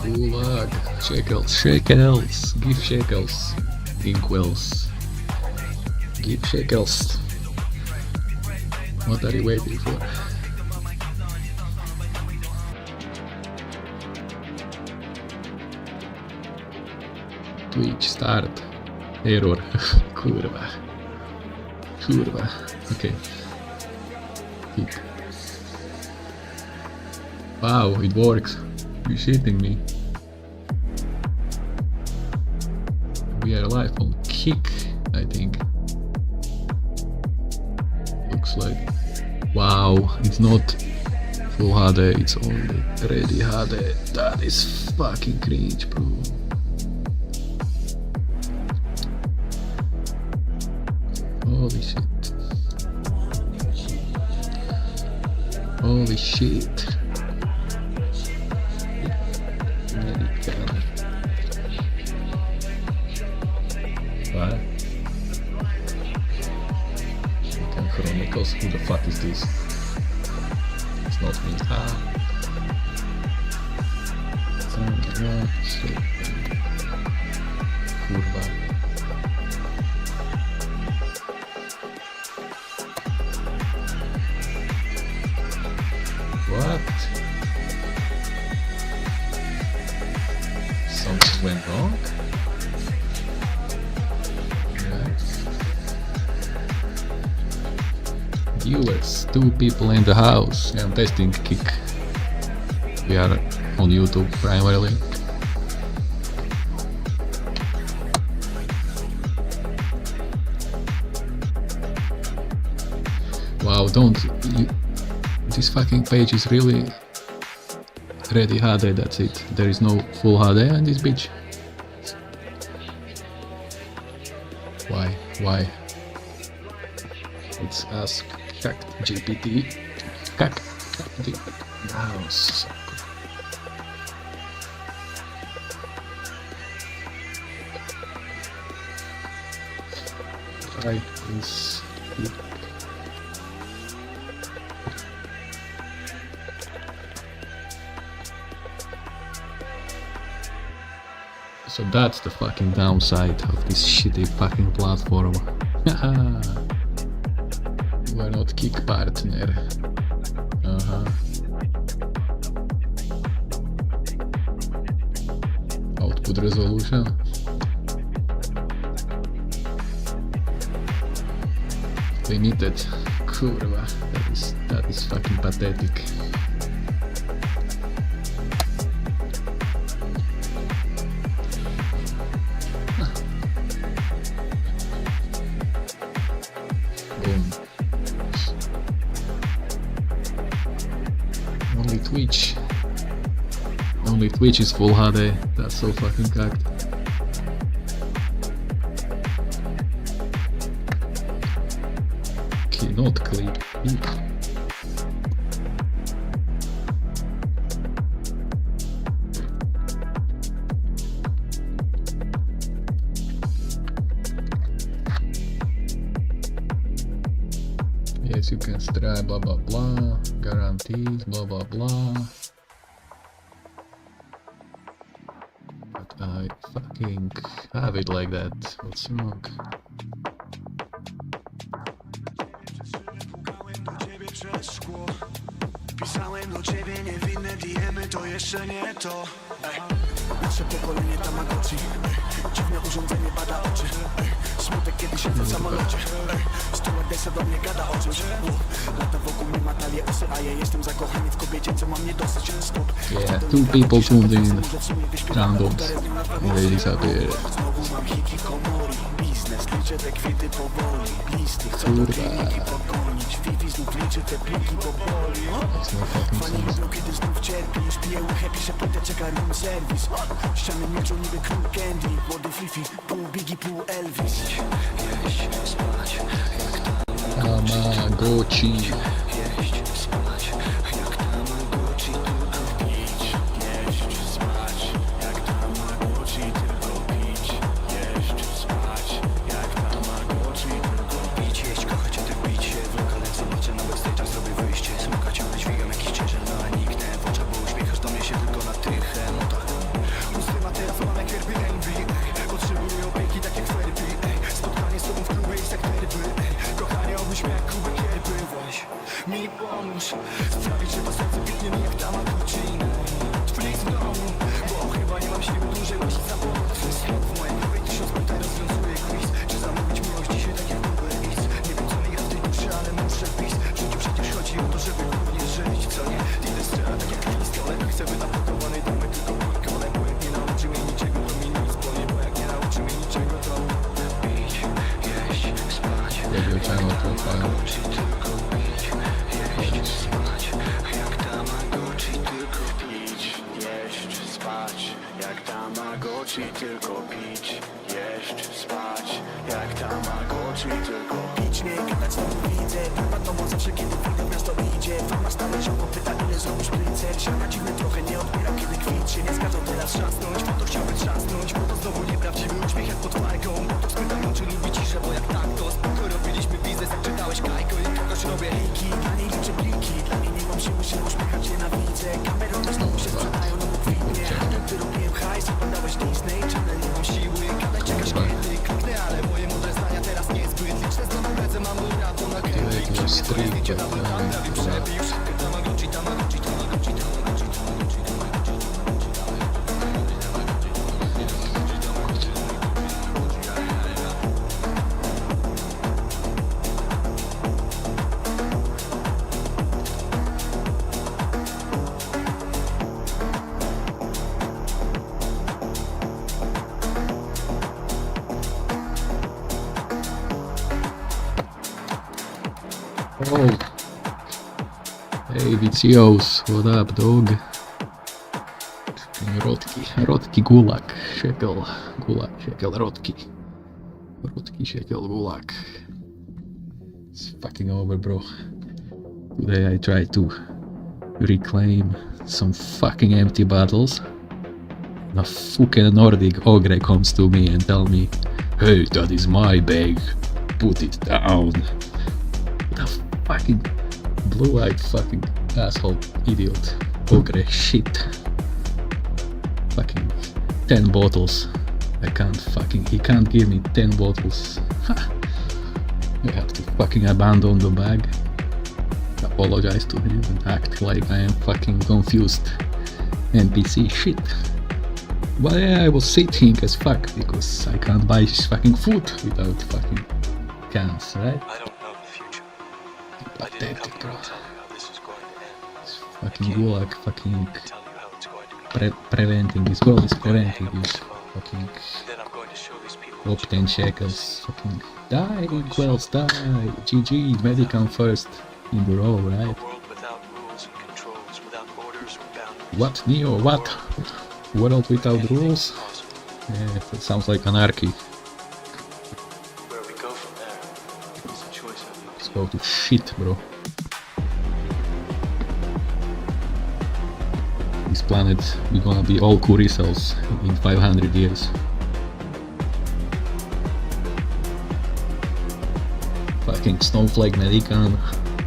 Gulag. Shekels. Give shekels. Inkwells. Give shekels. What are you waiting for? Twitch start. Error. Kurwa. Okay. Keep. Wow, it works. You're shitting me. We are live on Kick, I think. Looks like. Wow, it's not full HD, it's only ready HD. That is fucking cringe, bro. Holy shit. Holy shit. What? Weekend Chronicles? Who the fuck is this? It's not me. Kurwa. What? Something went wrong? Viewers, 2 people in the house. I'm testing Kick. We are on YouTube primarily. Wow, this fucking page is really ready HD, that's it. There is no full HD on this bitch. Why? Let's ask GPT. House. Try this. So that's the fucking downside of this shitty fucking platform. We're not Kick partner. Output resolution. Limited. Kurwa, that is fucking pathetic. Boom. Only Twitch is full HD. That's so fucking cacked. Not click. Yes, you can try blah blah blah, guarantees blah blah blah. But I fucking have it like that. What's wrong? Pisałem do ciebie niewinne DM-y, to jeszcze nie to. Nasze pokolenie Tamagotchi. Dziwne urządzenie bada oczy. Smutek kiedy siedzę w samolocie. Stewardessa do mnie gada o czymś. Lata wokół mnie ma talię osy, a ja jestem zakochany w kobiecie, co mam nie dosyć. Stop. Yeah, 2 people tuned in. Randoms. They disappear. Znowu mam hiki komori. Biznes, liczę te kwity powoli. Listy, chcę do kliniki pogonić. Fifi znów liczy te pliki powoli. Fani lubią, kiedy znów cierpisz. Piję łychę, piszę płytę, czeka room service. Ściany milczą niby król candy. Młody Fifi, pół Biggie, pół Elvis. Jeść, spać, jak Tamagotchi. jeść, spać, jak Tamagotchi, tylko pić. Jeść, spać, jak Tamagotchi, tylko pić. Jeść, spać, jak Tamagotchi, tylko pić. Jeść, kochać, a tak pić się w lokale. Zobaczę na backstage'ach, zrobię wyjście. Smaka ciągle dźwigam jakiś ciężar, no a nikt nie w oczach, bo uśmiechasz do mnie się tylko na tych emotach. Tamagotchi, tylko pić, jeść, spać. Jak Tamagotchi, tylko pić, nie gadać, znowu widzę. Wypadną zawsze, kiedy widok miasto idzie. Fama stale żoną pyta, ile zrobisz prycet. Siana dziwny trochę nie odbieram, kiedy kwit się. Nie zgadzą teraz trzasnąć, bo to chciałby trzasnąć. Bo to znowu nieprawdziwy uśmiech jak pod fajką. Bo to spytają, czy lubi ciszę, bo jak tak to spoko robiliśmy biznes, jak czytałeś Kajko. I kogoś robię hejki, dla niej liczę pliki. Dla niej nie mam siły się uśmiechać, nienawidzę. Kamerą też znowu się sprzedają, no bo kwitnie. Ty robiłem hajs, oglądałeś Disney Channel, nie mam siły. Gadaj, czekasz kiedy kliknę, ale moje mądre zdania teraz niezbyt liczne. Znowu lecę, mam ura, to na gębie. I przebieg zdjęcie na mój tam, prawie przebił. Tamagotchi, Tamagotchi, Tamagotchi, Tamagotchi, Tamagotchi, Oh. Hey, Vicios, what up, dog? Rotki, gulag, shekel, rotki, shekel, gulag. It's fucking over, bro. Today I try to reclaim some fucking empty bottles. A fucking Nordic ogre comes to me and tell me, hey, that is my bag, put it down. The fucking blue-eyed fucking asshole idiot ogre shit. Fucking 10 bottles. He can't give me 10 bottles. I have to fucking abandon the bag, apologize to him and act like I am fucking confused NPC shit. But yeah, I was sitting as fuck because I can't buy fucking food without fucking cans, right? I don't know the future. Pathetic, bro. Tell you how this is going to end. It's fucking gulag, fucking Tell you how it's going to be. preventing, this world is preventing you. Fucking Then I'm going to show these people. up 10 shekels, fucking die, Quells, die, GG, Medicam first in the row, right? A world without rules and controls, without borders or boundaries. What, Neo, what? World without Anything rules? is possible. Yeah, that sounds like anarchy. Where we go from there is a choice I make. Let's go to shit, bro. This planet, we're gonna be all Curie cells in 500 years. Fucking snowflake Medican,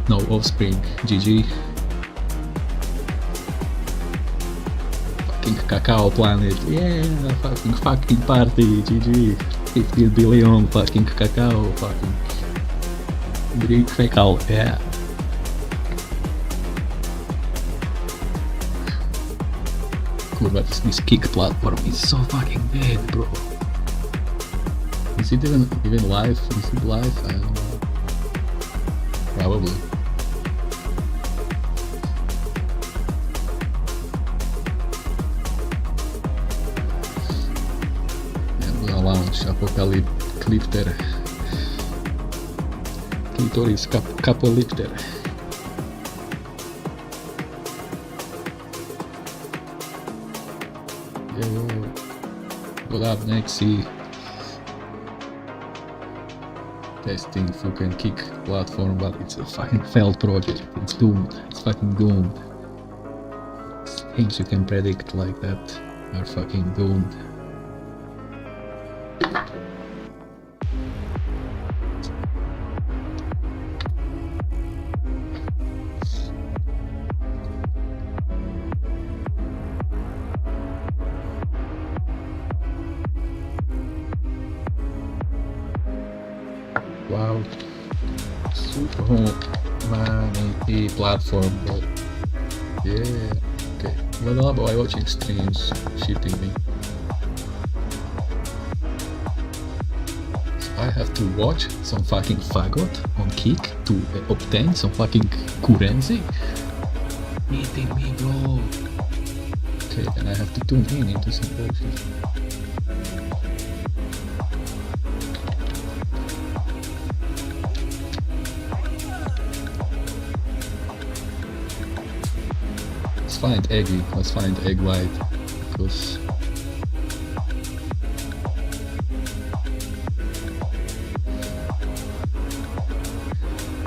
no offspring, GG. Fucking cacao planet, yeah, fucking party, GG. 15 billion fucking cacao, fucking Greek fecal, yeah. Kurwa, this kick platform is so fucking dead, bro. Is it even live? Is it live? I don't know. Probably. I'm gonna launch Apocalypter. Clitoris Capolipter. What up, Nexi? Testing fucking kick platform, but it's a fucking failed project. It's doomed. It's fucking doomed. Things you can predict like that are fucking doomed. Wow, super many platform, but yeah, okay. Well, by watching streams, shitting me. So I have to watch some fucking faggot on Kick to obtain some fucking currency. Meeting me, bro. Okay, then I have to tune in into some bullshit. Let's find egg white, because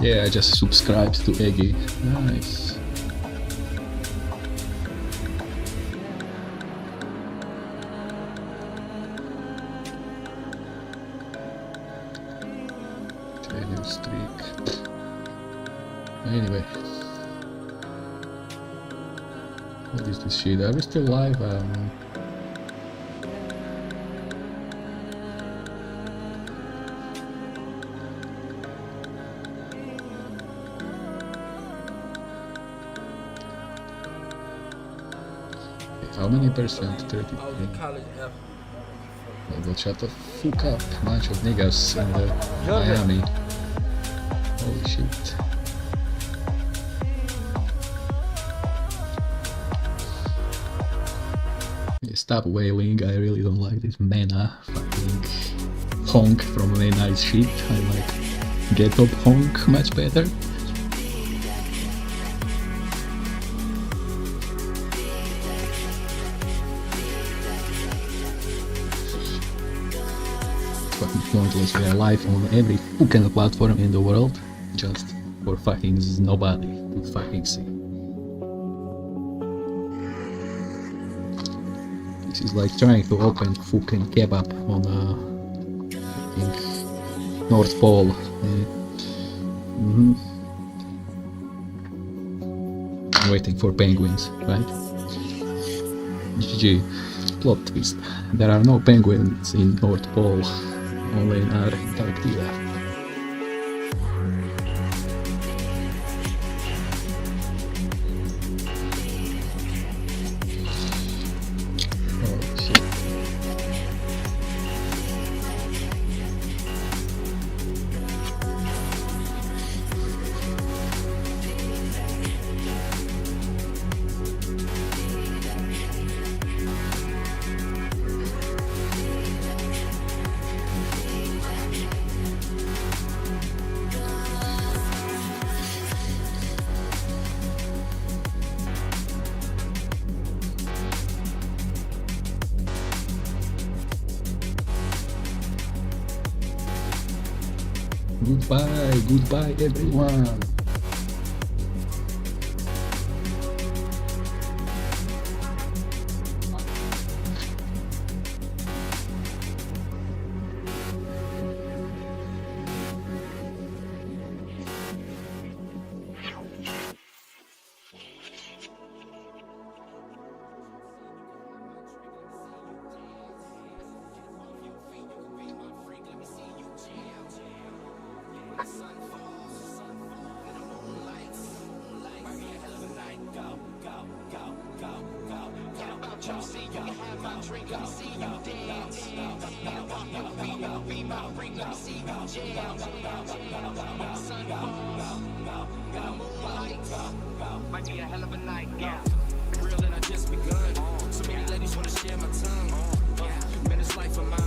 Yeah, I just subscribed to Eggy. Nice. Failure streak. Anyway. What is this shit? Are we still live? How many percent? 30. Well, shut the fuck up. Bunch of niggas in the Miami. Holy shit. Yeah, stop wailing. I really don't like this Mena fucking honk from Mena is shit. I like Get Up honk much better. Pointless. We are live on every fucking platform in the world, just for fucking nobody to fucking see. This is like trying to open fucking kebab on a fucking North Pole. I'm waiting for penguins, right? GG. Plot twist. There are no penguins in North Pole. Only in Antarctica. Oh shit. Goodbye everyone. Might be a hell of a night, yeah. Real and I just begun. So many ladies wanna share my tongue. Man, this life of mine.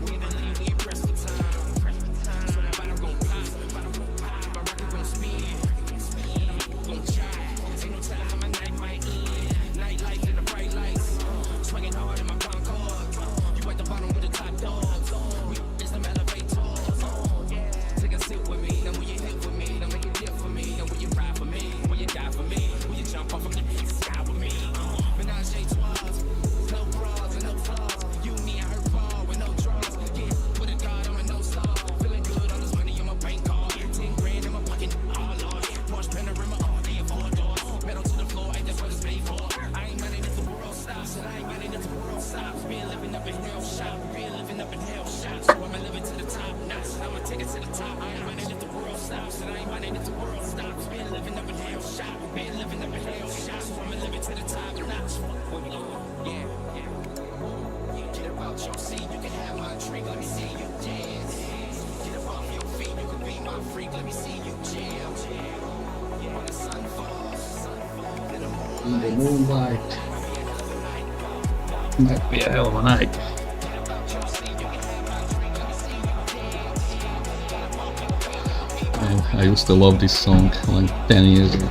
We in the lead, we press for time. So that bottom gon' pop. My record gon' spin. Gon' try. Ain't no telling how my night might end. Nightlife in the bright lights. Swinging hard in my Concord. You at the bottom with the top dogs. We is them elevators. Take a sip with me. Then when you hit with me, then make it dip for me. And when you ride for me, when you die for me, when you jump off of the sky with me. Menage a trois, no bras and no flaws. You, me, and her ball with no draws. Yeah, with a guard, I'm a no star. Feeling good, all this money on my bank card. 10 grand in my pocket, oh Lord. Porsche Panorama all day and 4 doors. Metal to the floor, ain't that's what it's made for. I ain't running if the world stops, and I ain't running if the world stops. Been living up in hell shop, been living up in hell shop. So I'ma live it to the top notch, I'ma take it to the top. I ain't running if the world stops, and I ain't running if the world stops. Been living up in hell shop, been living up in hell shop. So I'ma live it to the top notch. Yeah. Get up out your seat, you can have my drink, let me see you dance. Get up off your feet, you can be my freak, let me see you jam. When the sun falls, in the In the moonlight. moonlight. Might be a hell of a night. Man, I used to love this song like 10 years ago.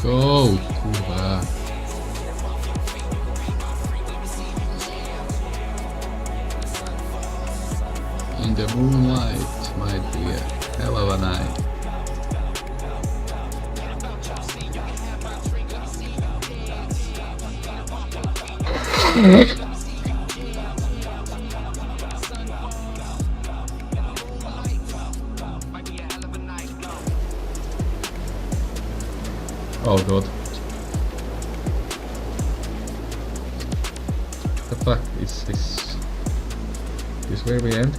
go! Kurwa. In the moonlight might be a hell of a night. Oh god. The fuck is this? Is where we end?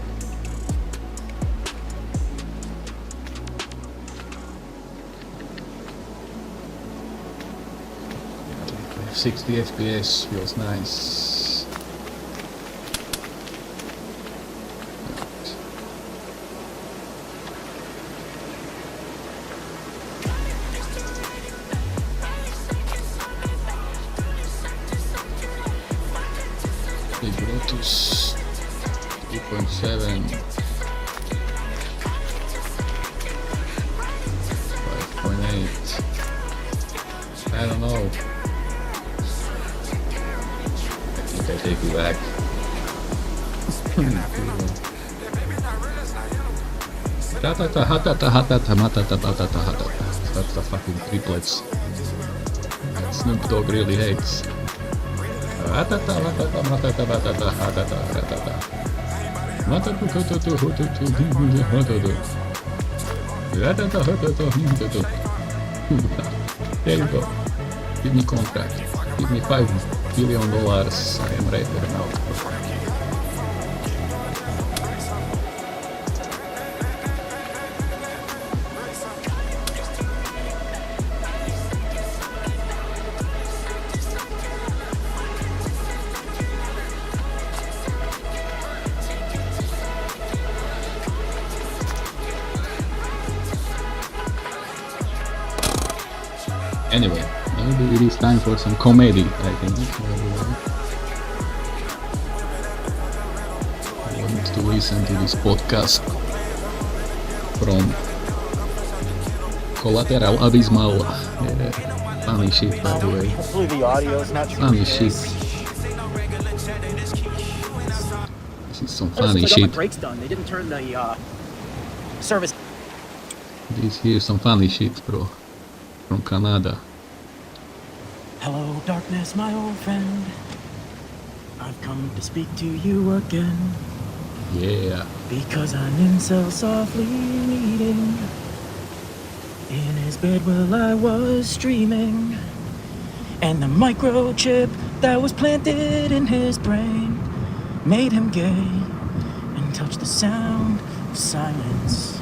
Yeah, 60 FPS feels nice. Bluetooth 3.7 5.8. I don't know. I think I take it back. That's the fucking triplets that Snoop Dogg really hates. There you go. Give me contract. Give me $5 billion. I am ready now. Anyway, maybe it is time for some comedy, I think. I want to listen to this podcast from Collateral, Abysmall. Yeah, funny shit, by the way. Hopefully the audio is not too Funny shit. This is some funny I got my shit. brakes done. They didn't turn the service. This here's some funny shit, bro. From Canada. Hello, darkness, my old friend. I've come to speak to you again. Yeah. Because an incel softly reading in his bed while I was streaming. And the microchip that was planted in his brain made him gay and touched the sound of silence.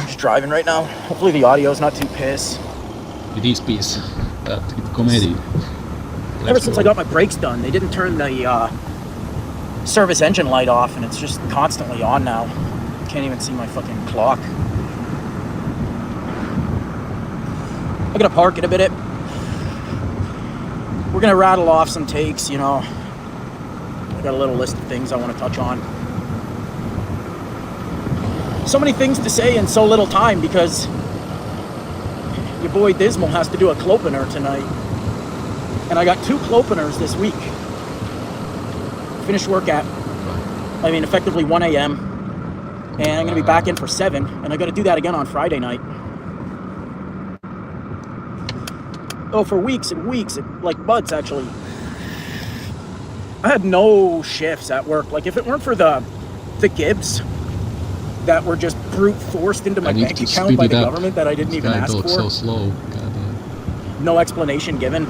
Just driving right now. Hopefully the audio's not too piss. It is peace. But it's comedy. Ever since I got my brakes done, they didn't turn the service engine light off, and it's just constantly on now. Can't even see my fucking clock. I'm gonna park in a minute. We're gonna rattle off some takes, you know. I got a little list of things I want to touch on. So many things to say in so little time because your boy Dismal has to do a clopener tonight. And I got 2 clopeners this week. Finished work at, effectively 1 a.m. And I'm going to be back in for 7. And I got to do that again on Friday night. Oh, for weeks and weeks, like months actually. I had no shifts at work. Like if it weren't for the Gibbs that were just brute forced into my bank account by the government that I didn't even ask for. So slow. No explanation given.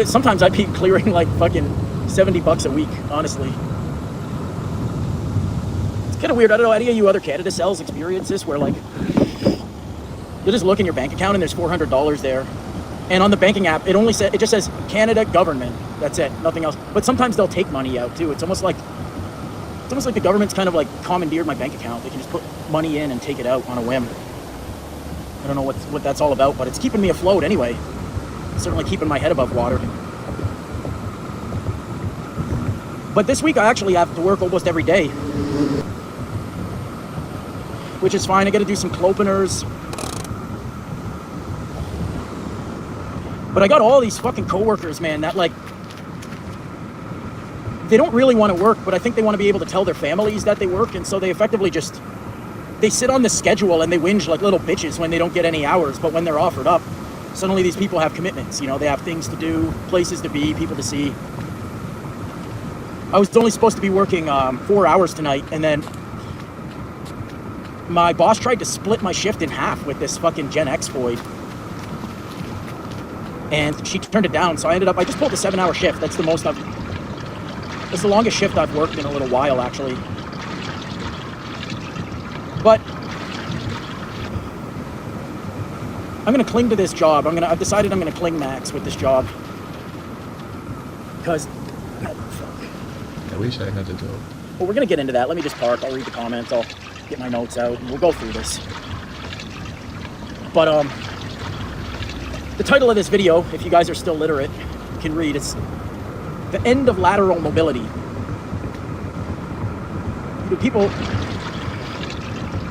Sometimes I'd be clearing like fucking $70 a week, honestly. It's kind of weird. I don't know, any of you other Canada cells experience this where like you just look in your bank account and there's $400 there. And on the banking app, it just says Canada government. That's it, nothing else. But sometimes they'll take money out too. It's almost like the government's kind of like commandeered my bank account. They can just put money in and take it out on a whim. I don't know what that's all about, but it's keeping me afloat anyway. It's certainly keeping my head above water. But this week I actually have to work almost every day. which is fine. I got to do some clopeners. But I got all these fucking coworkers, man, that like, they don't really want to work, but I think they want to be able to tell their families that they work, and so they effectively just, they sit on the schedule and they whinge like little bitches when they don't get any hours, but when they're offered up, suddenly these people have commitments, you know, they have things to do, places to be, people to see. I was only supposed to be working 4 hours tonight, and then my boss tried to split my shift in half with this fucking Gen X void. And she turned it down, so I just pulled a 7-hour shift. That's the longest shift I've worked in a little while, actually. But I'm gonna cling to this job. I've decided I'm gonna cling max with this job. Because, I wish I had a job. well, we're gonna get into that. Let me just park, I'll read the comments, I'll get my notes out, and we'll go through this. But, the title of this video, if you guys are still literate, you can read, it's The End of Lateral Mobility. People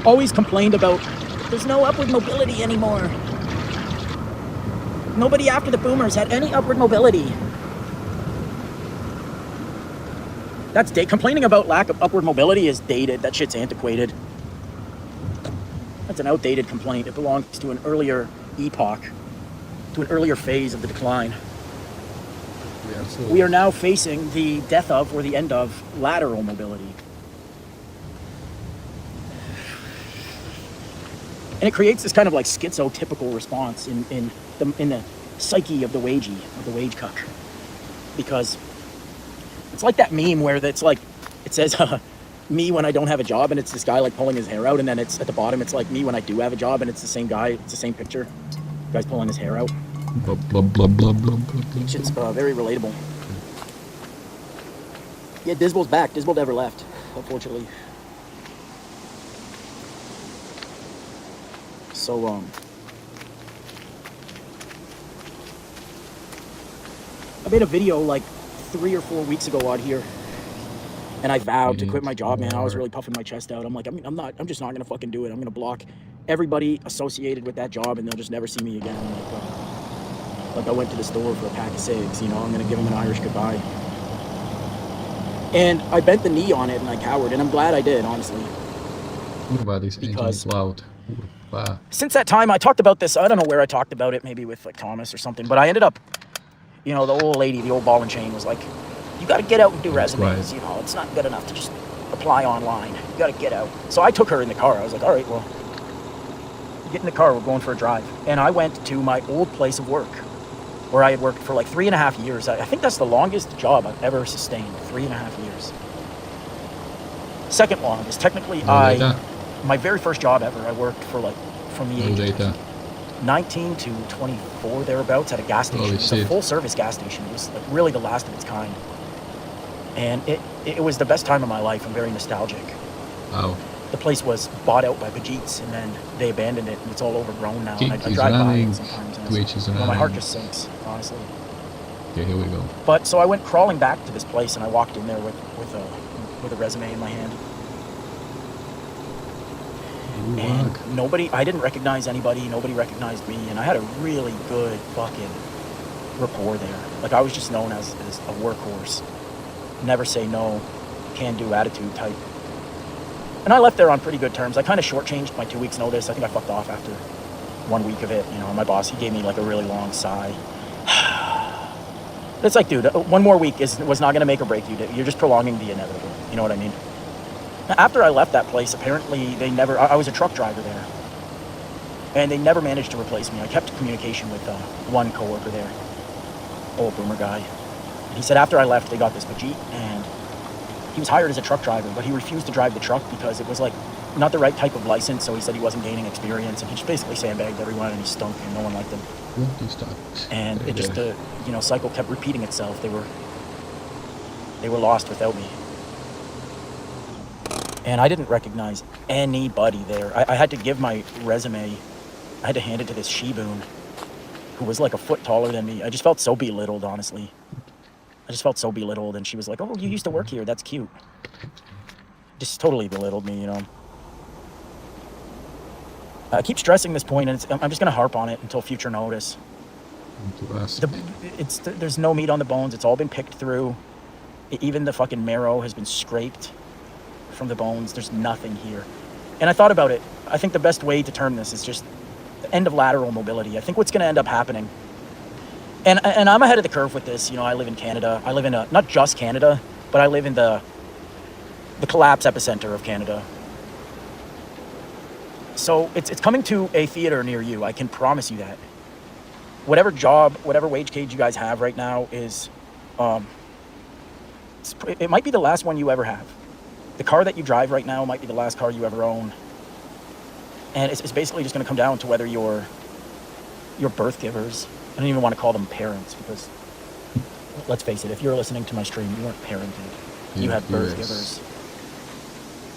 always complained about, there's no upward mobility anymore. Nobody after the boomers had any upward mobility. That's complaining about lack of upward mobility is dated. That shit's antiquated. That's an outdated complaint. It belongs to an earlier epoch, to an earlier phase of the decline. We are now facing the death of, or the end of, lateral mobility. And it creates this kind of like schizotypical response in the psyche of the wage cuck. Because it's like that meme where it's like, it says, me when I don't have a job, and it's this guy like pulling his hair out, and then it's at the bottom, it's like me when I do have a job, and it's the same guy, it's the same picture. The guy's pulling his hair out. Blah, blah, blah, blah, blah, blah, blah. Shit's very relatable. Yeah, Disball's back. Disball never left, unfortunately. So, I made a video like 3 or 4 weeks ago out here, and I vowed to quit my job, man. I was really puffing my chest out. I'm like, I'm just not gonna fucking do it. I'm gonna block everybody associated with that job, and they'll just never see me again. Like I went to the store for a pack of cigs, you know, I'm gonna give them an Irish goodbye. And I bent the knee on it and I cowered, and I'm glad I did, honestly. Kurva, this engine is loud. Kurva. Since that time, I talked about this, I don't know where I talked about it, maybe with like Thomas or something, but I ended up, you know, the old lady, the old ball and chain was like, you gotta get out and do resumes, you know, it's not good enough to just apply online. You gotta get out. So I took her in the car. I was like, all right, well, get in the car, we're going for a drive. And I went to my old place of work, where I had worked for like 3.5 years. I think that's the longest job I've ever sustained, 3.5 years. Second longest. Technically, my very first job ever, I worked for like, from the age of 19 to 24, thereabouts, at a gas station. It was a full service gas station. It was like really the last of its kind. And it was the best time of my life. I'm very nostalgic. Wow. The place was bought out by Bajits, and then they abandoned it, and it's all overgrown now. And I drive by it sometimes, and my heart just sinks, honestly. Okay, here we go. But so I went crawling back to this place, and I walked in there with a resume in my hand. Ooh, and I didn't recognize anybody, nobody recognized me, and I had a really good fucking rapport there. Like, I was just known as a workhorse. Never say no, can-do attitude type. And I left there on pretty good terms. I kind of shortchanged my 2 weeks notice. I think I fucked off after 1 week of it. You know, my boss, he gave me like a really long sigh. It's like, dude, 1 more week was not going to make or break you. You're just prolonging the inevitable. You know what I mean? After I left that place, apparently I was a truck driver there. And they never managed to replace me. I kept communication with one coworker there, old boomer guy. And he said after I left, they got this Bajit, and he was hired as a truck driver, but he refused to drive the truck because it was like not the right type of license, so he said he wasn't gaining experience, and he just basically sandbagged everyone, and he stunk, and no one liked him. And it just, cycle kept repeating itself. They were lost without me. And I didn't recognize anybody there. I had to give my resume, I had to hand it to this she-boon who was like a foot taller than me. I just felt so belittled, honestly. I just felt so belittled, and she was like, oh, you used to work here, that's cute. Just totally belittled me, you know. I keep stressing this point, and I'm just going to harp on it until future notice. To ask. There's no meat on the bones. It's all been picked through. Even the fucking marrow has been scraped from the bones. There's nothing here. And I thought about it. I think the best way to term this is just the end of lateral mobility. I think what's going to end up happening, and I'm ahead of the curve with this. You know, I live in Canada. I live in not just Canada, but I live in the collapse epicenter of Canada. So it's coming to a theater near you. I can promise you that. Whatever job, whatever wage cage you guys have right now is, it might be the last one you ever have. The car that you drive right now might be the last car you ever own. And it's basically just going to come down to whether your birth givers, I don't even want to call them parents, because let's face it, if you're listening to my stream, you weren't parented. You had birth givers.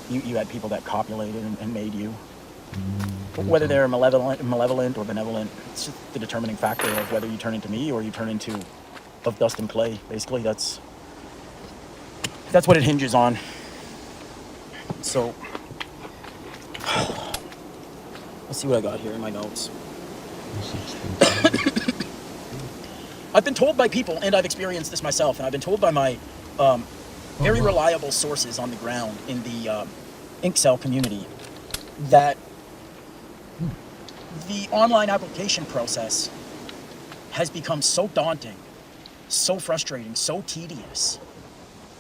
You had people that copulated and made you. Whether they're malevolent or benevolent, it's just the determining factor of whether you turn into me or you turn into of dust and clay. Basically, that's what it hinges on. So, let's see what I got here in my notes. I've been told by people, and I've experienced this myself, and I've been told by my very reliable sources on the ground in the Inkcell community that the online application process has become so daunting, so frustrating, so tedious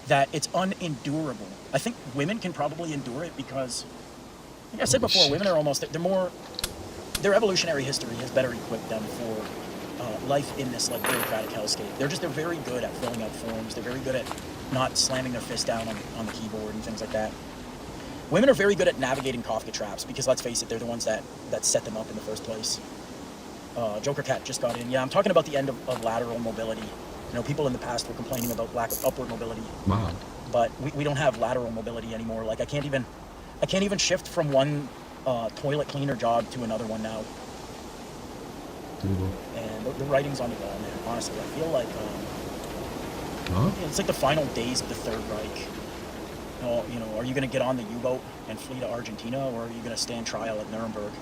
that it's unendurable. I think women can probably endure it because, like I said before, women are almost, their evolutionary history has better equipped them for life in this like bureaucratic hellscape. They're very good at filling out forms. They're very good at not slamming their fist down on the keyboard and things like that. Women are very good at navigating Kafka traps because, let's face it, they're the ones that set them up in the first place. Joker Cat just got in. Yeah, I'm talking about the end of lateral mobility. You know, people in the past were complaining about lack of upward mobility. Wow. But we don't have lateral mobility anymore. Like I can't even shift from one toilet cleaner job to another one now. And the writing's on the wall, man. Honestly, I feel like it's like the final days of the Third Reich. You know, are you going to get on the U-boat and flee to Argentina, or are you going to stand trial at Nuremberg?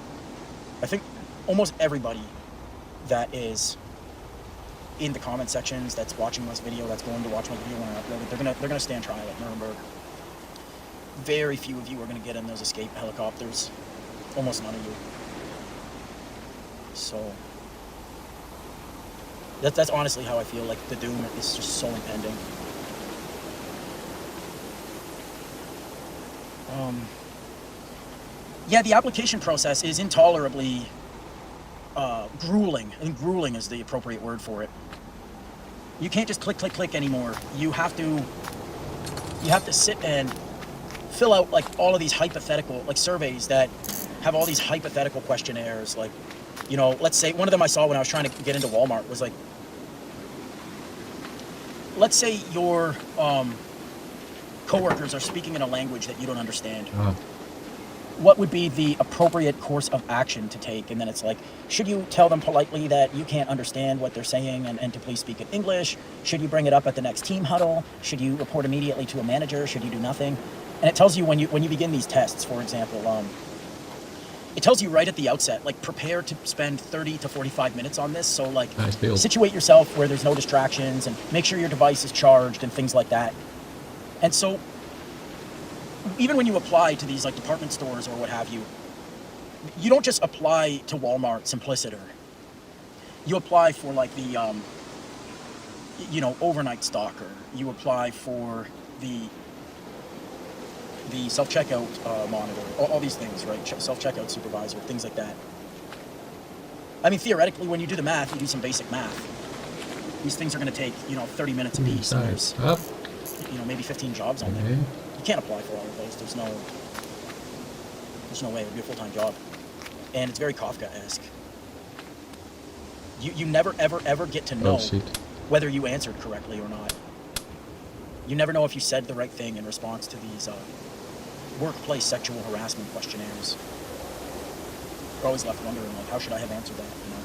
I think almost everybody that is in the comment sections, that's watching this video, that's going to watch my video when I upload it, they're gonna stand trial at Nuremberg. Very few of you are going to get in those escape helicopters. Almost none of you. So that's honestly how I feel. Like the doom is just so impending. Yeah, the application process is intolerably grueling. I think grueling is the appropriate word for it. You can't just click, click, click anymore. You have to sit and fill out like all of these hypothetical like surveys that have all these hypothetical questionnaires. Like, you know, let's say one of them I saw when I was trying to get into Walmart was like, let's say your coworkers are speaking in a language that you don't understand. What would be the appropriate course of action to take? And then it's like, should you tell them politely that you can't understand what they're saying and to please speak in English? Should you bring it up at the next team huddle? Should you report immediately to a manager? Should you do nothing? And it tells you when you begin these tests, for example, it tells you right at the outset, like prepare to spend 30 to 45 minutes on this. So like situate yourself where there's no distractions and make sure your device is charged and things like that. And so even when you apply to these like department stores or what have you, you don't just apply to Walmart Simpliciter. You apply for like the, overnight stalker. You apply for the self-checkout monitor, all these things, right? Self-checkout supervisor, things like that. I mean, theoretically, when you do the math, you do some basic math. These things are going to take, 30 minutes a piece. And there's, maybe 15 jobs on there. You can't apply for all of those. There's no way. It would be a full-time job. And it's very Kafka-esque. You never, ever, ever get to know whether you answered correctly or not. You never know if you said the right thing in response to these workplace sexual harassment questionnaires. You're always left wondering, like, how should I have answered that? You know,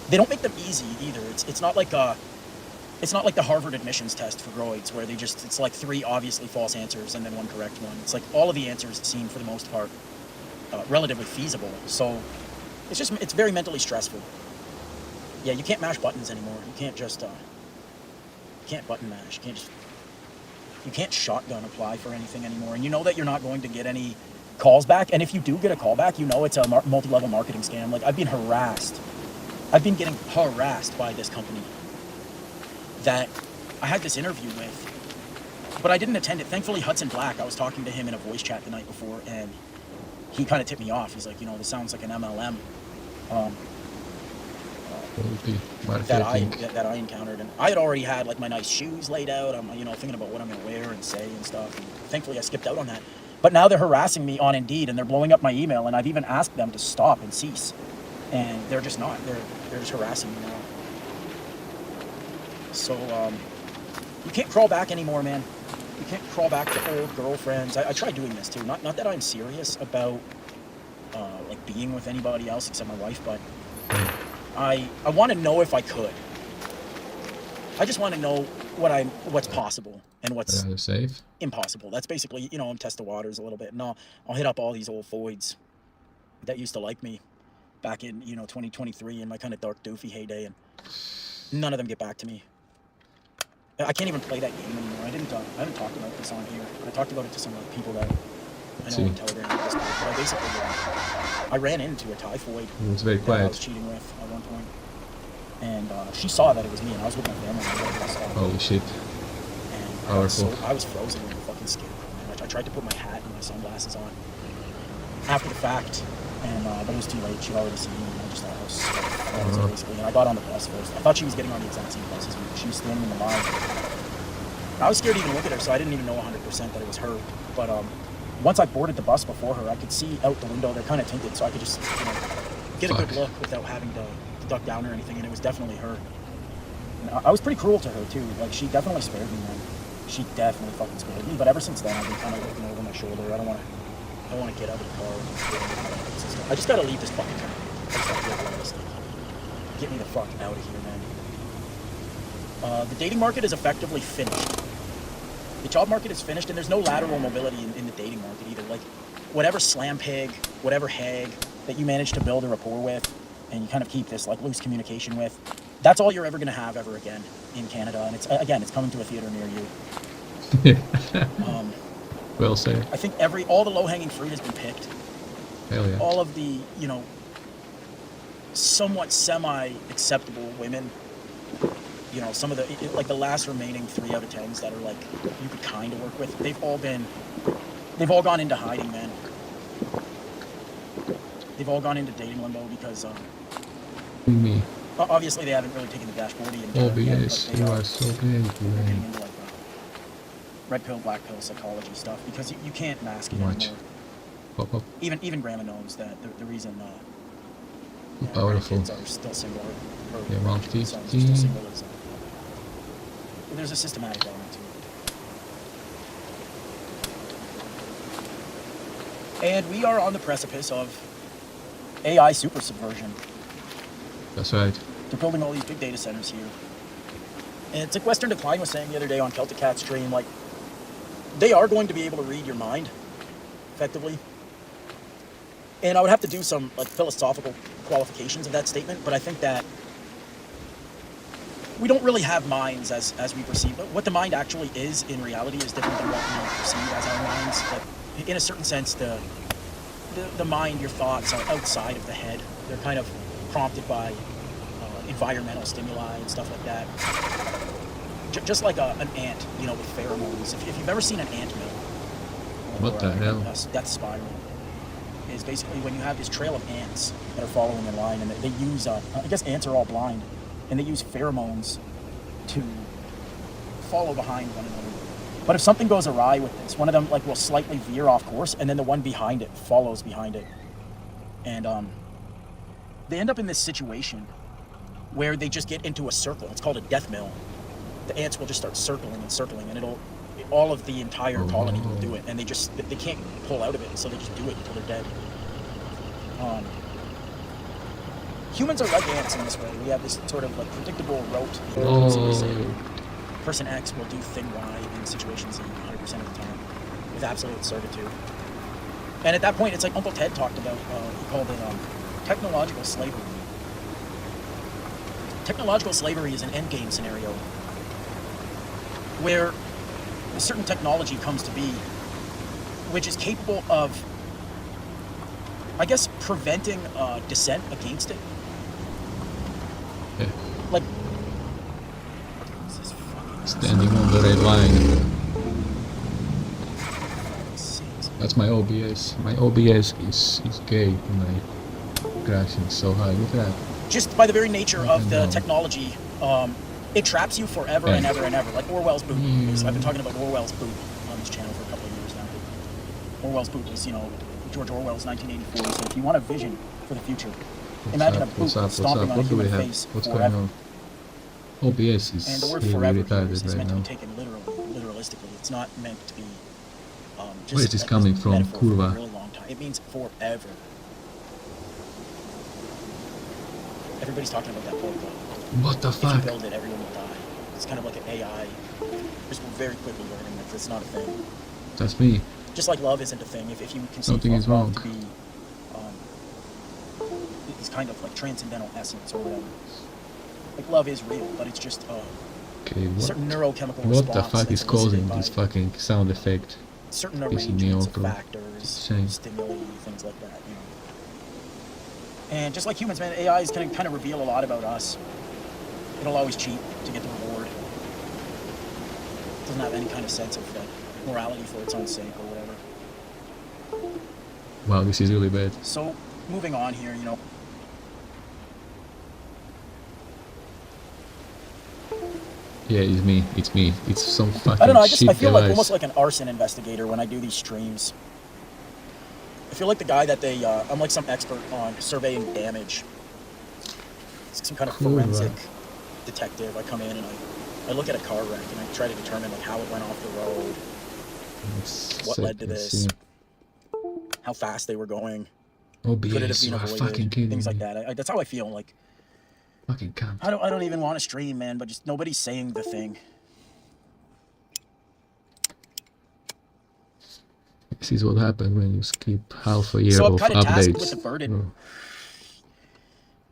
they don't make them easy either. It's not like the Harvard admissions test for droids where it's like 3 obviously false answers and then 1 correct one. It's like all of the answers seem, for the most part, relatively feasible. So it's very mentally stressful. Yeah, you can't mash buttons anymore. You can't just you can't button mash. You can't shotgun apply for anything anymore. And you know that you're not going to get any calls back. And if you do get a call back, you know it's a multi-level marketing scam. Like, I've been harassed. I've been getting harassed by this company that I had this interview with, but I didn't attend it. Thankfully, Hudson Black, I was talking to him in a voice chat the night before, and he kind of tipped me off. He's like, this sounds like an MLM that I encountered. And I had already had like my nice shoes laid out. I'm thinking about what I'm going to wear and say and stuff. And thankfully, I skipped out on that. But now they're harassing me on Indeed, and they're blowing up my email, and I've even asked them to stop and cease. And they're just not. They're just harassing me now. So, you can't crawl back anymore, man. You can't crawl back to old girlfriends. I tried doing this too. Not that I'm serious about like being with anybody else except my wife, but I want to know if I could. I just want to know what's possible and what's safe. Impossible. That's basically, test the waters a little bit. And I'll hit up all these old foids that used to like me back in 2023 in my kind of dark doofy heyday, and none of them get back to me. I can't even play that game anymore. I haven't talked about this on here. I talked about it to some of the people that I know on Telegram and Discope. But I basically I ran into a typhoid It was very that I quiet. was cheating with at one point, and she saw that it was me, and I was with my family. And Holy shit. and Powerful. I was frozen in the fucking scarecrow, man. I tried to put my hat and my sunglasses on after the fact, and but it was too late. She'd already seen me, and I just thought I was frozen, basically. And I got on the bus first. I thought she was getting on the exact same bus as me. She was standing in the line. I was scared to even look at her, so I didn't even know 100% that it was her. But once I boarded the bus before her, I could see out the window. They're kind of tinted, so I could just get a good look without having to duck down or anything. And it was definitely her. And I was pretty cruel to her too. Like, she definitely spared me, man. She definitely fucking spared me. But ever since then, I've been kind of looking over my shoulder. I don't want to get out of the car. I just gotta leave this fucking town. I just gotta get away. Get me the fuck out of here, man. The dating market is effectively finished. The job market is finished, and there's no lateral mobility in the dating market either. Like, whatever slam pig, whatever hag that you manage to build a rapport with, and you kind of keep this like loose communication with, that's all you're ever gonna have ever again in Canada. And it's coming to a theater near you. Well said. I think all the low-hanging fruit has been picked. Hell yeah. All of the somewhat semi-acceptable women, some of the last remaining 3 out of 10s that are like you could kind of work with, they've all gone into hiding, man. They've all gone into dating limbo because Me. obviously they haven't really taken the dashboardy and OBS, you are so big, getting man. into like red pill, black pill psychology stuff, because you can't mask it Much. anymore. Pop up. Even Grandma knows that the reason Powerful. kids are still single, or Yeah, around sons are still 15. single is, there's a systematic element to it. And we are on the precipice of AI super subversion. That's right. They're building all these big data centers here. And it's like Western Decline was saying the other day on Celtic Cat stream, like, they are going to be able to read your mind, effectively. And I would have to do some like philosophical qualifications of that statement, but I think that we don't really have minds as we perceive it. What the mind actually is in reality is different than what we perceive as our minds. Like, in a certain sense, the mind, your thoughts are outside of the head. They're kind of prompted by environmental stimuli and stuff like that. Just like an ant, with pheromones. If you've ever seen an ant mill, What the hell? A death spiral is basically when you have this trail of ants that are following in line, and they use, I guess ants are all blind, and they use pheromones to follow behind one another. But if something goes awry with this, one of them will slightly veer off course, and then the one behind it follows behind it. And they end up in this situation where they just get into a circle. It's called a death mill. The ants will just start circling and circling, and all of the entire colony will do it, and they can't pull out of it, so they just do it until they're dead. Humans are like ants in this way. We have this sort of predictable rote. So we say, person X will do thing Y in situations 100% of the time with absolute certitude. And at that point, it's like Uncle Ted talked about, he called it technological slavery. Technological slavery is an endgame scenario where a certain technology comes to be, which is capable of, I guess, preventing dissent against it. Yeah. Like, Standing on the red line. That's my OBS. My OBS is gay tonight. Crashing so high. Look at that. just by the very nature of the technology, it traps you forever and ever and ever. Like Orwell's boot. I've been talking about Orwell's boot on this channel for a couple of years now. Orwell's boot was, George Orwell's 1984. So if you want a vision for the future, imagine a boot stomping on a human face What's forever. going on? OBS is And the word really forever here retarded is right meant to now. be taken literalistically. It's not meant to be just Where is this a coming from? metaphor for a Kurva. really long time. It means forever. Everybody's talking about that protocol. What the If you fuck? build it, everyone will die. It's kind of like an AI. Just very quickly learning that it's not a thing. That's me. Just like love isn't a thing. If you conceive Something of is love wrong. to be it's kind of like transcendental essence or whatever. Like love is real, but it's just Okay, certain neurochemical what the response fuck that's is causing elicited this by fucking sound effect? certain pissing me arrangements off, of bro. factors, Insane. stimuli, things like that. And just like humans, man, AI is going to kind of reveal a lot about us. It'll always cheat to get the reward. Doesn't have any kind of sense of morality for its own sake or whatever. Wow, this is really bad. So, moving on here, Yeah, it's me. It's me. It's some fucking I don't know, I shit feel like device. almost like an arson investigator when I do these streams. I feel like the guy that I'm like some expert on surveying damage. It's some kind of Cool, forensic right. detective. I come in and I look at a car wreck and I try to determine like how it went off the road, Let's what check led to and this, see. how fast they were going, OBS, could it have been you are avoided, fucking kidding things like me. that. That's how I feel. Like Fucking cunt. I don't even want to stream, man, but just nobody's saying the thing. This is what happened when you skip half a year So I'm of kind of tasked updates. with the burden Bro,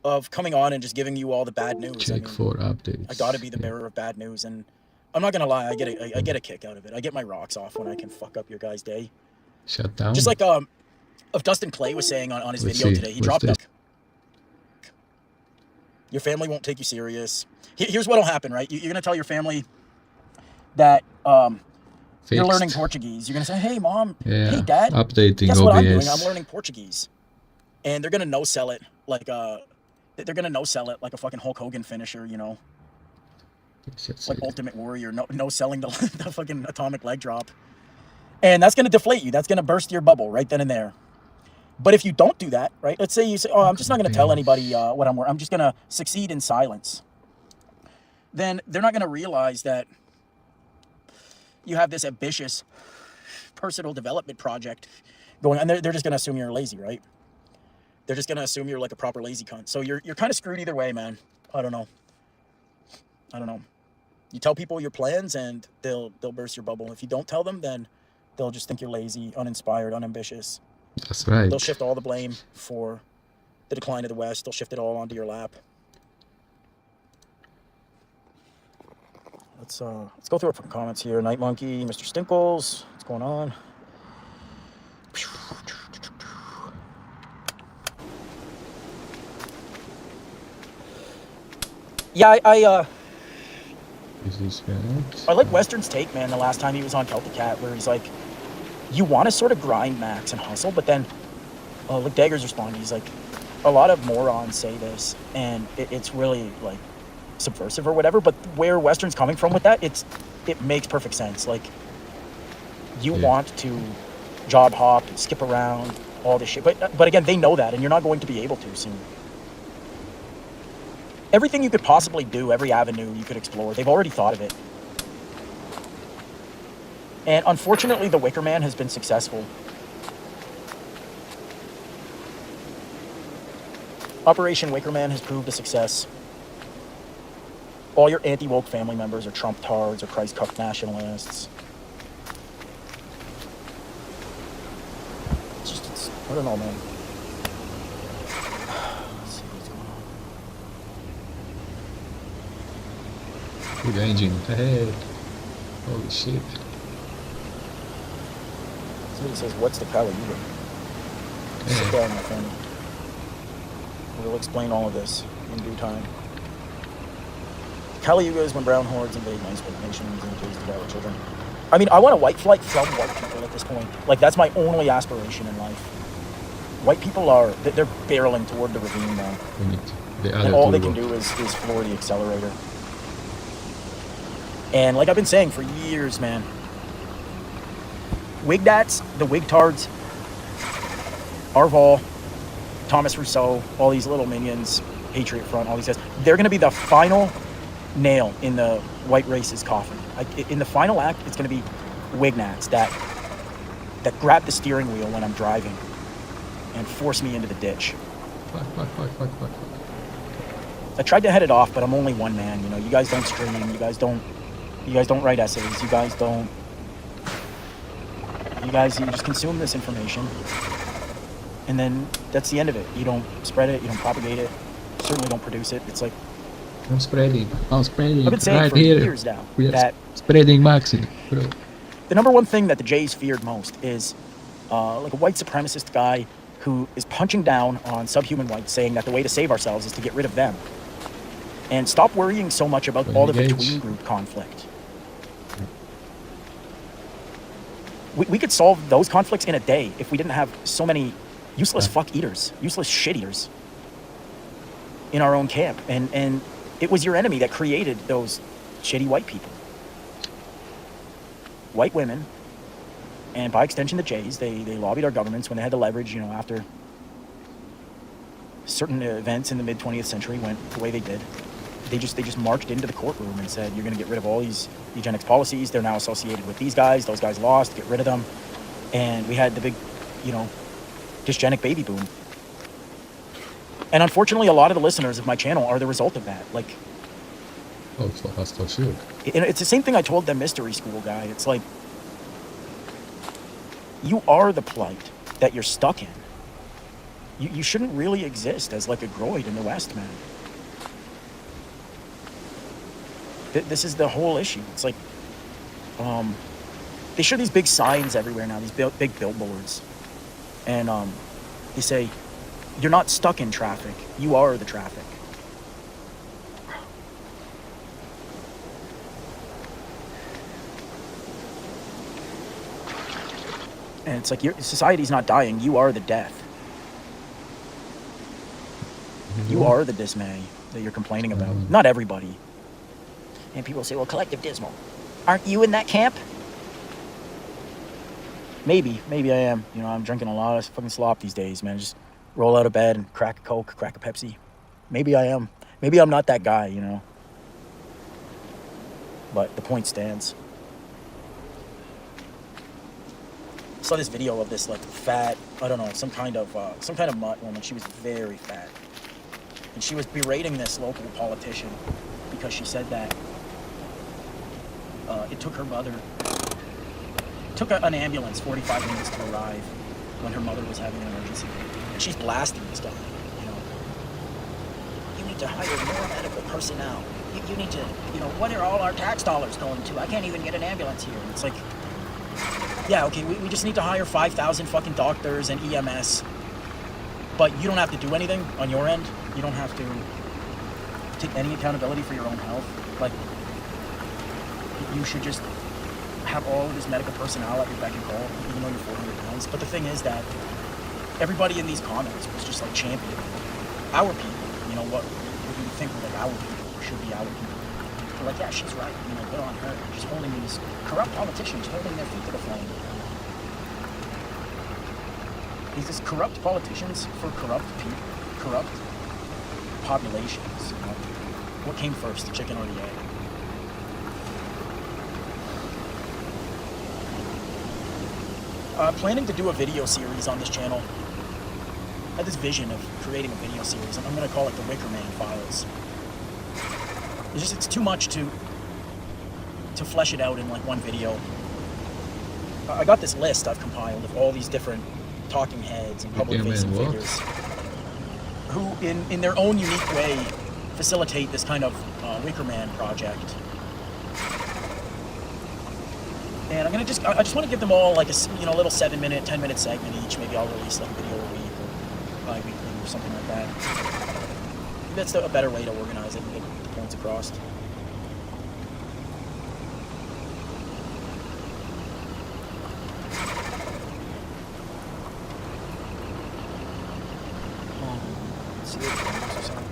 of coming on and just giving you all the bad news. check for updates. I gotta be the bearer of bad news, and I'm not gonna lie, I get a kick out of it. I get my rocks off when I can fuck up your guys' day. Shut down. Just like of Dustin Clay was saying on his Let's video see, today, he what's dropped this? your family won't take you serious. Here's what'll happen, right? You're gonna tell your family that you're Fixed. learning Portuguese. You're gonna say, "Hey, mom. Yeah, Hey, dad. updating Guess what I'm doing? OBS. I'm learning Portuguese." And they're gonna no-sell it like a fucking Hulk Hogan finisher, like Ultimate Warrior, no selling the fucking atomic leg drop. And that's going to deflate you. That's going to burst your bubble right then and there. But if you don't do that, right? Let's say you say, "Oh, I'm just not going to tell anybody what I'm working. I'm just going to succeed in silence." Then they're not going to realize that you have this ambitious personal development project going on. They're just going to assume you're lazy, right? They're just going to assume you're like a proper lazy cunt. So you're kind of screwed either way, man. I don't know. You tell people your plans and they'll burst your bubble. If you don't tell them, then they'll just think you're lazy, uninspired, unambitious. That's right. They'll shift all the blame for the decline of the West. They'll shift it all onto your lap. Let's go through our fucking comments here. Night Monkey, Mr. Stinkles, what's going on? Yeah, Is this right? I like Western's take, man, the last time he was on Celtic Cat, where he's like, you want to sort of grind, Max, and hustle, but then, look, Dagger's responding, he's like, a lot of morons say this, and it's really, like, subversive or whatever, but where Western's coming from with that, it makes perfect sense. Like, you want to job hop, skip around, all this shit, but again, they know that, and you're not going to be able to soon. Everything you could possibly do, every avenue you could explore, they've already thought of it. And unfortunately, the Wicker Man has been successful. Operation Wicker Man has proved a success. All your anti-woke family members are Trump-tards or Christ-cucked nationalists. It's just I don't know, man. Let's see what's going on. Big engine ahead. Holy shit. Somebody says, what's the Caliuga? Sit down, my friend. We'll explain all of this in due time. Caliuga is when brown hordes invade nice white nations and chase devour children. I mean, I want a white flight from white people at this point. Like, that's my only aspiration in life. White people they're barreling toward the ravine now. We need the other And all two they can do is floor the accelerator. And like I've been saying for years, man, Wigdats, the Wigtards, Arval, Thomas Rousseau, all these little minions, Patriot Front, all these guys, they're going to be the final nail in the white race's coffin. In the final act, it's going to be Wignats that grab the steering wheel when I'm driving and force me into the ditch. Fuck. I tried to head it off, but I'm only one man. You know, you guys don't stream. You guys don't write essays. You guys you just consume this information, and then that's the end of it. You don't spread it. You don't propagate it. Certainly don't produce it. It's like I'm spreading. I've been saying right for here. years now We are that spreading maxi, bro. the number one thing that the Jays feared most is like a white supremacist guy who is punching down on subhuman whites, saying that the way to save ourselves is to get rid of them. And stop worrying so much about all the between group conflict. We could solve those conflicts in a day if we didn't have so many useless fuck eaters, useless shit eaters in our own camp. And it was your enemy that created those shitty white people. White women, and by extension the Jays, they lobbied our governments when they had the leverage, you know, after certain events in the mid-20th century went the way they did. They just marched into the courtroom and said, you're going to get rid of all these eugenics policies. They're now associated with these guys. Those guys lost. Get rid of them. And we had the big, you know, dysgenic baby boom. And unfortunately, a lot of the listeners of my channel are the result of that. Like, Oh, that's so shit. it's the same thing I told that mystery school guy. It's like, you are the plight that you're stuck in. You shouldn't really exist as like a groid in the West, man. This is the whole issue. It's like, they show these big signs everywhere now, these big billboards. And they say, you're not stuck in traffic. You are the traffic. And it's like, society's not dying. You are the death. You are the dismay that you're complaining about. Not everybody. And people say, well, collective dismal. Aren't you in that camp? Maybe I am. You know, I'm drinking a lot of fucking slop these days, man. Just roll out of bed and crack a Coke, crack a Pepsi. Maybe I am. Maybe I'm not that guy, you know. But the point stands. I saw this video of this like fat, I don't know, some kind of mutt woman. She was very fat. And she was berating this local politician because she said that it took her mother, an ambulance 45 minutes to arrive when her mother was having an emergency. And she's blasting this guy, you know. You need to hire more medical personnel. You need to, you know, what are all our tax dollars going to? I can't even get an ambulance here. And it's like, yeah, okay, we just need to hire 5,000 fucking doctors and EMS. But you don't have to do anything on your end. You don't have to take any accountability for your own health. Like, you should just have all of this medical personnel at your beck and call, even though you're 400 pounds. But the thing is that everybody in these comments was just like championing our people. You know, what you think were like our people, should be our people. They're like, yeah, she's right. You know, good on her. She's holding these corrupt politicians, holding their feet to the flame. These corrupt politicians for corrupt people, corrupt populations. You know? What came first, the chicken or the egg? Planning to do a video series on this channel. I had this vision of creating a video series. I'm going to call it the Wicker Man Files. It's too much to flesh it out in like one video. I got this list I've compiled of all these different talking heads and Wicker public-facing Man what? figures who, in their own unique way, facilitate this kind of Wicker Man project. And I just want to give them all like a little 7-minute, 10-minute segment each. Maybe I'll release like a video a week or bi-weekly or something like that. That's a better way to organize it and get the points across. Let's see what the numbers are saying.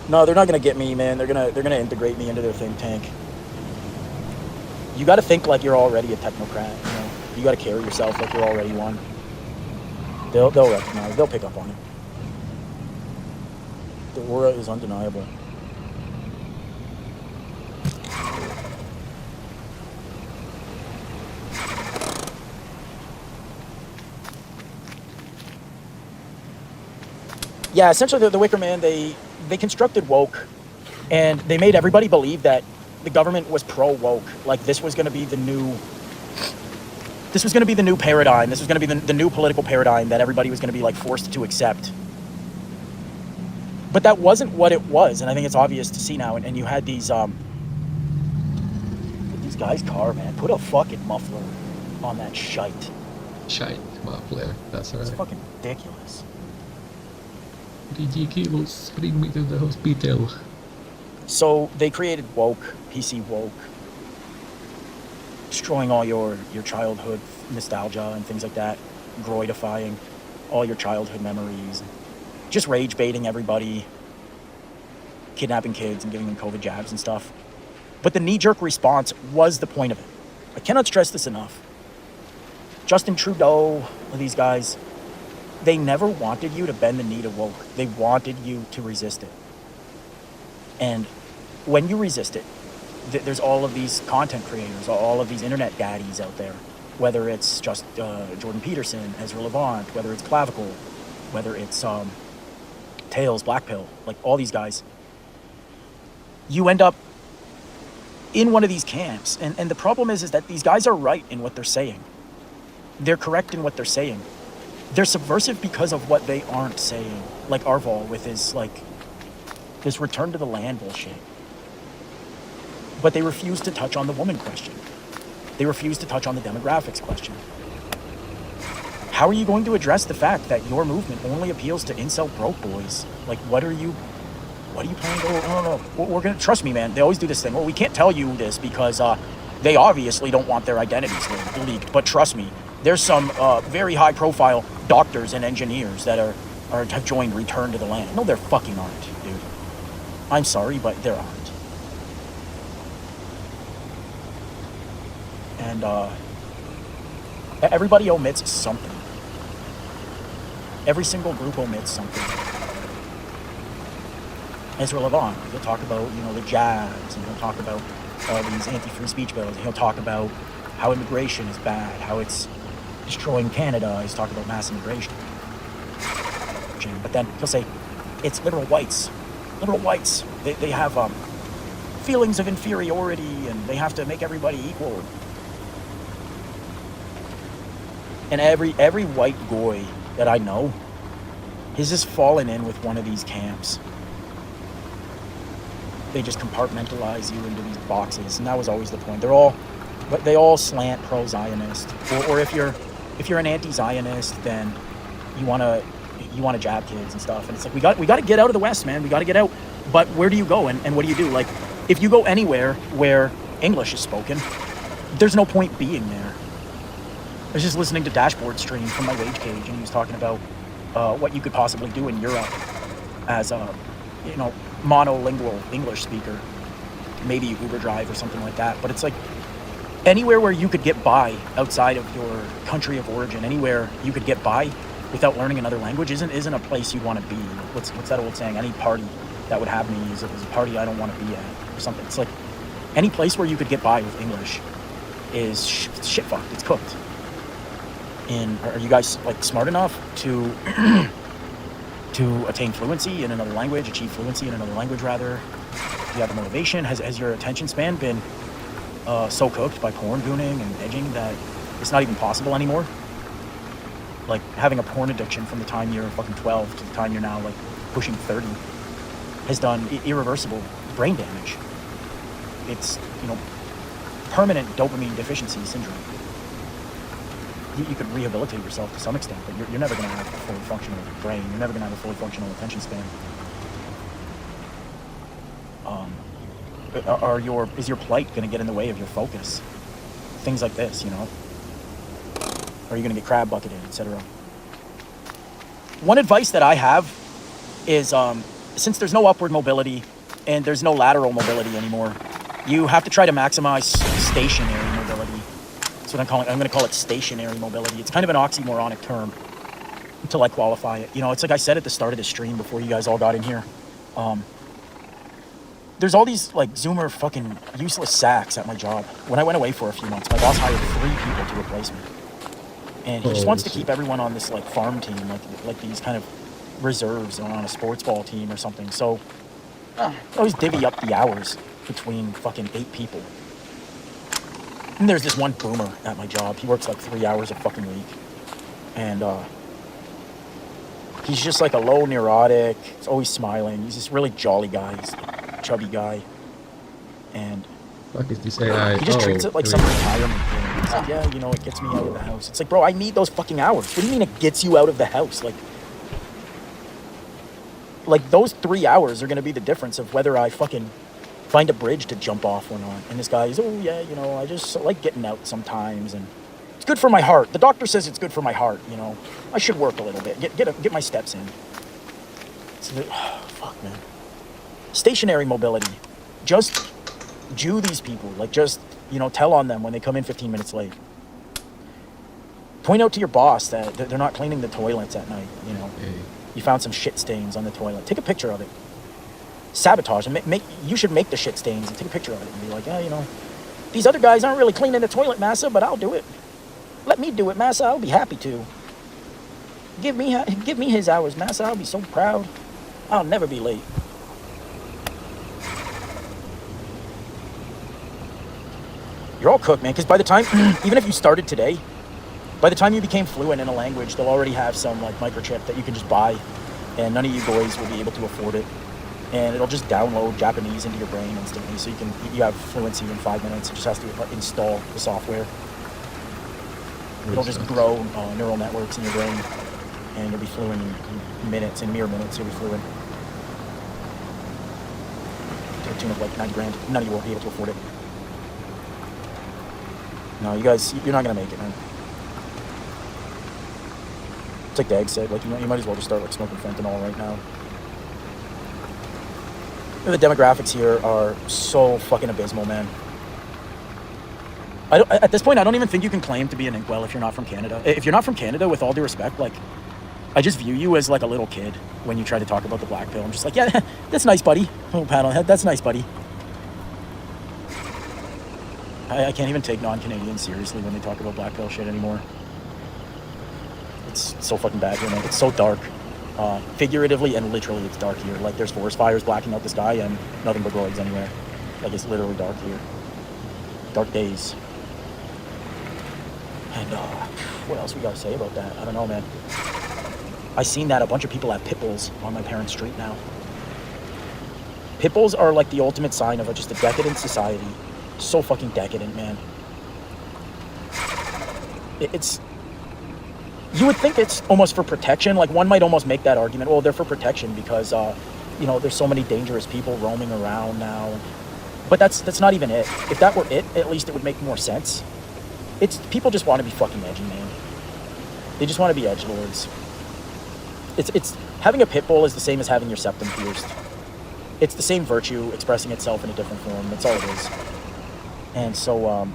No, they're not gonna get me, man. They're gonna integrate me into their think tank. You got to think like you're already a technocrat. You know, you got to carry yourself like you're already one. They'll recognize. They'll pick up on it. The aura is undeniable. Yeah, essentially the Wicker Man, they constructed woke, and they made everybody believe that the government was pro-woke. Like this was going to be the new paradigm. This was going to be the new political paradigm that everybody was going to be like forced to accept. But that wasn't what it was, and I think it's obvious to see now. And you had these guy's car, man. Put a fucking muffler on that shite. Shite muffler, that's It's right. fucking ridiculous. 3 kilos, bring me to the hospital. So they created woke, PC woke, destroying all your childhood nostalgia and things like that, groidifying all your childhood memories, just rage baiting everybody, kidnapping kids and giving them COVID jabs and stuff. But the knee-jerk response was the point of it. I cannot stress this enough. Justin Trudeau, these guys, they never wanted you to bend the knee to woke. They wanted you to resist it. And when you resist it, there's all of these content creators, all of these internet daddies out there, whether it's just Jordan Peterson, Ezra Levant, whether it's Clavicle, whether it's Tails, Blackpill, like all these guys. You end up in one of these camps. And the problem is that these guys are right in what they're saying. They're correct in what they're saying. They're subversive because of what they aren't saying. Like Arval with his, like, this return to the land bullshit. But they refuse to touch on the woman question. They refuse to touch on the demographics question. How are you going to address the fact that your movement only appeals to incel broke boys? Like, what are you planning to do? No. We're gonna, trust me, man, they always do this thing. Well, we can't tell you this because they obviously don't want their identities leaked. But trust me, there's some very high profile doctors and engineers that have joined Return to the Land. No, there fucking aren't, dude. I'm sorry, but there aren't. And everybody omits something. Every single group omits something. Ezra Levant, he'll talk about, the jabs, and he'll talk about all these anti-free speech bills, and he'll talk about how immigration is bad, how it's destroying Canada. He's talking about mass immigration. But then he'll say, it's liberal whites. Liberal whites, they have feelings of inferiority, and they have to make everybody equal. And every white goy that I know has just fallen in with one of these camps. They just compartmentalize you into these boxes, and that was always the point. They all slant pro-Zionist, or if you're an anti-Zionist, then you want to jab kids and stuff. And it's like we got to get out of the West, man. We got to get out. But where do you go and what do you do? Like, if you go anywhere where English is spoken, there's no point being there. I was just listening to Dashboard Stream from my wage cage, and he was talking about what you could possibly do in Europe as a monolingual English speaker, maybe Uber drive or something like that. But it's like anywhere where you could get by outside of your country of origin, anywhere you could get by without learning another language isn't a place you'd want to be. What's that old saying? Any party that would have me is a party I don't want to be at, or something. It's like any place where you could get by with English is shit fucked. It's cooked. And are you guys like smart enough to attain fluency in another language, achieve fluency in another language rather? Do you have the motivation? Has your attention span been so cooked by porn gooning and edging that it's not even possible anymore. Like, having a porn addiction from the time you're fucking 12 to the time you're now, like, pushing 30 has done irreversible brain damage. It's, permanent dopamine deficiency syndrome. You could rehabilitate yourself to some extent, but you're never going to have a fully functional brain. You're never going to have a fully functional attention span. Is your plight going to get in the way of your focus? Things like this, Are you going to get crab bucketed, etc.? One advice that I have is, since there's no upward mobility and there's no lateral mobility anymore, you have to try to maximize stationary mobility. That's what I'm going to call it stationary mobility. It's kind of an oxymoronic term until I qualify it. It's like I said at the start of the stream before you guys all got in here. There's all these like Zoomer fucking useless sacks at my job. When I went away for a few months, my boss hired 3 people to replace me. And he just wants to keep everyone on this like farm team, like these kind of reserves on a sports ball team or something. So I always divvy up the hours between fucking 8 people. And there's this one boomer at my job. He works like 3 hours a fucking week. And he's just like a low neurotic. He's always smiling. He's this really jolly guy. He's a chubby guy. And Fuck is this AI? he just treats it like some retirement thing. He's like, yeah, it gets me out of the house. It's like, bro, I need those fucking hours. What do you mean it gets you out of the house? Like those 3 hours are going to be the difference of whether I fucking find a bridge to jump off or not. And this guy is, oh yeah, I just like getting out sometimes, and it's good for my heart. The doctor says it's good for my heart. I should work a little bit, get my steps in. Fuck, man. Stationary mobility. Just Jew these people. Like, just tell on them when they come in 15 minutes late. Point out to your boss that they're not cleaning the toilets at night. Hey. You found some shit stains on the toilet. Take a picture of it. Sabotage and you should make the shit stains and take a picture of it and be like, these other guys aren't really cleaning the toilet, massa, but I'll do it. Let me do it, massa. I'll be happy to. Give me his hours, massa. I'll be so proud. I'll never be late. You're all cooked, man, because by the time, even if you started today, by the time you became fluent in a language, they'll already have some like microchip that you can just buy, and none of you boys will be able to afford it. And it'll just download Japanese into your brain instantly, so you have fluency in 5 minutes. It just has to install the software. It'll just grow neural networks in your brain, and you'll be fluent in minutes, in mere minutes. You'll be fluent to the tune of like 90 grand. None of you will be able to afford it. No, you guys, you're not gonna make it, man. It's like Dag said, like you might as well just start like smoking fentanyl right now. The demographics here are so fucking abysmal, man. At this point, I don't even think you can claim to be an inkwell if you're not from Canada. If you're not from Canada, with all due respect, like, I just view you as like a little kid when you try to talk about the black pill. I'm just like, yeah, that's nice, buddy. Little pat on the head, that's nice, buddy. I can't even take non-Canadians seriously when they talk about black pill shit anymore. It's so fucking bad here, man. It's so dark. Figuratively and literally, it's dark here. Like, there's forest fires blacking out the sky and nothing but roads anywhere. Like, it's literally dark here. Dark days. And what else we gotta say about that? I don't know, man. I seen that a bunch of people have pit bulls on my parents' street now. Pit bulls are like the ultimate sign of just a decadent society. So fucking decadent, man. It's... You would think it's almost for protection. Like, one might almost make that argument. Well, they're for protection because, there's so many dangerous people roaming around now. But that's not even it. If that were it, at least it would make more sense. It's people just want to be fucking edgy, man. They just want to be edgelords. It's having a pit bull is the same as having your septum pierced. It's the same virtue expressing itself in a different form. That's all it is. And so,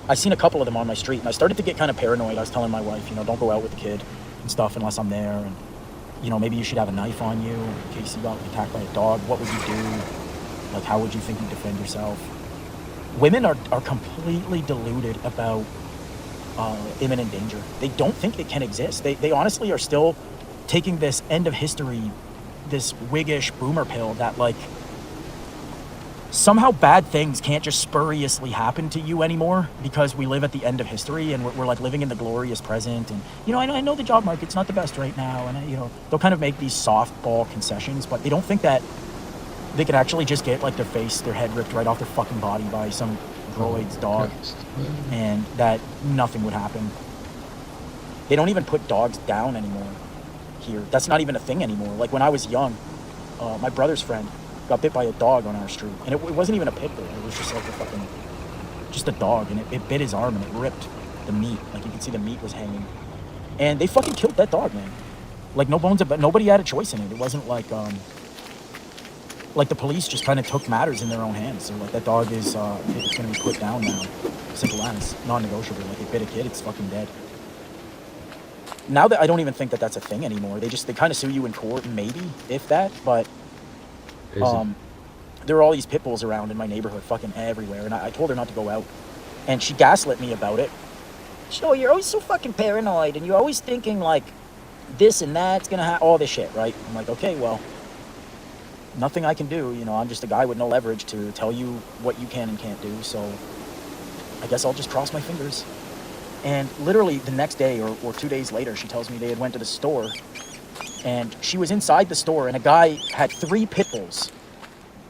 I seen a couple of them on my street, and I started to get kind of paranoid. I was telling my wife, don't go out with the kid and stuff unless I'm there, and maybe you should have a knife on you in case you got attacked by a dog. What would you do? Like, how would you think you defend yourself? Women are completely deluded about imminent danger. They don't think it can exist. They honestly are still taking this end of history, this Whiggish boomer pill that, like, somehow bad things can't just spuriously happen to you anymore because we live at the end of history and we're like living in the glorious present. And you know, I know the job market's not the best right now, and you know, they'll kind of make these softball concessions, but they don't think that they could actually just get like their head ripped right off their fucking body by some droid's dog, and that nothing would happen. They don't even put dogs down anymore here. That's not even a thing anymore. Like when I was young, my brother's friend got bit by a dog on our street, and it wasn't even a pit bull. It was just like just a dog, and it bit his arm and it ripped the meat. Like you could see the meat was hanging, and they fucking killed that dog, man. Like no bones about. Nobody had a choice in it. It wasn't like the police just kind of took matters in their own hands. So like that dog is it's gonna be put down now. Simple as, non-negotiable. Like it bit a kid, it's fucking dead. Now that I don't even think that that's a thing anymore. They kind of sue you in court, maybe if that. But there were all these pit bulls around in my neighborhood, fucking everywhere. And I told her not to go out, and she gaslit me about it. Oh, you're always so fucking paranoid, and you're always thinking like this and that's gonna happen, all this shit, right? I'm like, okay, well, nothing I can do. You know, I'm just a guy with no leverage to tell you what you can and can't do. So I guess I'll just cross my fingers. And literally the next day or 2 days later, she tells me they had went to the store, and she was inside the store, and a guy had 3 pit bulls.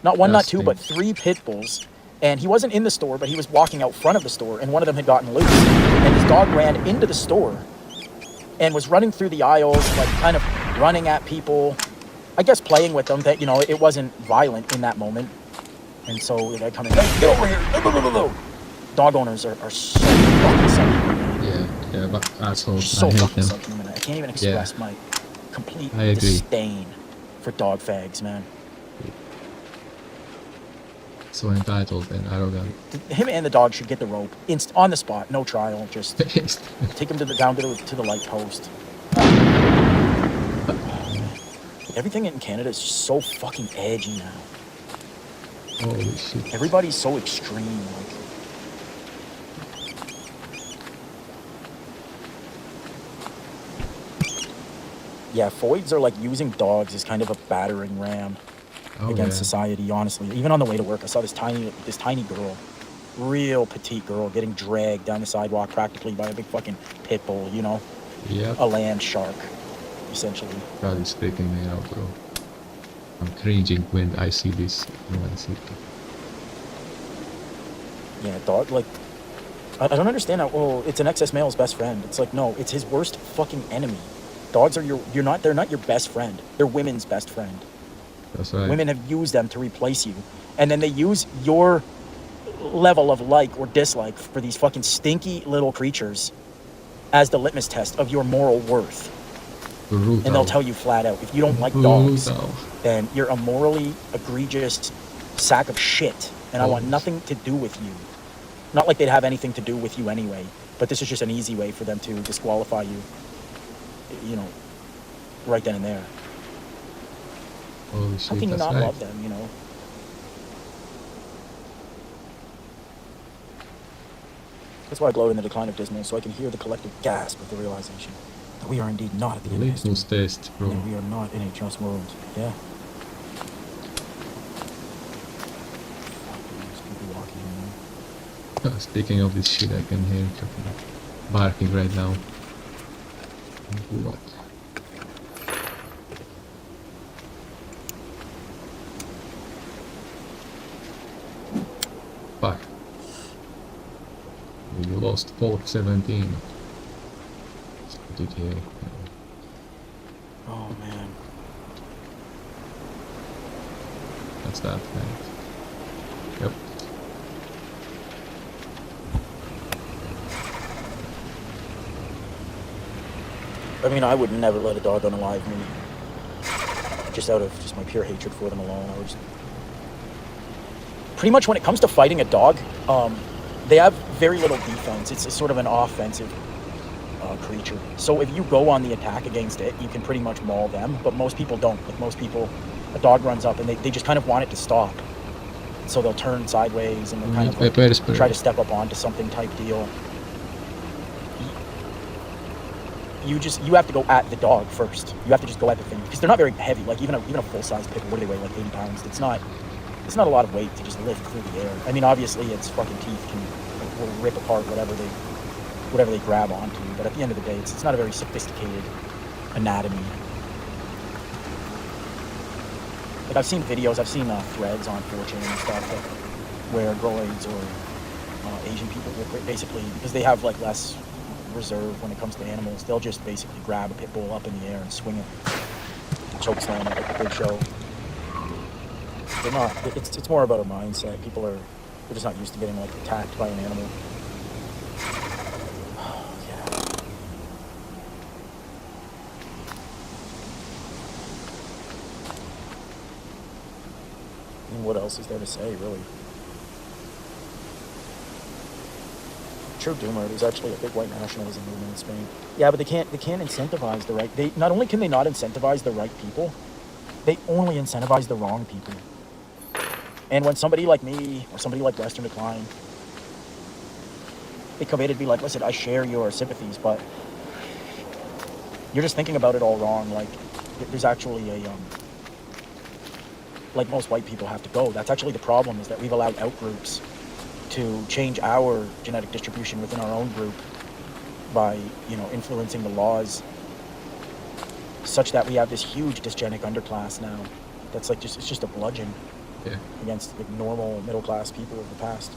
Not one, not two, but 3 pit bulls. And he wasn't in the store, but he was walking out front of the store, and one of them had gotten loose. And his dog ran into the store and was running through the aisles, like kind of running at people, I guess playing with them. That, you know, it wasn't violent in that moment. And so they come in, hey, get over here. Dog owners are so fucking subhuman. Yeah, but assholes. So I hate fucking them. subhuman. I can't even express my complete I agree. disdain for dog fags, man. So entitled and arrogant. Him and the dog should get the rope on the spot, no trial. Just take him down to the light post. Everything in Canada is just so fucking edgy now. Holy shit. Everybody's so extreme. Like, yeah, Foids are like using dogs as kind of a battering ram against society, honestly. Even on the way to work, I saw this tiny girl, real petite girl, getting dragged down the sidewalk practically by a big fucking pit bull, you know? Yep. A land shark, essentially. God is freaking me out, bro. I'm cringing when I see this. Yeah, dog, like, I don't understand how, oh, it's an excess male's best friend. It's like, no, it's his worst fucking enemy. Dogs are they're not your best friend. They're women's best friend. That's right. Women have used them to replace you. And then they use your level of like or dislike for these fucking stinky little creatures as the litmus test of your moral worth. Brutal. And they'll tell you flat out, if you don't like dogs, then you're a morally egregious sack of shit. And I want nothing to do with you. Not like they'd have anything to do with you anyway. But this is just an easy way for them to disqualify you. You know, right then and there. Holy shit, how can you not love them, you know? That's why I gloat in the decline of Abysmall, so I can hear the collective gasp of the realization that we are indeed not at the end of history. Litmus test, bro. And we are not in a just world. Yeah. Speaking of this shit, I can hear barking right now. What? Fuck. We lost Fort 17. Let's put it here. Oh man. That's that, right? Yep. I mean, I would never let a dog unalive me. Just out of just my pure hatred for them alone. I was pretty much, when it comes to fighting a dog, they have very little defense. It's sort of an offensive creature. So if you go on the attack against it, you can pretty much maul them. But most people don't. Like most people, a dog runs up and they just kind of want it to stop. So they'll turn sideways and they'll kind of like, try to step up onto something type deal. You have to go at the dog first. You have to just go at the thing because they're not very heavy. Like even a full size pit bull, what do they weigh? Like 80 pounds. It's not it's not a lot of weight to just lift through the air. I mean, obviously, its fucking teeth will rip apart whatever they grab onto. But at the end of the day, it's not a very sophisticated anatomy. Like, I've seen videos, I've seen threads on 4chan and stuff, like, where droids or Asian people will basically, because they have like less reserve when it comes to animals, they'll just basically grab a pit bull up in the air and swing it, choke slam it like a big show. They're not. It's more about a mindset. They're just not used to getting like attacked by an animal. Yeah. I mean, what else is there to say, really? True doomer. There's actually a big white nationalism movement in Spain. Yeah, but they can't incentivize the right. They not only can they not incentivize the right people, they only incentivize the wrong people. And when somebody like me or somebody like Western Decline, they come in and be like, listen, I share your sympathies, but you're just thinking about it all wrong. Like, there's actually like most white people have to go. That's actually the problem, is that we've allowed outgroups to change our genetic distribution within our own group by, influencing the laws such that we have this huge dysgenic underclass now. That's like it's just a bludgeon. Yeah. Against the normal middle-class people of the past.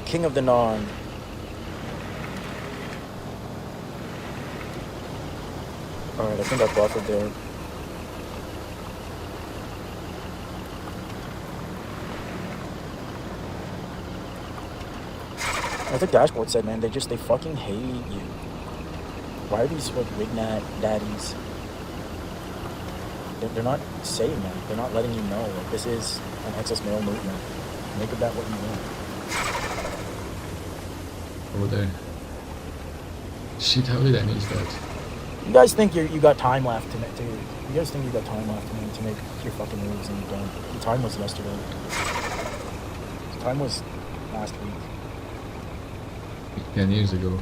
King of the Non. Alright, I think I buffered there. As the dashboard said, man, they fucking hate you. Why are these like Wignat daddies? They're not saying that. They're not letting you know. Like, this is an excess male movement. Make of that what you want. Over there. Shit, how did I miss that? You guys think you got time left to you guys think you got time left to make your fucking moves, and you don't. The time was yesterday. The time was last week. 10 years ago.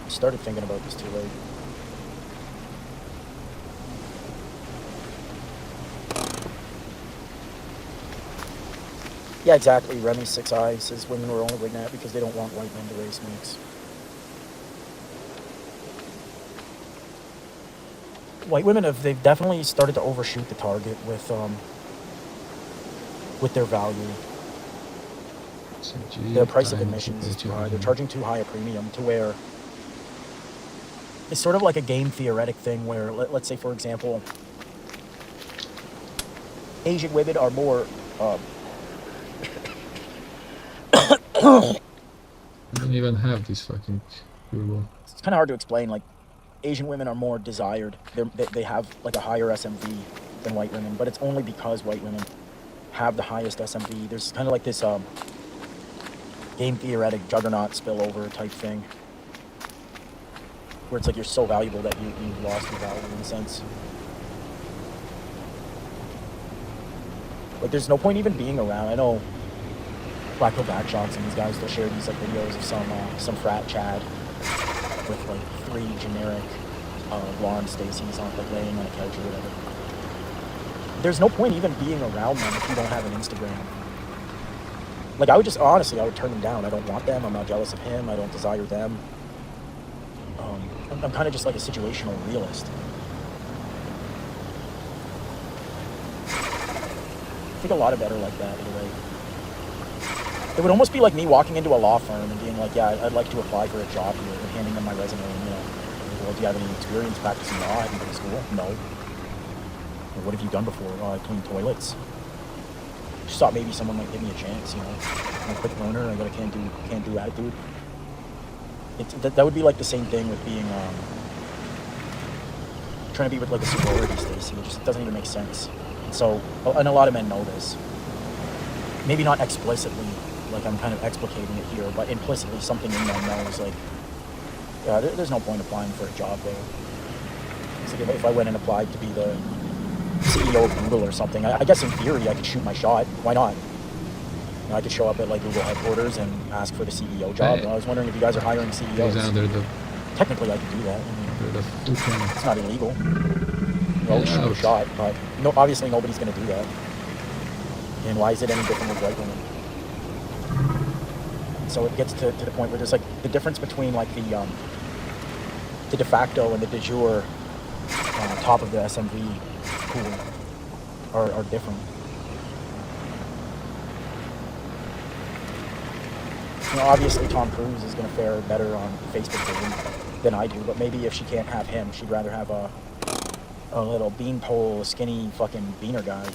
I started thinking about this too late. Yeah, exactly. Remy 6i says women were only Wignat because they don't want white men to race mix. White women they've definitely started to overshoot the target with their value. Their price of admissions is too high. They're charging too high a premium to where it's sort of like a game theoretic thing where, let's say, for example, Asian women are more... I don't even have this fucking Google. It's kind of hard to explain. Like, Asian women are more desired. They have like a higher SMV than white women, but it's only because white women have the highest SMV. There's kind of like this... game theoretic juggernaut spillover type thing, where it's like you're so valuable that you've lost your value in a sense. Like, there's no point even being around. I know Black Hill Backshots and these guys, they'll share these like videos of some frat Chad with like 3 generic blonde Stacy's on like laying on a couch or whatever. There's no point even being around them if you don't have an Instagram. Like, I would turn them down. I don't want them. I'm not jealous of him. I don't desire them. I'm kind of just like a situational realist. I think a lot of better like that in a way. It would almost be like me walking into a law firm and being like, yeah, I'd like to apply for a job here, and handing them my resume and, well, do you have any experience practicing law? Have you been to school? No. Well, what have you done before? I cleaned toilets. Just thought maybe someone might give me a chance, I'm a quick learner. I got a can-do attitude. That would be like the same thing with being trying to be with like a sorority, Stacey. It just doesn't even make sense. So, and a lot of men know this. Maybe not explicitly, like I'm kind of explicating it here, but implicitly something in them knows, like, yeah, there's no point applying for a job there. It's like if I went and applied to be the CEO of Google or something, I guess in theory I could shoot my shot. Why not? You know, I could show up at like Google headquarters and ask for the CEO job. Hey. I was wondering if you guys are hiring Goes CEOs. under the Technically, I could do that. I mean, fucking. it's not illegal. You always Get shoot a out. shot, but no, obviously nobody's going to do that. And why is it any different with white women? So it gets to the point where there's like the difference between like the de facto and the de jure top of the SMV pool are different. You know, obviously Tom Cruise is going to fare better on Facebook dating than I do, but maybe if she can't have him, she'd rather have a little beanpole, skinny fucking beaner guy.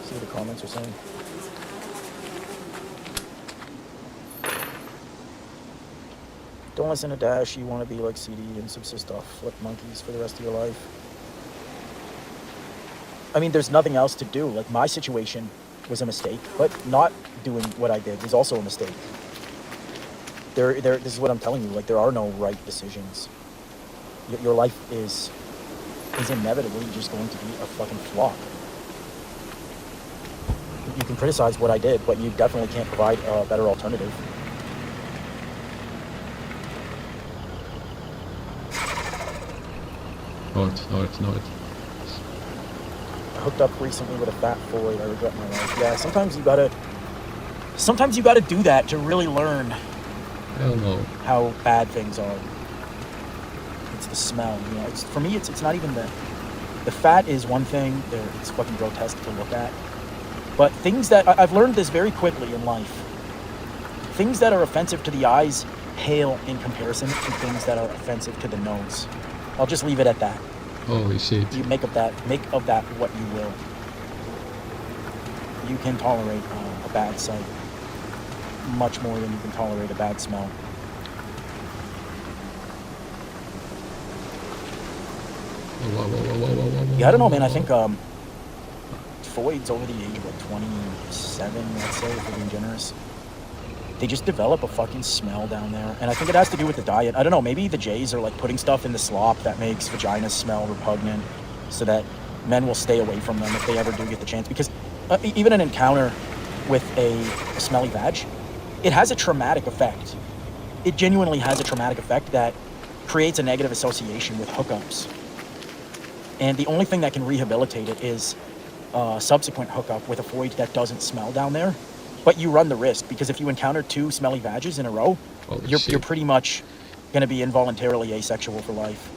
See what the comments are saying. Don't listen to Dash, you want to be like CD and subsist off flip monkeys for the rest of your life. I mean, there's nothing else to do. Like, my situation was a mistake, but not doing what I did was also a mistake. This is what I'm telling you. Like, there are no right decisions. Your life is inevitably just going to be a fucking flop. You can criticize what I did, but you definitely can't provide a better alternative. North. I hooked up recently with a fat Floyd. I regret my life. Yeah, sometimes you gotta do that to really learn Hell no. how bad things are. It's the smell, you know. It's, for me, it's not even the fat is one thing. It's fucking grotesque to look at. But things that I've learned this very quickly in life. Things that are offensive to the eyes pale in comparison to things that are offensive to the nose. I'll just leave it at that. Holy shit. You make of that what you will. You can tolerate a bad sight much more than you can tolerate a bad smell. Whoa. Yeah, I don't know, man. I think Floyd's over the age of like 27, let's say, if we're being generous. They just develop a fucking smell down there. And I think it has to do with the diet. I don't know, maybe the Jays are like putting stuff in the slop that makes vaginas smell repugnant so that men will stay away from them if they ever do get the chance. Because even an encounter with a smelly vag, it has a traumatic effect. It genuinely has a traumatic effect that creates a negative association with hookups. And the only thing that can rehabilitate it is subsequent hookup with a void that doesn't smell down there. But you run the risk, because if you encounter 2 smelly vages in a row, you're pretty much going to be involuntarily asexual for life.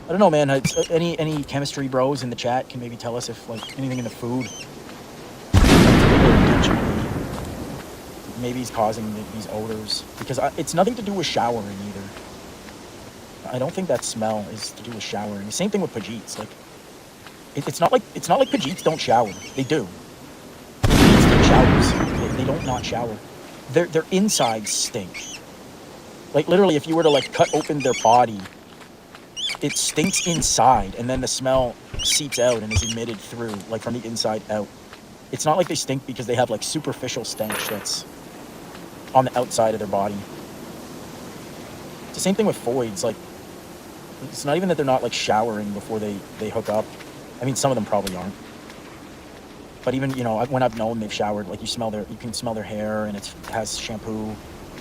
I don't know, man. Any chemistry bros in the chat can maybe tell us if like anything in the food maybe is causing these odors, because it's nothing to do with showering either. I don't think that smell is to do with showering. Same thing with Pajeets. Like, it's not like Pajeets don't shower. They do. Showers. They don't not shower. Their insides stink. Like, literally, if you were to like cut open their body, it stinks inside, and then the smell seeps out and is emitted through, like from the inside out. It's not like they stink because they have like superficial stench that's on the outside of their body. It's the same thing with voids. Like, it's not even that they're not like showering before they hook up. I mean, some of them probably aren't. But even, you know, when I've known they've showered, like you can smell their hair, and it has shampoo.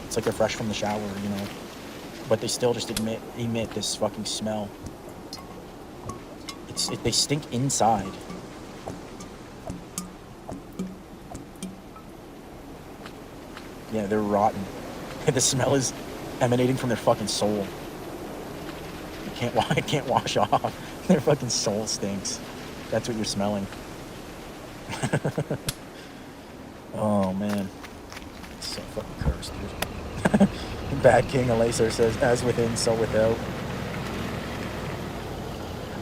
It's like they're fresh from the shower, you know. But they still just emit this fucking smell. They stink inside. Yeah, they're rotten. The smell is emanating from their fucking soul. It can't wash off. Their fucking soul stinks. That's what you're smelling. Oh man, it's so fucking cursed, dude. Bad King Alacer says, as within, so without.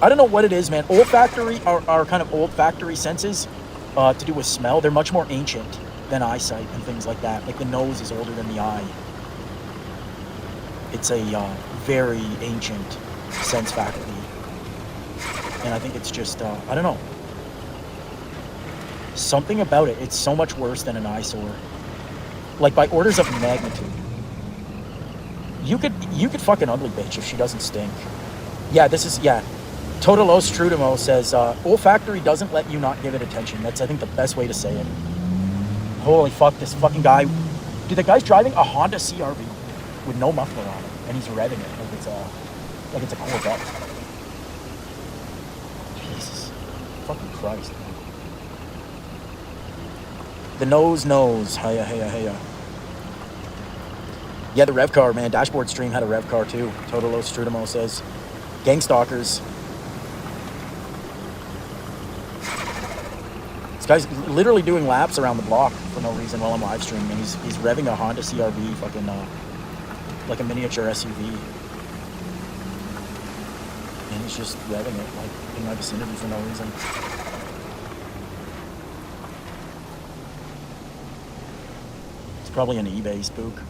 I don't know what it is, man. Olfactory, our kind of olfactory senses to do with smell, they're much more ancient than eyesight and things like that. Like, the nose is older than the eye. It's a very ancient sense faculty. And I think it's just, I don't know. Something about it, it's so much worse than an eyesore. Like, by orders of magnitude. You could fucking ugly bitch if she doesn't stink. Yeah, this is, yeah. Totalos Trudimo says, olfactory doesn't let you not give it attention. That's, I think, the best way to say it. Holy fuck, this fucking guy. Dude, the guy's driving a Honda CRV with no muffler on it, and he's revving it like it's a Corvette. Jesus. Fucking Christ, man. The nose. Hiya. Yeah, the rev car, man. Dashboard stream had a rev car too. Totalos Trudimo says, gang stalkers. This guy's literally doing laps around the block for no reason while I'm live streaming, and he's revving a Honda CRV, fucking like a miniature SUV, and he's just revving it like in my vicinity for no reason. It's probably an eBay spook.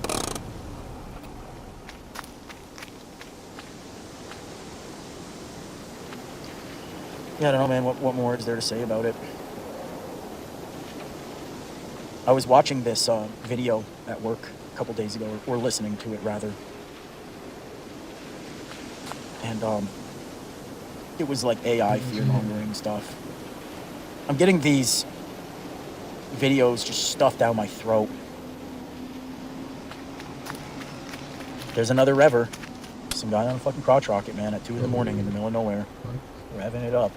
Yeah, I don't know, man. What more is there to say about it? I was watching this video at work a couple days ago, or listening to it rather, and it was like AI fear-mongering stuff. I'm getting these videos just stuffed down my throat. There's another rever. Some guy on a fucking crotch rocket, man, at 2 in the morning in the middle of nowhere, revving it up.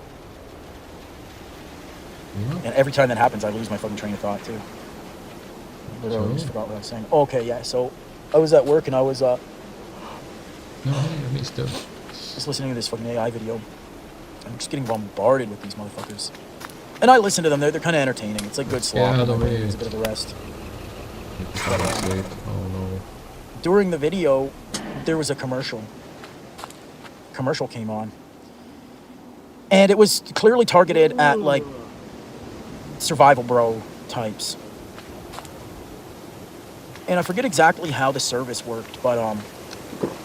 Yeah. And every time that happens, I lose my fucking train of thought too. I literally just forgot what I was saying. Okay, yeah. So I was at work and I was No, I missed it. just listening to this fucking AI video. I'm just getting bombarded with these motherfuckers. And I listen to them. They're kind of entertaining. It's like good slop. Yeah, the way It's a bit of a rest. Oh no. During the video, there was a commercial. Commercial came on, and it was clearly targeted at like survival bro types. And I forget exactly how the service worked, but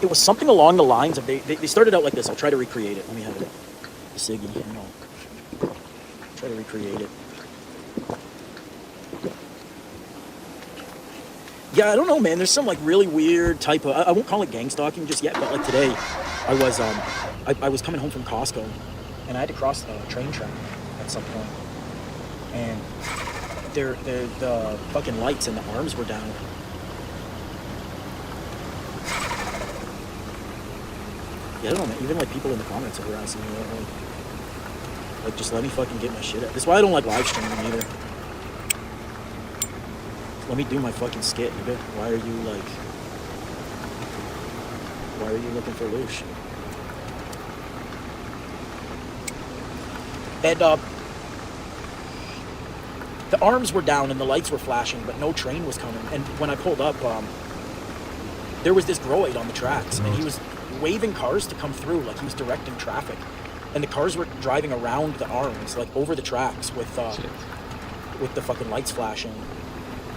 it was something along the lines of they started out like this. I'll try to recreate it. Let me have it. Siggy, you know. Try to recreate it. Yeah, I don't know, man. There's some like really weird type of, I won't call it gang stalking just yet, but like today, I was coming home from Costco, and I had to cross the train track at some point, and the fucking lights and the arms were down. Yeah, I don't know, man. Even like people in the comments are harassing me. Like, just let me fucking get my shit out. That's why I don't like live streaming either. Let me do my fucking skit, nigga. Why are you looking for Loosh? And the arms were down and the lights were flashing, but no train was coming. And when I pulled up, there was this groid on the tracks, and he was waving cars to come through, like he was directing traffic. And the cars were driving around the arms, like over the tracks with the fucking lights flashing.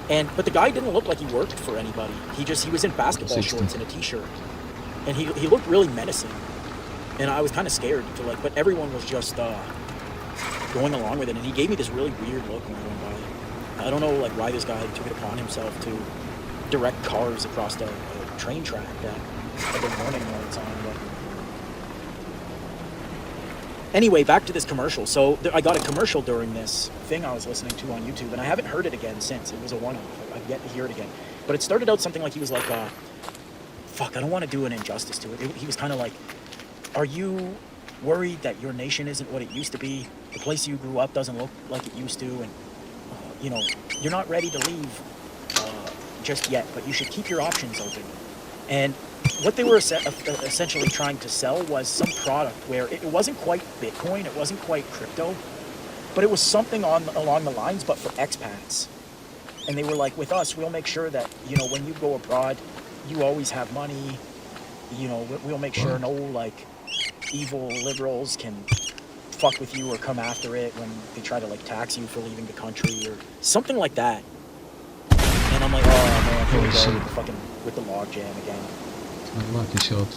But the guy didn't look like he worked for anybody. He was in basketball shorts and a t-shirt. And he looked really menacing. And I was kind of scared to like, but everyone was just going along with it. And he gave me this really weird look when I went by. I don't know like why this guy took it upon himself to direct cars across the train track every morning when it's on. But anyway, back to this commercial. So I got a commercial during this thing I was listening to on YouTube, and I haven't heard it again since. It was a one-off. I've yet to hear it again. But it started out something like he was like, fuck, I don't want to do an injustice to it. He was kind of like, are you worried that your nation isn't what it used to be? The place you grew up doesn't look like it used to, and, you know, you're not ready to leave just yet, but you should keep your options open. And what they were essentially trying to sell was some product where it wasn't quite Bitcoin, it wasn't quite crypto, but it was something along the lines, but for expats. And they were like, with us, we'll make sure that, you know, when you go abroad, you always have money. You know, we'll make sure no, like, evil liberals can fuck with you or come after it when they try to, like, tax you for leaving the country or something like that. And I'm like, oh, man, here we go with the log jam again. Lucky shot.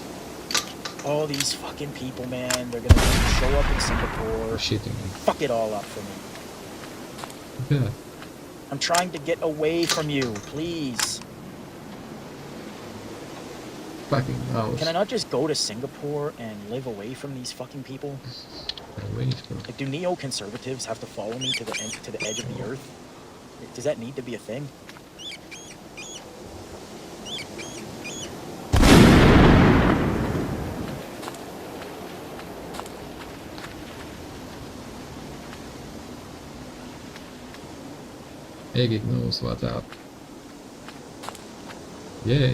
All these fucking people, man, they're gonna show up in Singapore. Shitting me. Fuck it all up for me. Yeah. I'm trying to get away from you, please. fucking house. Can I not just go to Singapore and live away from these fucking people? Wait, bro. Like, do neoconservatives have to follow me to the edge of the earth? Does that need to be a thing? Egg knows what's up. Yeah.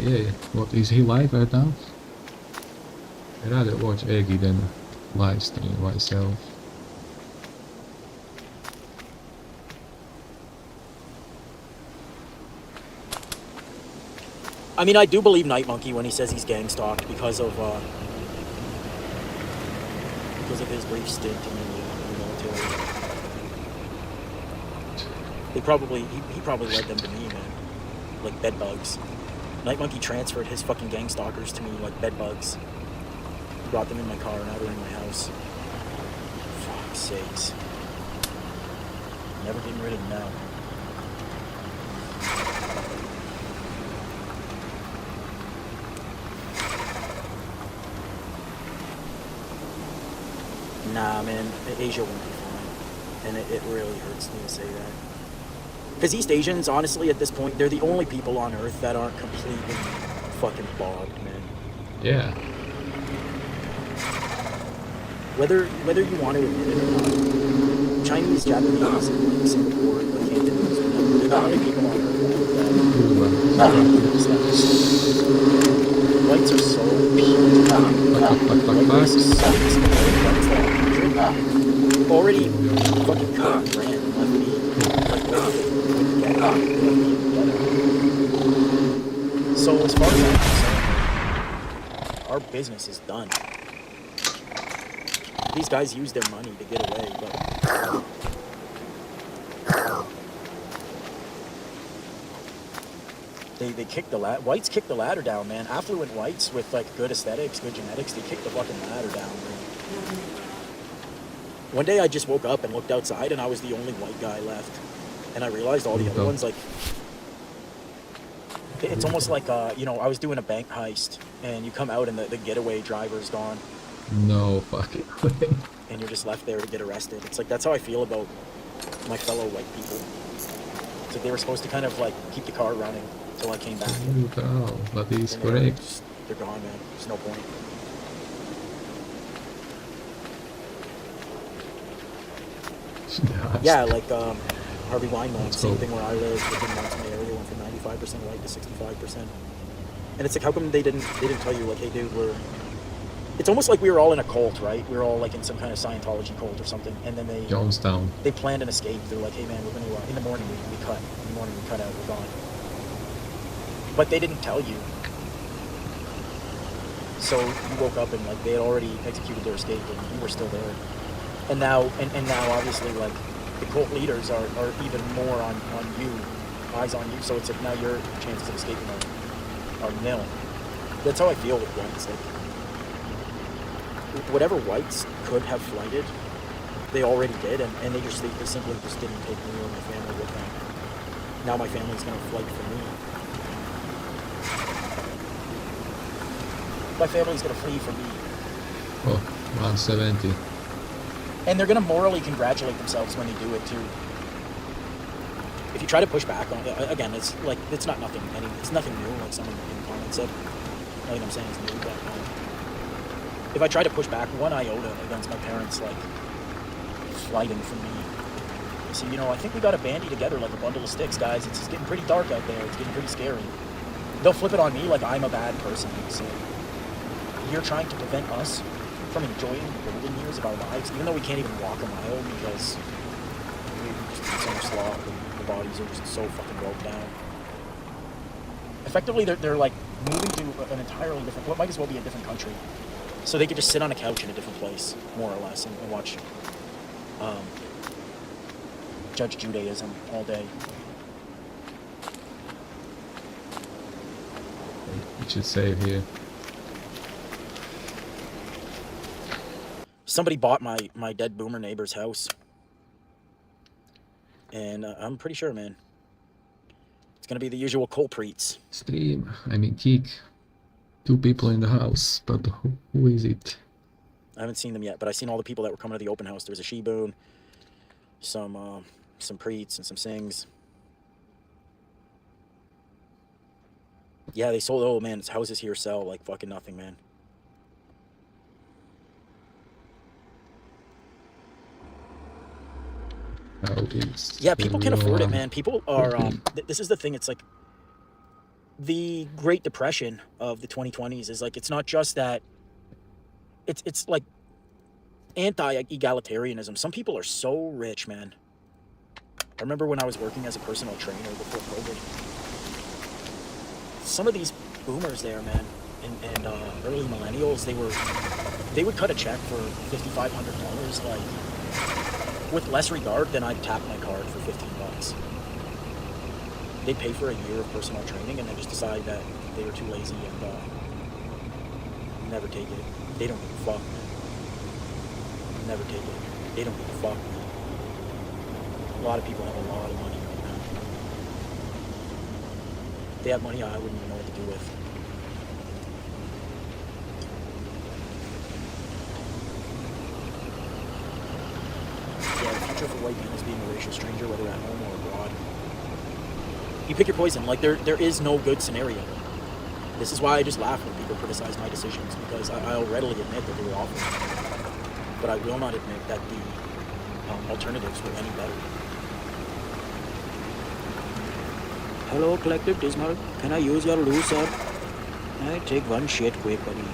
What, is he live right now? I'd rather watch Eggy than live stream myself. I mean, I do believe Night Monkey when he says he's gang stalked because of his brief stint in the military. He probably led them to me, man. Like bed bugs. Night Monkey transferred his fucking gang stalkers to me like bed bugs. Brought them in my car, now they're in my house. Fuck's sakes. Never getting rid of them now. Nah, man, Asia won't be fine. And it really hurts me to say that. Because East Asians, honestly, at this point, they're the only people on Earth that aren't completely fucking bogged, man. Yeah. Whether you want to admit it or not, Chinese, Japanese, like Singapore, like Cantonese, they're the only people on Earth that whites are so already fucking cut and ran and left me like so as far as I'm concerned, our business is done. These guys use their money to get away, but they kick the whites kick the ladder down, man. Affluent whites with like good aesthetics, good genetics, they kick the fucking ladder down, man. One day I just woke up and looked outside and I was the only white guy left. And I realized all the other ones, like, it's almost like, you know, I was doing a bank heist and you come out and the getaway driver's gone. No fucking way. And you're just left there to get arrested. It's like, that's how I feel about my fellow white people. It's like they were supposed to kind of like keep the car running until I came back. Oh, that is And correct. they're gone, man. There's no point. Yeah, like Harvey Weinstein, same thing where I live within the Mountain area, went from 95% white to 65%. And it's like, how come they didn't tell you, like, hey, dude, it's almost like we were all in a cult, right? We were all like in some kind of Scientology cult or something, and then Jonestown. They planned an escape. They're like, hey, man, we're gonna in the morning we cut. In the morning we cut out. We're gone. But they didn't tell you. So you woke up and like they had already executed their escape, and you were still there. And now, and now, obviously, like the cult leaders are even more on you, eyes on you. So it's like now your chances of escaping are nil. That's how I feel with whites. Like whatever whites could have flighted, they already did, and they simply just didn't take me or my family with them. Now my family's gonna flight for me. My family's gonna flee for me. Oh, 170. And they're gonna morally congratulate themselves when they do it too. If you try to push back on it, again, it's like it's nothing new. Like someone in the comments said, nothing I'm saying is new. But if I try to push back one iota against my parents, like flighting from me, I say, you know, I think we got to bandy together like a bundle of sticks, guys. It's getting pretty dark out there. It's getting pretty scary. They'll flip it on me like I'm a bad person. So you're trying to prevent us from enjoying the golden years of our lives, even though we can't even walk a mile because we just eat so much slop and the bodies are just so fucking broke down. Effectively, they're like moving to an entirely different, what might as well be a different country, so they could just sit on a couch in a different place, more or less, and watch Judge Judaism all day. We should save here. Somebody bought my dead boomer neighbor's house. And I'm pretty sure, man, it's going to be the usual culprits. Stream, I mean kick. 2 people in the house, but who is it? I haven't seen them yet, but I've seen all the people that were coming to the open house. There's a Sheboon, some Preets and some Sings. Yeah, they sold. Oh man, it's houses here sell like fucking nothing, man. Yeah, people can afford it, man. People are. This is the thing. It's like the Great Depression of the 2020s is like it's not just that. It's like anti-egalitarianism. Some people are so rich, man. I remember when I was working as a personal trainer before COVID. Some of these boomers there, man, and early millennials, they would cut a check for $5,500, like with less regard than I'd tap my card for $15. They'd pay for a year of personal training and then just decide that they were too lazy and never take it. They don't give a fuck, man. Never take it. They don't give a fuck, man. A lot of people have a lot of money right now. If they have money, I wouldn't even know what to do with. Yeah, the future for white men is being a racial stranger, whether at home or abroad. You pick your poison. Like, there is no good scenario. This is why I just laugh when people criticize my decisions, because I'll readily admit that they were awful. But I will not admit that the alternatives were any better. Hello, Collective Dismal. Can I use your loo, sir? I take one shit quick, buddy.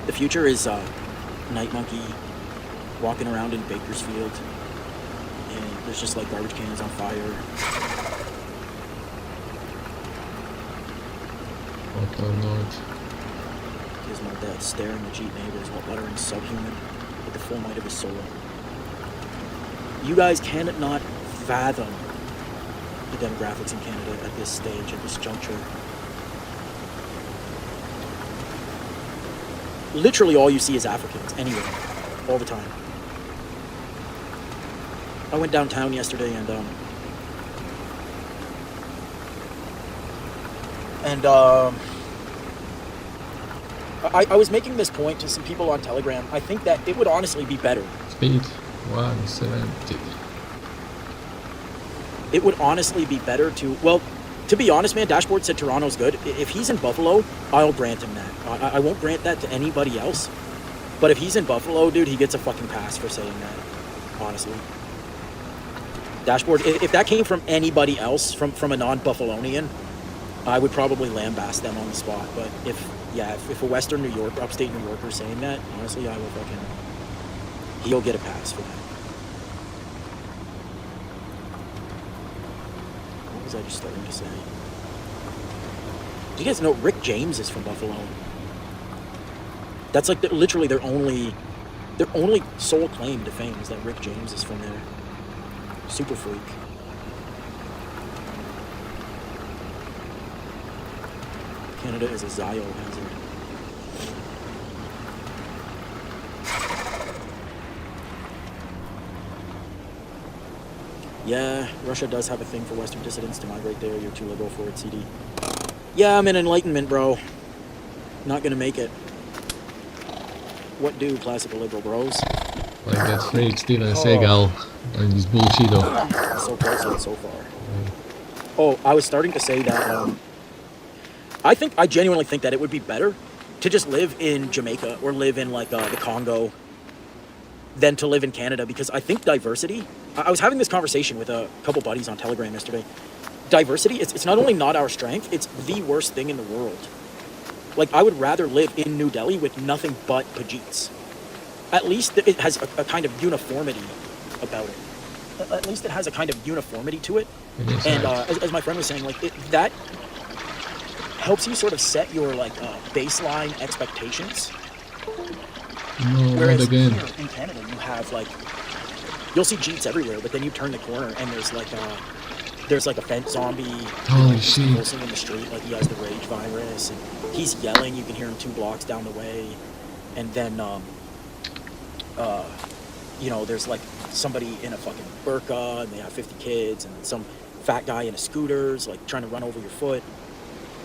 The future is Night Monkey walking around in Bakersfield, and there's just like garbage cans on fire. What or not? Dismal dead, staring at cheap neighbors while uttering subhuman with the full might of his soul. You guys cannot fathom the demographics in Canada at this stage, at this juncture. Literally all you see is Africans, anywhere, all the time. I went downtown yesterday and I was making this point to some people on Telegram. I think that it would honestly be better. Speed 170. It would honestly be better to, well, to be honest, man, Dashboard said Toronto's good. If he's in Buffalo, I'll grant him that. I won't grant that to anybody else. But if he's in Buffalo, dude, he gets a fucking pass for saying that, honestly. Dashboard, if that came from anybody else, from a non-Buffalonian, I would probably lambaste them on the spot. But if a Western New York, upstate New Yorker saying that, honestly, I will fucking, he'll get a pass for that. What was I just starting to say? Do you guys know Rick James is from Buffalo? That's like literally their only sole claim to fame is that Rick James is from there. Super freak. Canada is a Zio hazard. Yeah, Russia does have a thing for Western dissidents to migrate there. You're too liberal for it, CD. Yeah, I'm in Enlightenment, bro. Not gonna make it. What do classical liberal bros? Like that freak Steven Seagal and his bullshit. So close yet so far. Oh, I was starting to say that I genuinely think that it would be better to just live in Jamaica or live in like the Congo than to live in Canada, because I think diversity, I was having this conversation with a couple buddies on Telegram yesterday. Diversity, it's not only not our strength, it's the worst thing in the world. Like, I would rather live in New Delhi with nothing but Pajeets. At least it has a kind of uniformity about it. At least it has a kind of uniformity to it. And as my friend was saying, like, that helps you sort of set your, like, baseline expectations. No, whereas not again. Here in Canada, you have, like, you'll see Jeeps everywhere, but then you turn the corner and there's like a fence zombie. Holy shit. Pulsing in the street, like he has the rage virus, and he's yelling. You can hear him 2 blocks down the way, and then there's like somebody in a fucking burqa, and they have 50 kids, and some fat guy in a scooter's like trying to run over your foot.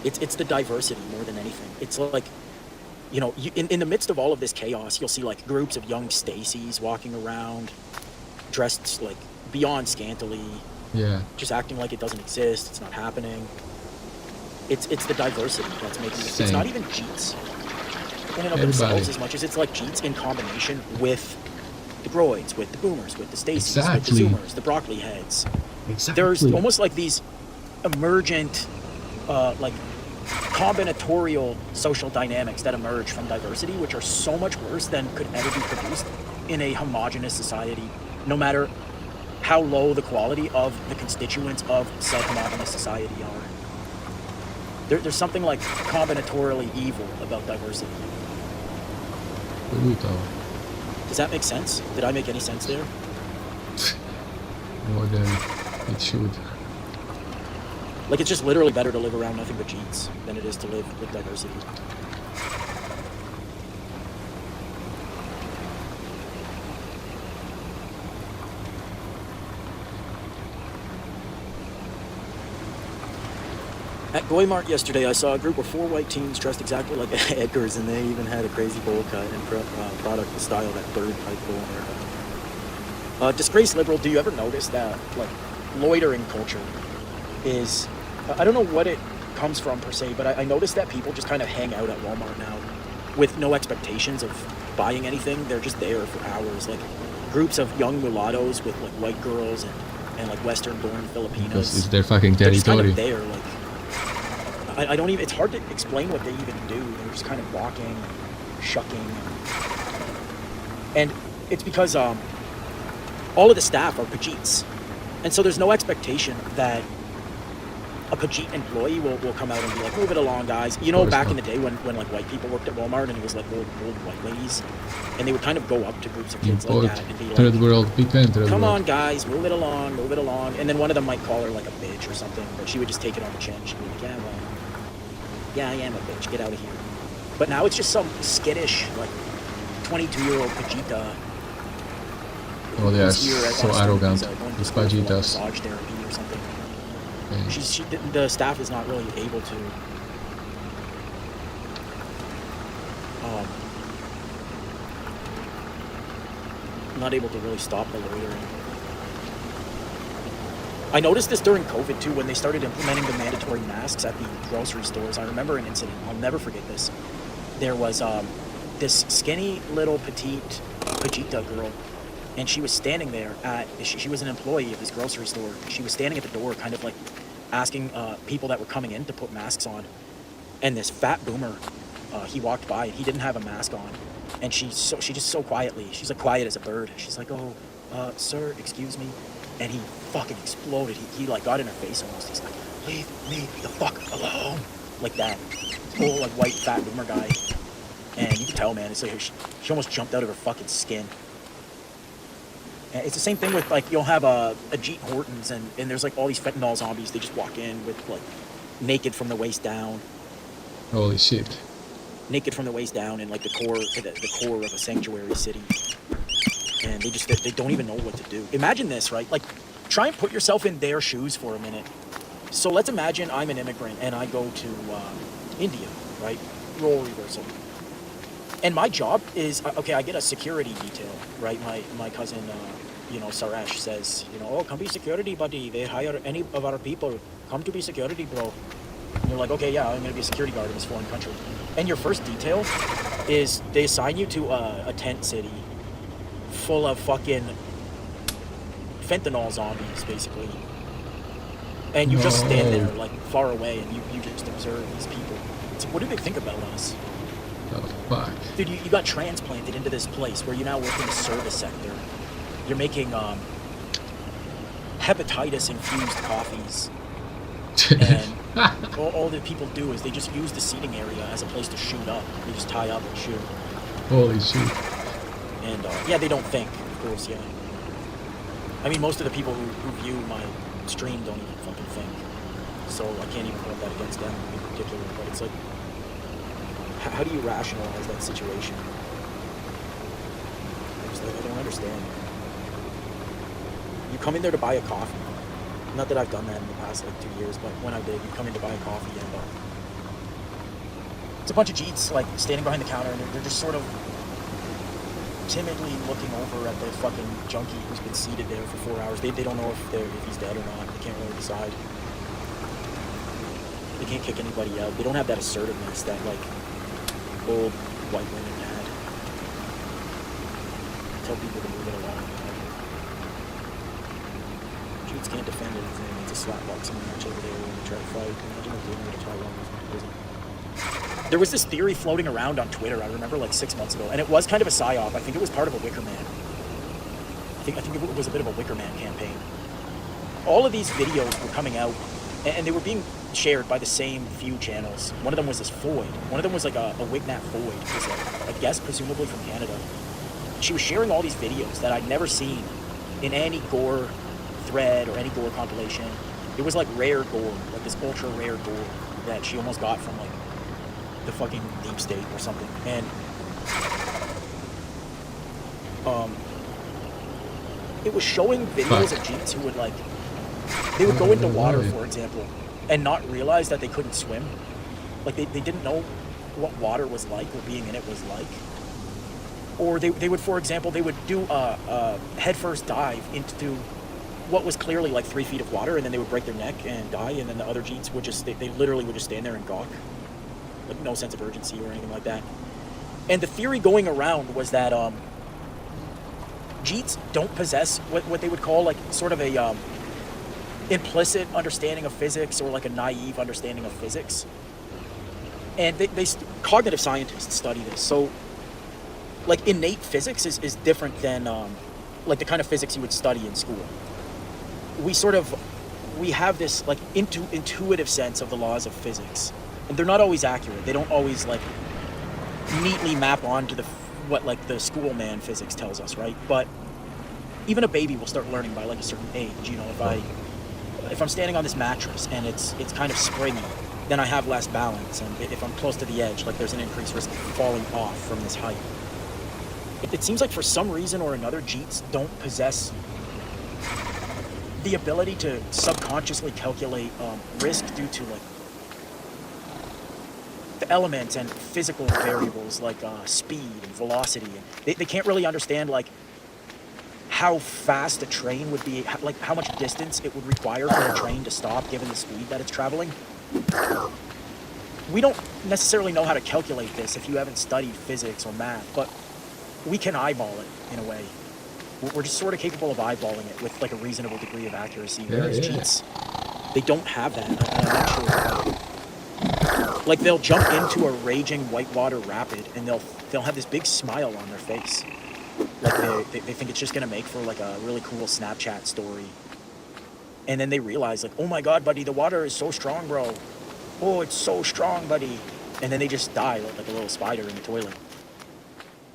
It's the diversity more than anything. It's like, you know, in the midst of all of this chaos, you'll see like groups of young Stacys walking around, dressed like beyond scantily, Yeah. just acting like it doesn't exist. It's not happening. It's the diversity that's making it. Same. It's not even Jeets in and of Everybody. themselves as much as it's like Jeets in combination with the Groids, with the Boomers, with the Stacys, Exactly. with the Zoomers, the Broccoli Heads. Exactly. There's almost like these emergent, like combinatorial social dynamics that emerge from diversity, which are so much worse than could ever be produced in a homogenous society, no matter how low the quality of the constituents of said homogenous society are. There's something like combinatorially evil about diversity. Brutal. Does that make sense? Did I make any sense there? More than it should. Like, it's just literally better to live around nothing but Jeets than it is to live with diversity. At Goymart yesterday, I saw a group of 4 white teens dressed exactly like Edgar's, and they even had a crazy bowl cut and product the style of that third pipe bowl in their head. Disgraced liberal, do you ever notice that, like, loitering culture is, I don't know what it comes from per se, but I noticed that people just kind of hang out at Walmart now with no expectations of buying anything. They're just there for hours, like groups of young mulattoes with like white girls and like Western-born Filipinos. Because it's their fucking They're just kind territory. of there, like, I don't even, it's hard to explain what they even do. They're just kind of walking, shucking. And it's because all of the staff are Pajeets. And so there's no expectation that a Pajeet employee will come out and be like, move it along, guys. You know, course back not. in the day when like white people worked at Walmart and it was like old white ladies, and they would kind of go up to groups of kids Import, like that and be like, third world, big man, third come world. on, guys, move it along. And then one of them might call her like a bitch or something, but she would just take it on the chin. She'd be like, yeah, well, yeah, I am a bitch. Get out of here. But now it's just some skittish, like, 22-year-old Pajita. Oh, they are who's here so on a arrogant. student visa, going to These school for, like, Pajitas. massage therapy or something. Yeah. The staff is not really able to really stop the loitering. I noticed this during COVID too, when they started implementing the mandatory masks at the grocery stores. I remember an incident. I'll never forget this. There was this skinny little petite Pajita girl, and she was standing there she was an employee of this grocery store. She was standing at the door, kind of like asking people that were coming in to put masks on. And this fat boomer, he walked by and he didn't have a mask on. And she just so quietly, she's like quiet as a bird. She's like, oh, sir, excuse me. And he fucking exploded. He like got in her face almost. He's like, leave me the fuck alone. Like that. Full like white fat boomer guy. And you can tell, man, it's like she almost jumped out of her fucking skin. And it's the same thing with like, you'll have a Jeet Hortons and there's like all these fentanyl zombies. They just walk in with like naked from the waist down. Holy shit. Naked from the waist down in like the core of a sanctuary city. And they don't even know what to do. Imagine this, right? Like, try and put yourself in their shoes for a minute. So let's imagine I'm an immigrant and I go to India, right? Role reversal. And my job is, okay, I get a security detail, right? My cousin, Saresh says, oh, come be security buddy. They hire any of our people. Come to be security, bro. And you're like, okay, yeah, I'm going to be a security guard in this foreign country. And your first detail is they assign you to a tent city full of fucking fentanyl zombies, basically. And you just stand there, like, far away, and you just observe these people. It's like, what do they think about us? Oh, fuck. Dude, you got transplanted into this place where you now work in the service sector. You're making hepatitis-infused coffees. And all the people do is they just use the seating area as a place to shoot up. They just tie up and shoot. Holy shit. And yeah, they don't think, of course, yeah. I mean, most of the people who view my stream don't even fucking think. So I can't even put that against them in particular. But it's like, how do you rationalize that situation? I don't understand. You come in there to buy a coffee. Not that I've done that in the past like 2 years, but when I did, you come in to buy a coffee and It's a bunch of Jeets like standing behind the counter, and they're just sort of timidly looking over at the fucking junkie who's been seated there for 4 hours. They don't know if he's dead or not. They can't really decide. They can't kick anybody out. They don't have that assertiveness that like old white women had. Tell people to move it along. Jeets can't defend anything. It's a slap boxing match over there when they try to fight. Imagine if they were to try one in prison. There was this theory floating around on Twitter, I remember like 6 months ago, and it was kind of a psyop. I think it was part of a Wicker Man. I think it was a bit of a Wicker Man campaign. All of these videos were coming out, and they were being shared by the same few channels. One of them was this Foyd. One of them was like a Wignat Foyd, who's like a guest presumably from Canada. She was sharing all these videos that I'd never seen in any gore thread or any gore compilation. It was like rare gore, like this ultra rare gore that she almost got from like the fucking deep state or something. And it was showing videos of Jeets who would like, they would go into water, for example, and not realize that they couldn't swim. Like they didn't know what water was like or being in it was like. Or they would, for example, they would do a headfirst dive into what was clearly like 3 feet of water, and then they would break their neck and die, and then the other Jeets would just, they literally would just stand there and gawk. Like no sense of urgency or anything like that. And the theory going around was that Jeets don't possess what they would call like sort of a implicit understanding of physics or like a naive understanding of physics. And cognitive scientists study this. So like innate physics is different than like the kind of physics you would study in school. We have this like intuitive sense of the laws of physics. And they're not always accurate. They don't always like neatly map onto what like the schoolman physics tells us, right? But even a baby will start learning by like a certain age. You know, if I'm standing on this mattress and it's kind of springy, then I have less balance. And if I'm close to the edge, like there's an increased risk of falling off from this height. It seems like for some reason or another, Jeets don't possess the ability to subconsciously calculate risk due to like the elements and physical variables like speed and velocity. And they can't really understand like how fast a train would be, like how much distance it would require for a train to stop given the speed that it's traveling. We don't necessarily know how to calculate this if you haven't studied physics or math, but we can eyeball it in a way. We're just sort of capable of eyeballing it with like a reasonable degree of accuracy, whereas Jeets, they don't have that. I'm not sure why. Like they'll jump into a raging whitewater rapid and they'll have this big smile on their face. Like they think it's just gonna make for like a really cool Snapchat story. And then they realize like, oh my God, buddy, the water is so strong, bro. Oh, it's so strong, buddy. And then they just die like a little spider in the toilet.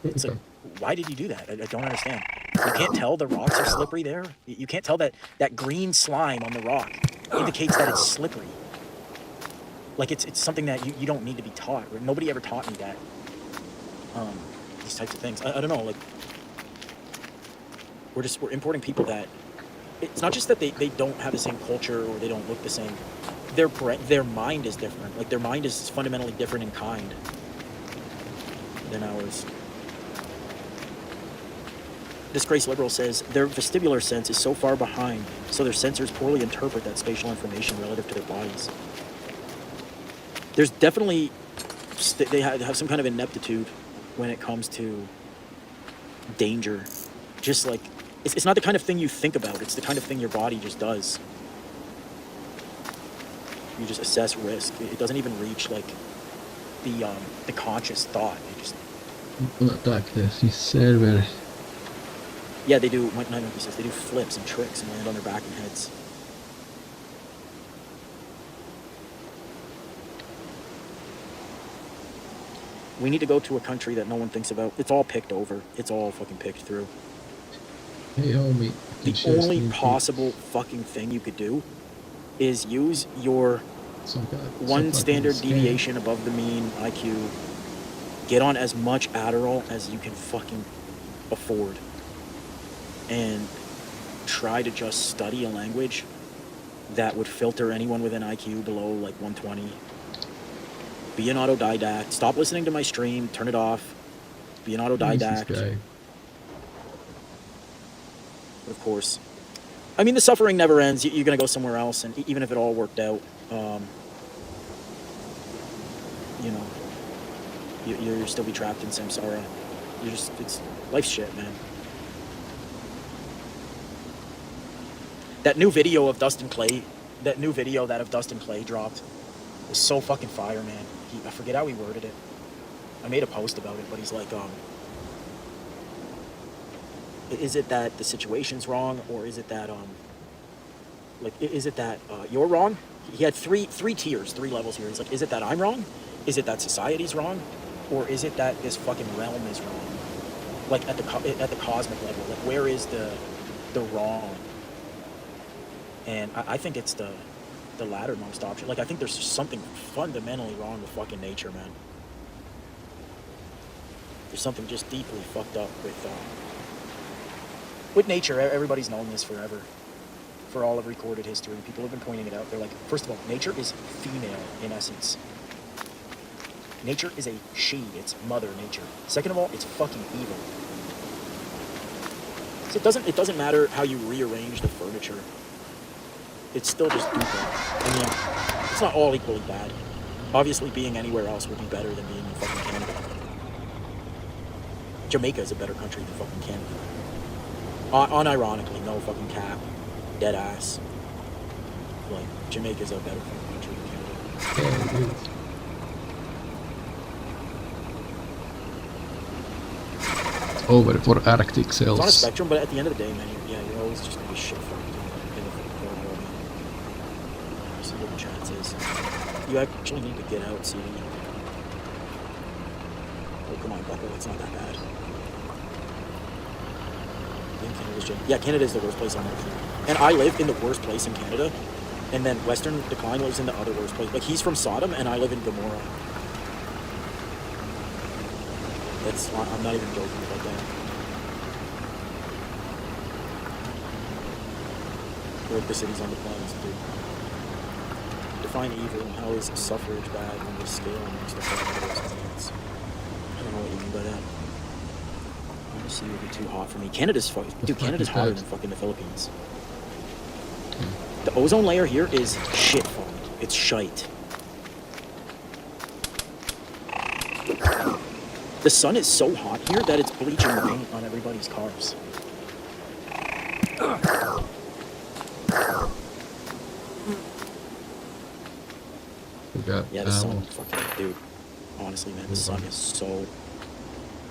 It's like, why did you do that? I don't understand. You can't tell the rocks are slippery there. You can't tell that green slime on the rock indicates that it's slippery. Like it's something that you don't need to be taught. Nobody ever taught me that. These types of things. I don't know. Like we're importing people that it's not just that they don't have the same culture or they don't look the same. Their mind is different. Like their mind is fundamentally different in kind than ours. Disgraced Liberal says their vestibular sense is so far behind, so their sensors poorly interpret that spatial information relative to their bodies. There's definitely, they have some kind of ineptitude when it comes to danger. Just like, it's not the kind of thing you think about, it's the kind of thing your body just does. You just assess risk. It doesn't even reach like the conscious thought. It just... Attack the server. Yeah, they do, he says, they do flips and tricks and land on their back and heads. We need to go to a country that no one thinks about. It's all picked over. It's all fucking picked through. Hey, homie. The only possible fucking thing you could do is use your one standard deviation above the mean IQ, get on as much Adderall as you can fucking afford, and try to just study a language that would filter anyone with an IQ below like 120 Be an autodidact. Stop listening to my stream. Turn it off. Be an Who is this autodidact. guy? But of course, I mean, the suffering never ends. You're gonna go somewhere else, and even if it all worked out, you know, you'll still be trapped in samsara. It's life's shit, man. That new video of Dustin Clay dropped was so fucking fire, man. I forget how he worded it. I made a post about it, but he's like, is it that the situation's wrong, or is it that is it that you're wrong? He had three tiers, 3 levels here. He's like, is it that I'm wrong? Is it that society's wrong? Or is it that this fucking realm is wrong? Like at the cosmic level, like where is the wrong? And I think it's the latter most option. Like I think there's something fundamentally wrong with fucking nature, man. There's something just deeply fucked up with nature. Everybody's known this forever, for all of recorded history. People have been pointing it out. They're like, first of all, nature is female in essence. Nature is a she. It's Mother Nature. Second of all, it's fucking evil. So it doesn't matter how you rearrange the furniture. It's still just evil. I mean, it's not all equally bad. Obviously, being anywhere else would be better than being in fucking Canada. Jamaica is a better country than fucking Canada. Unironically, no fucking cap, dead ass. Like, Jamaica's a better fucking country than Canada. Yeah, it is. Over for Arctic It's on a cells. spectrum, but at the end of the day, man, you're always just gonna be shit fucked in the corridor, man. See what the chance is. You actually need to get out, see. Oh, come on, Buckle, it's not that bad. Yeah, Canada's the worst place on earth. And I live in the worst place in Canada, and then Western Decline lives in the other worst place. Like, he's from Sodom, and I live in Gomorrah. I'm not even joking about that. Like the cities on the planet, dude. Define evil. How is suffrage bad when the scale and stuff like that? I don't know what you mean by that. Honestly, it would be too hot for me. Canada's Canada's hotter than fucking the Philippines. The ozone layer here is shit fucked. It's shite. The sun is so hot here that it's bleaching the paint on everybody's cars. Yeah, the sun, fucking, dude. Honestly, man, the sun is so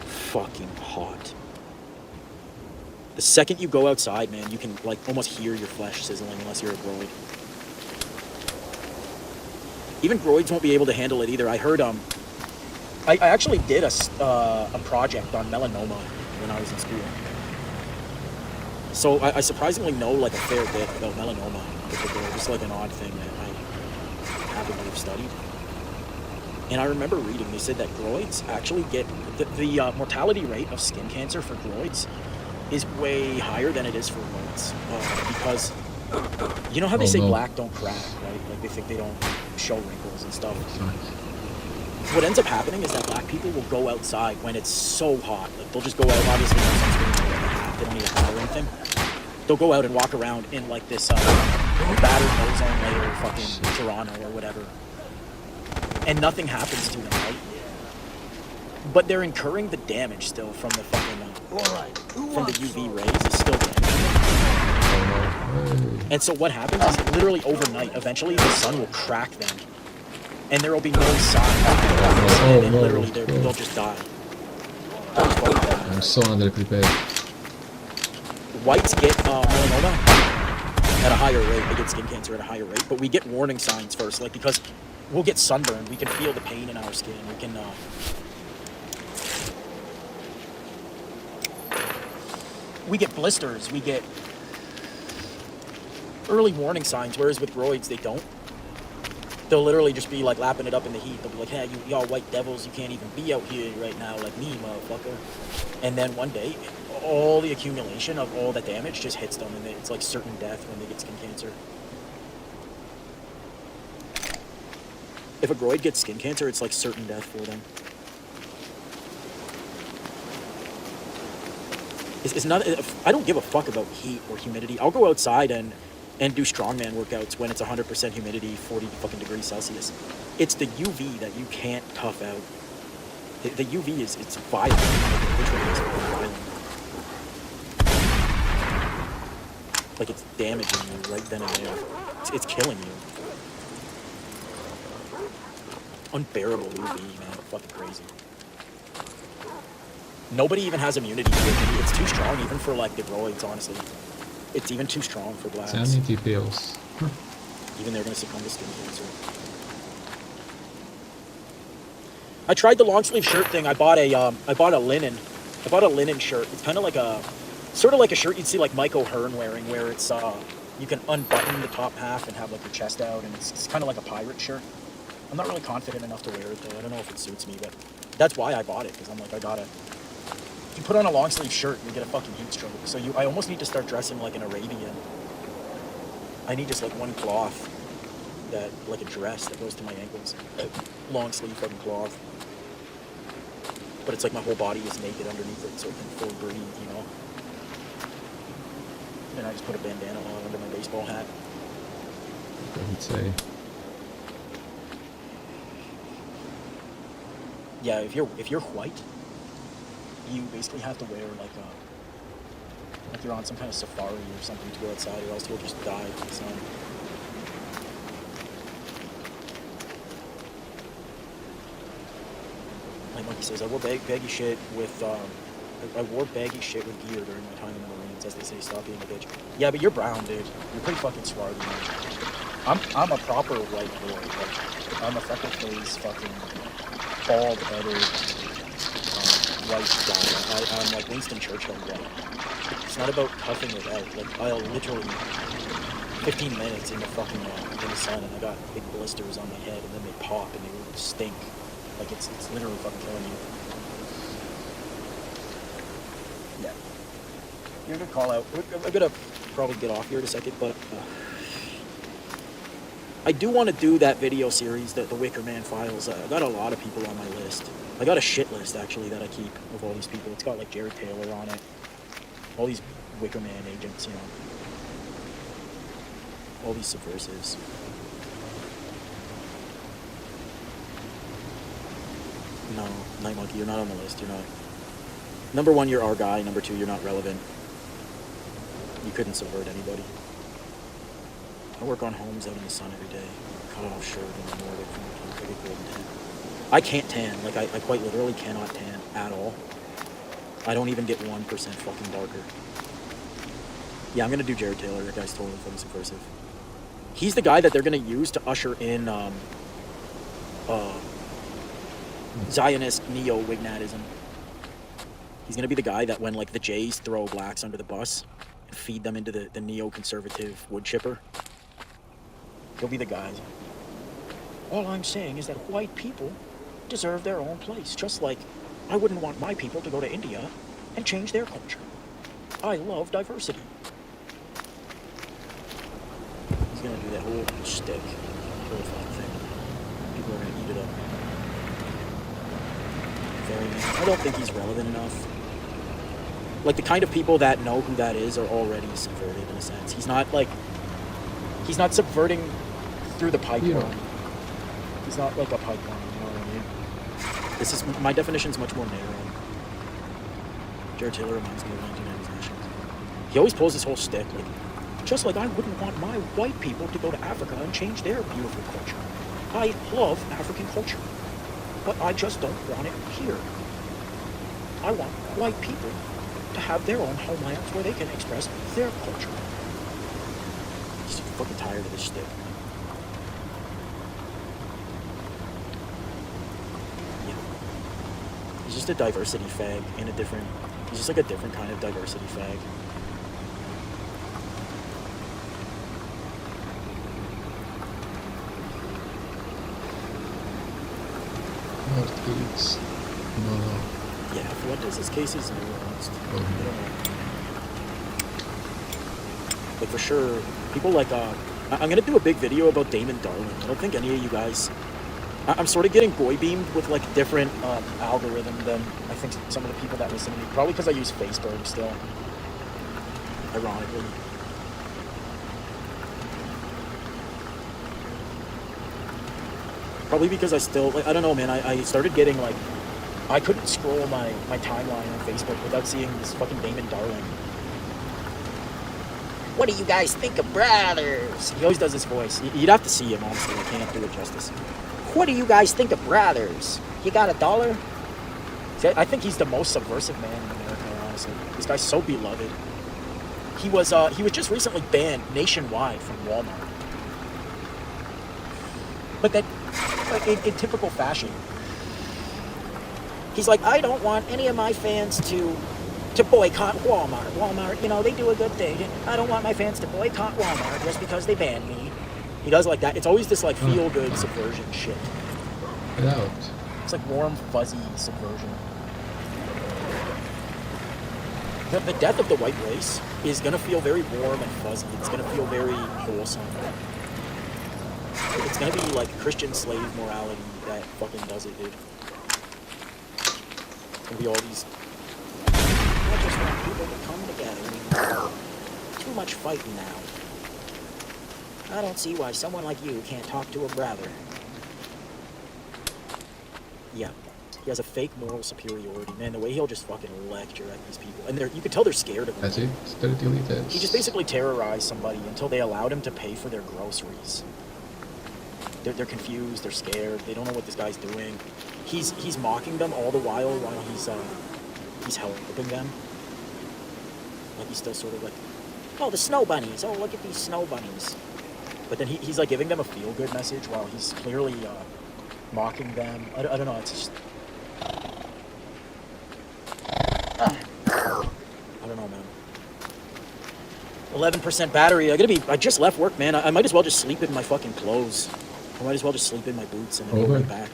fucking hot. The second you go outside, man, you can, like, almost hear your flesh sizzling unless you're a groid. Even groids won't be able to handle it either. I heard, I actually did a project on melanoma when I was in school. So I surprisingly know, like, a fair bit about melanoma. Just like an odd thing that I happen to have studied. And I remember reading, they said that groids actually get, the mortality rate of skin cancer for groids is way higher than it is for whites. Because, you know how they say black don't crack, right? Like, they think they don't show wrinkles and stuff. What ends up happening is that black people will go outside when it's so hot. Like, they'll just go out, obviously, they don't need a hat or anything. They'll go out and walk around in, like, this battered ozone layer fucking Toronto or whatever. And nothing happens to them, right? But they're incurring the damage still from the fucking, from the UV rays is still damaging. And so what happens is literally overnight, eventually the sun will crack them. And there will be no sign. And literally they'll just die. I'm so underprepared. Whites get melanoma at a higher rate. They get skin cancer at a higher rate. But we get warning signs first, like, because we'll get sunburned. We can feel the pain in our skin. We get blisters. We get early warning signs, whereas with groids, they don't. They'll literally just be, like, lapping it up in the heat. They'll be like, hey, y'all white devils, you can't even be out here right now like me, motherfucker. And then one day, all the accumulation of all that damage just hits them, and it's like certain death when they get skin cancer. If a groid gets skin cancer, it's like certain death for them. It's not. I don't give a fuck about heat or humidity. I'll go outside and do strongman workouts when it's 100% humidity, 40 fucking degrees Celsius. It's the UV that you can't tough out. The UV it's violent. Literally, it's violent. Like it's damaging you right then and there. It's killing you. Unbearable UV, man. Fucking crazy. Nobody even has immunity to it. It's too strong even for like the groids, honestly. It's even too strong for blacks. Sanity pills. Even they're gonna succumb to skin cancer. I tried the long sleeve shirt thing. I bought a linen shirt. It's kind of like sort of like a shirt you'd see like Mike O'Hearn wearing, where it's you can unbutton the top half and have like your chest out, and it's kind of like a pirate shirt. I'm not really confident enough to wear it though. I don't know if it suits me, but that's why I bought it, because I'm like, you put on a long sleeve shirt and you get a fucking heat stroke. So I almost need to start dressing like an Arabian. I need just like one cloth, that like a dress that goes to my ankles, long sleeve fucking cloth. But it's like my whole body is naked underneath it, so it can fully breathe, you know. And I just put a bandana on under my baseball hat. I would say. Yeah, if you're white, you basically have to wear like you're on some kind of safari or something to go outside, or else you'll just die from the sun. Like Monkey says, I wore baggy shit with gear during my time in the Marines, as they say, stop being a bitch. Yeah, but you're brown, dude. You're pretty fucking swarthy, man. I'm a proper white boy. Like, I'm a freckle-faced, fucking bald-headed white guy. I'm like Winston Churchill white. It's not about toughing it out. Like, I'll literally 15 minutes in the fucking in the sun, and I got big blisters on my head, and then they pop and they stink. Like it's literally fucking killing you. Yeah. You're a good call out. I'm gonna probably get off here in a second, but I do want to do that video series, the Wicker Man Files. I got a lot of people on my list. I got a shit list actually that I keep of all these people. It's got like Jared Taylor on it. All these Wicker Man agents, you know. All these subversives. No, Night Monkey, you're not on the list. You're not. Number one, you're our guy. Number two, you're not relevant. You couldn't subvert anybody. I work on homes out in the sun every day. Cut off shirt in the Nordic from the golden tan. I can't tan. Like, I quite literally cannot tan at all. I don't even get 1% fucking darker. Yeah, I'm gonna do Jared Taylor. That guy's totally fucking subversive. He's the guy that they're gonna use to usher in Zionist neo-Wignatism. He's gonna be the guy that when like the Jays throw blacks under the bus and feed them into the neo-conservative wood chipper, he'll be the guy. All I'm saying is that white people deserve their own place, just like I wouldn't want my people to go to India and change their culture. I love diversity. He's gonna do that whole shtick, whole fucking thing. People are gonna eat it up. I don't think he's relevant enough. Like, the kind of people that know who that is are already subverted in a sense. He's not subverting through the pipeline. Yeah. He's not like a pipeline, you know what I mean? My definition's much more narrow. Jared Taylor reminds me of 1990s nationalism. He always pulls this whole stick, like, just like I wouldn't want my white people to go to Africa and change their beautiful culture. I love African culture, but I just don't want it here. I want white people to have their own homelands where they can express their culture. I'm just fucking tired of this shit. Yeah. He's just a diversity fag in a different... He's just like a different kind of diversity fag. Northeast. No. Yeah, Fuentes, his case is nuanced. Oh. But for sure, people like, I'm gonna do a big video about Damon Darling. I don't think any of you guys I'm sort of getting boy beamed with like different algorithm than I think some of the people that listen to me. Probably because I use Facebook still. Ironically. Probably because I still, like, I don't know, man. I started getting like, I couldn't scroll my timeline on Facebook without seeing this fucking Damon Darling. What do you guys think of Brothers? He always does his voice. You'd have to see him, honestly. I can't do it justice. What do you guys think of Brothers? You got $1? See, I think he's the most subversive man in America, honestly. This guy's so beloved. He was just recently banned nationwide from Walmart. But that, like, in typical fashion, he's like, I don't want any of my fans to boycott Walmart. Walmart, you know, they do a good thing. I don't want my fans to boycott Walmart just because they banned me. He does like that. It's always this like feel-good subversion shit. Get out. It's like warm, fuzzy subversion. The death of the white race is gonna feel very warm and fuzzy. It's gonna feel very wholesome. It's gonna be like Christian slave morality that fucking does it, dude. It's gonna be all these. I just want people to come together. Too much fighting now. I don't see why someone like you can't talk to a brother. Yeah. He has a fake moral superiority. Man, the way he'll just fucking lecture at these people. And you can tell they're scared of him. That's it. Start delete it. He just basically terrorized somebody until they allowed him to pay for their groceries. They're confused, they're scared, they don't know what this guy's doing. He's mocking them all the while he's helping them. Like he's still sort of like, oh, the snow bunnies, oh, look at these snow bunnies. But then he's like giving them a feel-good message while he's clearly mocking them. I don't know, it's just... I don't know, man. 11% battery. I just left work, man. I might as well just sleep in my fucking clothes. I might as well just sleep in my boots and then go right back.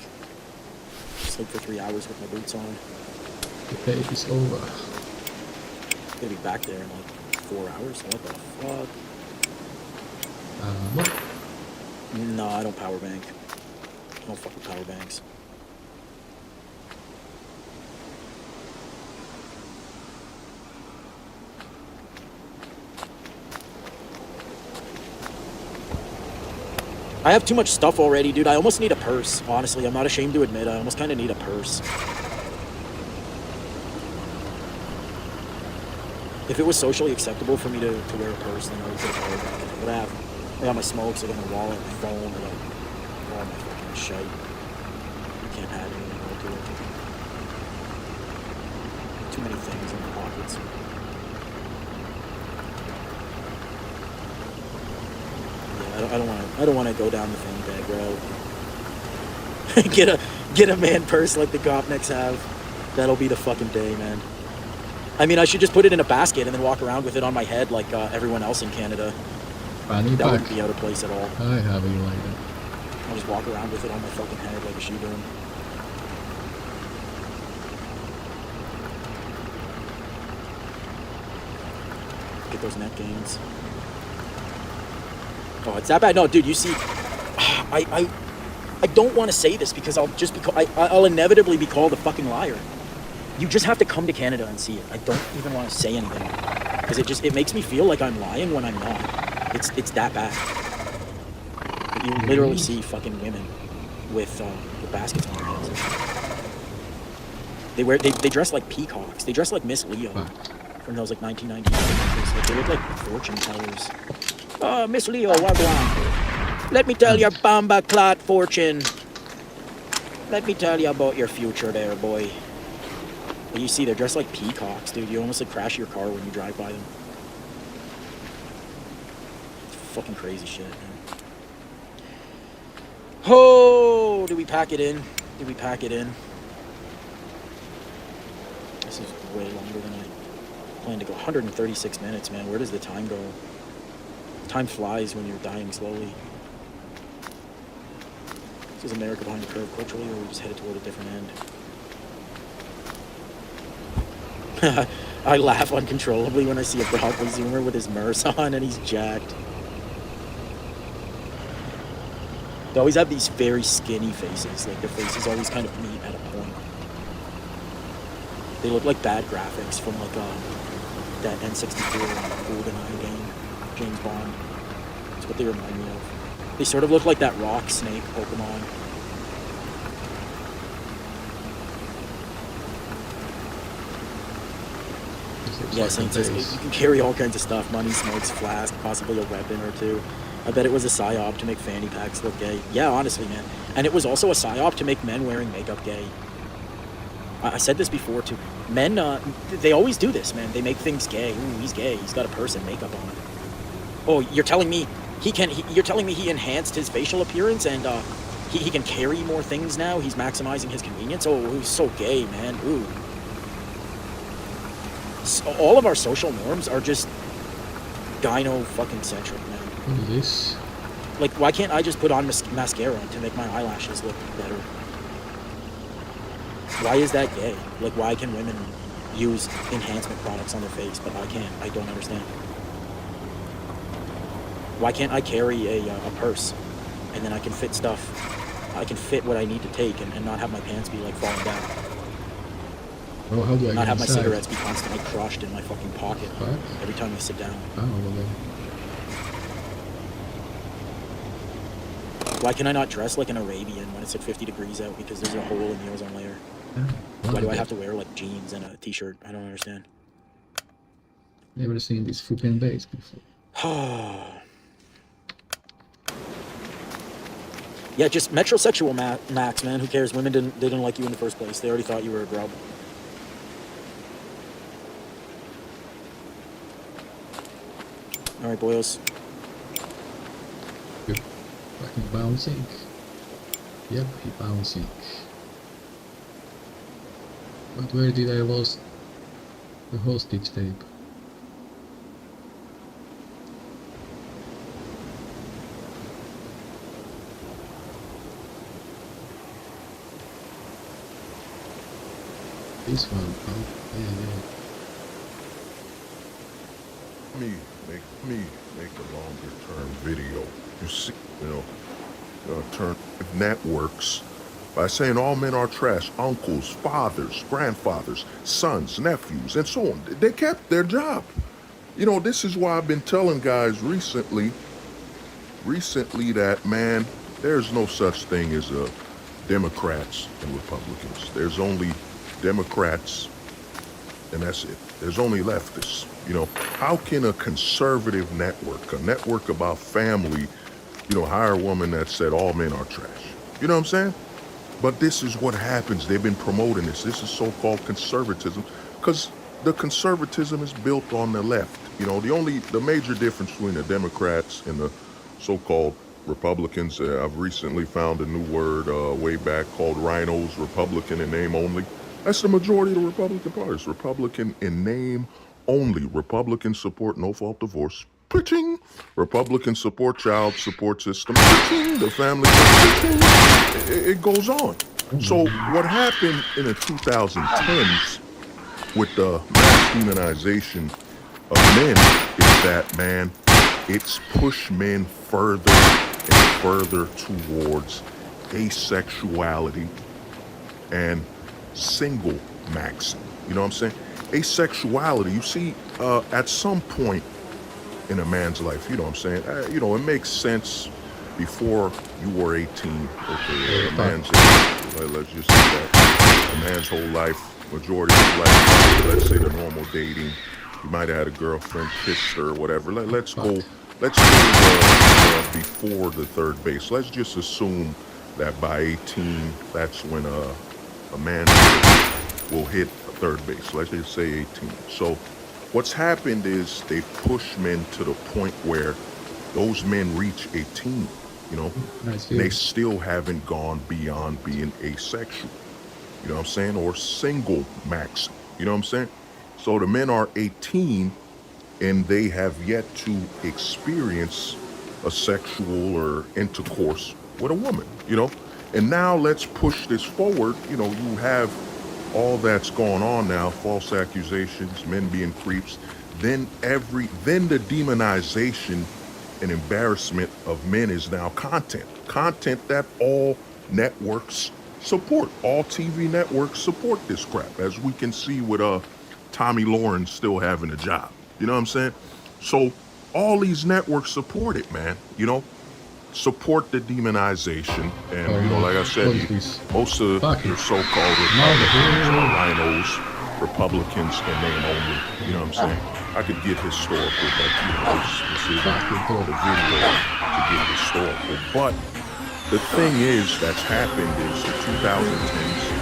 Sleep for 3 hours with my boots on. The day is over. I'm gonna be back there in like 4 hours. What the fuck? What? No, I don't power bank. I don't fuck with power banks. I have too much stuff already, dude. I almost need a purse. Honestly, I'm not ashamed to admit I almost kind of need a purse. If it was socially acceptable for me to wear a purse, then I would put a power bank in it. But I got my smokes, I got my wallet, my phone, I got all my fucking shit. You can't have anything more to it. Too many things in my pockets. I don't want to go down the thing bag route. get a man purse like the Gopniks have. That'll be the fucking day, man. I mean, I should just put it in a basket and then walk around with it on my head like everyone else in Canada. Fanny That pack. wouldn't be out of place at all. I have you like that. I'll just walk around with it on my fucking head like a shoe-broom. Get those net gains. Oh, it's that bad? No, dude, you see, I don't want to say this because I'll inevitably be called a fucking liar. You just have to come to Canada and see it. I don't even want to say anything because it makes me feel like I'm lying when I'm not. It's that bad. You literally see fucking women with baskets on their heads. They dress like peacocks. They dress like Miss Leo from those like 1990s movies. Like, they look like fortune tellers. Oh, Miss Leo, wagwan. Let me tell your Bamba Clot fortune. Let me tell you about your future there, boy. But you see, they're dressed like peacocks, dude. You almost like crash your car when you drive by them. It's fucking crazy shit, man. Oh, do we pack it in? Did we pack it in? This is way longer than I planned to go. 136 minutes, man. Where does the time go? Time flies when you're dying slowly. This is America behind the curve culturally, or we just headed toward a different end? I laugh uncontrollably when I see a broccoli zoomer with his Merce on and he's jacked. They always have these very skinny faces. Like their faces always kind of meet at a point. They look like bad graphics from like that N64 GoldenEye game, James Bond. That's what they remind me of. They sort of look like that rock snake Pokemon. Yeah, Saint says you can carry all kinds of stuff: money, smokes, flask, possibly a weapon or two. I bet it was a psyop to make fanny packs look gay. Yeah, honestly, man. And it was also a psyop to make men wearing makeup gay. I said this before too. Men, they always do this, man. They make things gay. Ooh, he's gay. He's got a person makeup on. Oh, you're telling me you're telling me he enhanced his facial appearance and he can carry more things now? He's maximizing his convenience? Oh, he's so gay, man. Ooh. So all of our social norms are just gyno fucking centric, man. What is this? Like, why can't I just put on mascara to make my eyelashes look better? Why is that gay? Like, why can women use enhancement products on their face, but I can't? I don't understand. Why can't I carry a purse and then I can fit stuff? I can fit what I need to take and not have my pants be like falling down. Well, how do I Not have my inside? cigarettes be constantly crushed in my fucking pocket What? every time I sit down. Oh, well then. Why can I not dress like an Arabian when it's like 50 degrees out because there's a hole in the ozone layer? Yeah. Why do I have to wear like jeans and a t-shirt? I don't understand. Never seen this flipping base before. Yeah, just metrosexual max, man. Who cares? Women didn't like you in the first place. They already thought you were a grub. All right, boys. Good. Fucking bouncing. Yep, he bouncing. But where did I lost the hostage tape? This one, oh, yeah. Me make a longer term video. You see, turn networks by saying all men are trash, uncles, fathers, grandfathers, sons, nephews, and so on. They kept their job. This is why I've been telling guys recently that, man, there's no such thing as Democrats and Republicans. There's only Democrats, and that's it. There's only leftists. How can a conservative network, a network about family, hire a woman that said all men are trash? You know what I'm saying? But this is what happens. They've been promoting this. This is so-called conservatism, because the conservatism is built on the left. The major difference between the Democrats and the so-called Republicans, I've recently found a new word way back called rhinos, Republican in name only. That's the majority of the Republican Party. It's Republican in name only. Republicans support no-fault divorce. Pitching. Republicans support child support system. Pitching. The family. Pitching. It goes on. So what happened in the 2010s with the masculinization of men is that, man, it's pushed men further and further towards asexuality and single maxing. You know what I'm saying? Asexuality, you see, at some point in a man's life, you know what I'm saying? It makes sense before you were 18. Okay, a man's, let's just say that. A man's whole life, majority of his life, let's say the normal dating, you might have had a girlfriend, kissed her, or whatever. Let's go before the third base. Let's just assume that by 18, that's when a man will hit third base. Let's just say 18. So what's happened is they push men to the point where those men reach 18, and they still haven't gone beyond being asexual. You know what I'm saying? Or single max. You know what I'm saying? So the men are 18 and they have yet to experience a sexual or intercourse with a woman, And now let's push this forward. You have all that's going on now, false accusations, men being creeps, then the demonization and embarrassment of men is now content. Content that all networks support. All TV networks support this crap, as we can see with Tommy Lawrence still having a job. You know what I'm saying? So all these networks support it, man. You know, support the demonization. And, you know, like I said, most of your so-called Republicans are rhinos, Republicans in name only. You know what I'm saying? I could get historical, but, you know, this is the video to get historical. But the thing is that's happened is the 2010s,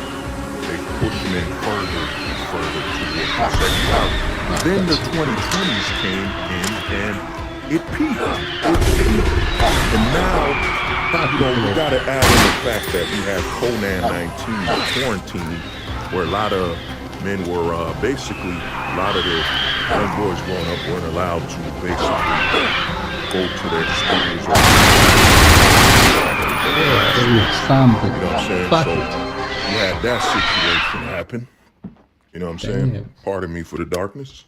they pushed men further and further towards homosexuality. Then the 2020s came in and it peaked. And now, you know, we gotta add in the fact that we have Conan-19 quarantine, where a lot of men were basically, a lot of the young boys growing up weren't allowed to basically go to their schools or you know what I'm saying? So you had that situation happen. You know what I'm saying? Pardon me for the darkness.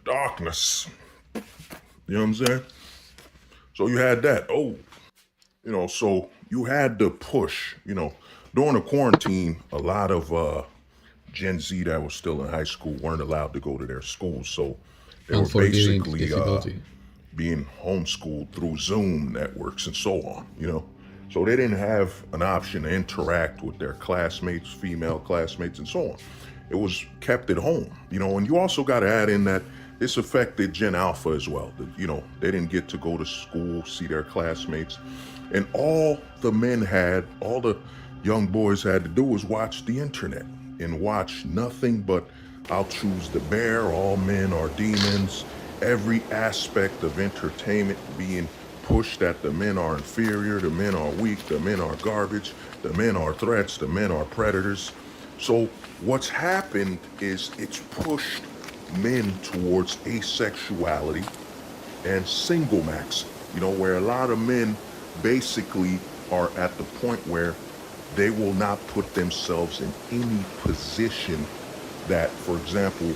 Darkness. You know what I'm saying? So you had that. Oh, you know, so you had the push, you know, during the quarantine, a lot of Gen Z that was still in high school weren't allowed to go to their schools. So they were basically being homeschooled through Zoom networks and so on, you know. So they didn't have an option to interact with their classmates, female classmates, and so on. It was kept at home, you know, and you also got to add in that this affected Gen Alpha as well. You know, they didn't get to go to school, see their classmates. And all the men had, all the young boys had to do was watch the internet and watch nothing but I'll choose the bear, all men are demons, every aspect of entertainment being pushed that the men are inferior, the men are weak, the men are garbage, the men are threats, the men are predators. So what's happened is it's pushed men towards asexuality and single maxing, you know, where a lot of men basically are at the point where they will not put themselves in any position that, for example,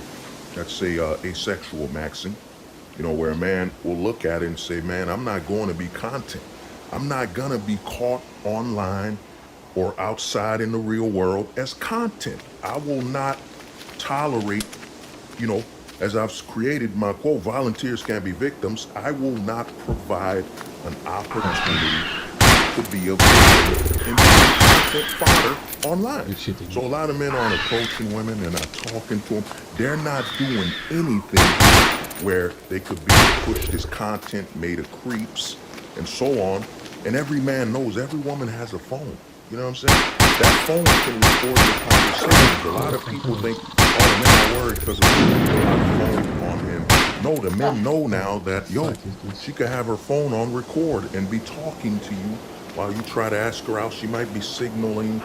let's say asexual maxing, you know, where a man will look at it and say, man, I'm not going to be content. I'm not going to be caught online or outside in the real world as content. I will not tolerate, you know, as I've created my quote, volunteers can't be victims. I will not provide an opportunity to be a victim and be fodder online. So a lot of men aren't approaching women, they're not talking to them. They're not doing anything where they could be pushed as content made of creeps and so on. And every man knows every woman has a phone. You know what I'm saying? That phone can record your conversations. A lot of people think, oh, the men are worried because of a phone on him. No, the men know now that, yo, she could have her phone on record and be talking to you while you try to ask her out. She might be signaling,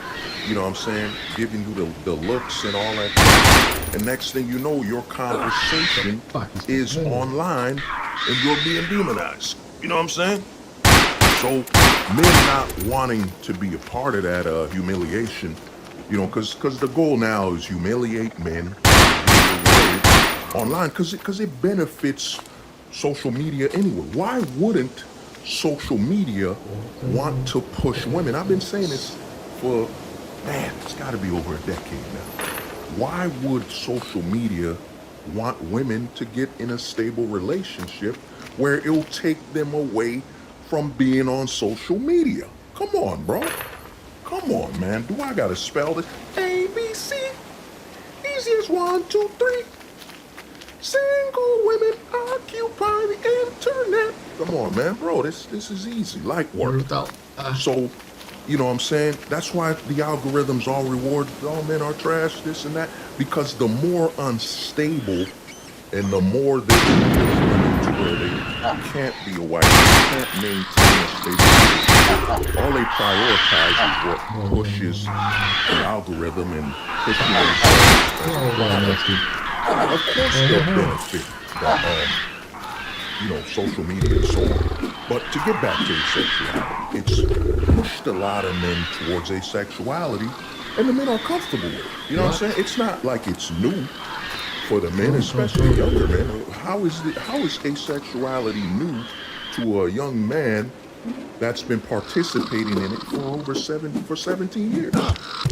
you know what I'm saying, giving you the looks and all that. And next thing you know, your conversation is online and you're being demonized. You know what I'm saying? So men not wanting to be a part of that humiliation, you know, because the goal now is humiliate men online because it benefits social media anyway. Why wouldn't social media want to push women? I've been saying this for, man, it's got to be over a decade now. Why would social media want women to get in a stable relationship where it'll take them away from being on social media? Come on, bro. Come on, man. Do I gotta spell this? A, B, C. Easy as 1, 2, 3. Single women occupy the internet. Come on, man, bro. This is easy. Light work. So, you know what I'm saying? That's why the algorithms all reward all men are trash, this and that, because the more unstable and the more they where they can't be a wife, they can't maintain a stable. All they prioritize is what pushes the algorithm and pushing themselves. Of course they'll benefit you know, social media and so on. But to get back to asexuality, it's pushed a lot of men towards asexuality, and the men are comfortable with it. You know what I'm saying? It's not like it's new for the men, especially younger men. How is asexuality new to a young man that's been participating in it for 17 years.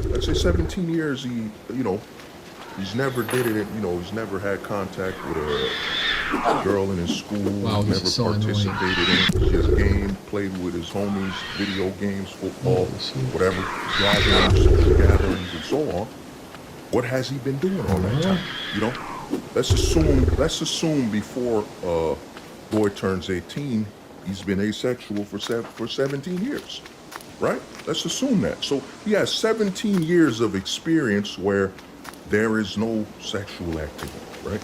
Let's say 17 years. He's never did it. He's never had contact with a girl in his school. Wow, this never is so participated in it. Just played with his homies, video games, football, whatever, gatherings, and so on. What has he been doing all that time? Let's assume before boy turns 18, he's been asexual for 17 years, right? Let's assume that. So he has 17 years of experience where there is no sexual activity, right?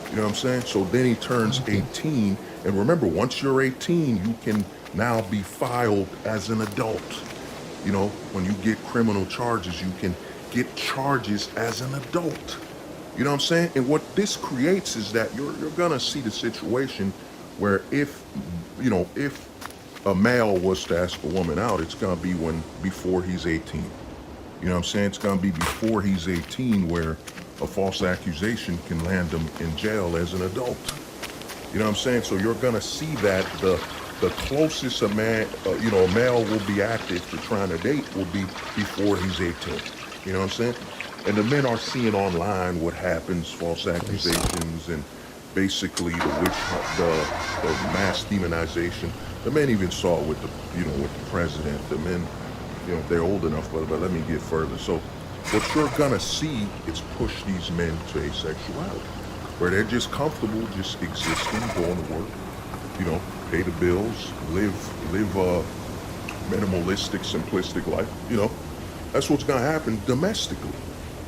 You know what I'm saying? So then he turns 18, and remember, once you're 18, you can now be filed as an adult. When you get criminal charges, you can get charges as an adult. You know what I'm saying? And what this creates is that you're gonna see the situation where if a male was to ask a woman out, it's gonna be before he's 18. You know what I'm saying? It's gonna be before he's 18 where a false accusation can land him in jail as an adult. You know what I'm saying? So you're gonna see that the closest a male will be active to trying to date will be before he's 18. You know what I'm saying? And the men are seeing online what happens, false accusations, and basically the mass demonization. The men even saw it with the president. The men, they're old enough, but let me get further. So what you're gonna see is push these men to asexuality, where they're just comfortable just existing, going to work, pay the bills, live a minimalistic, simplistic life. That's what's gonna happen domestically.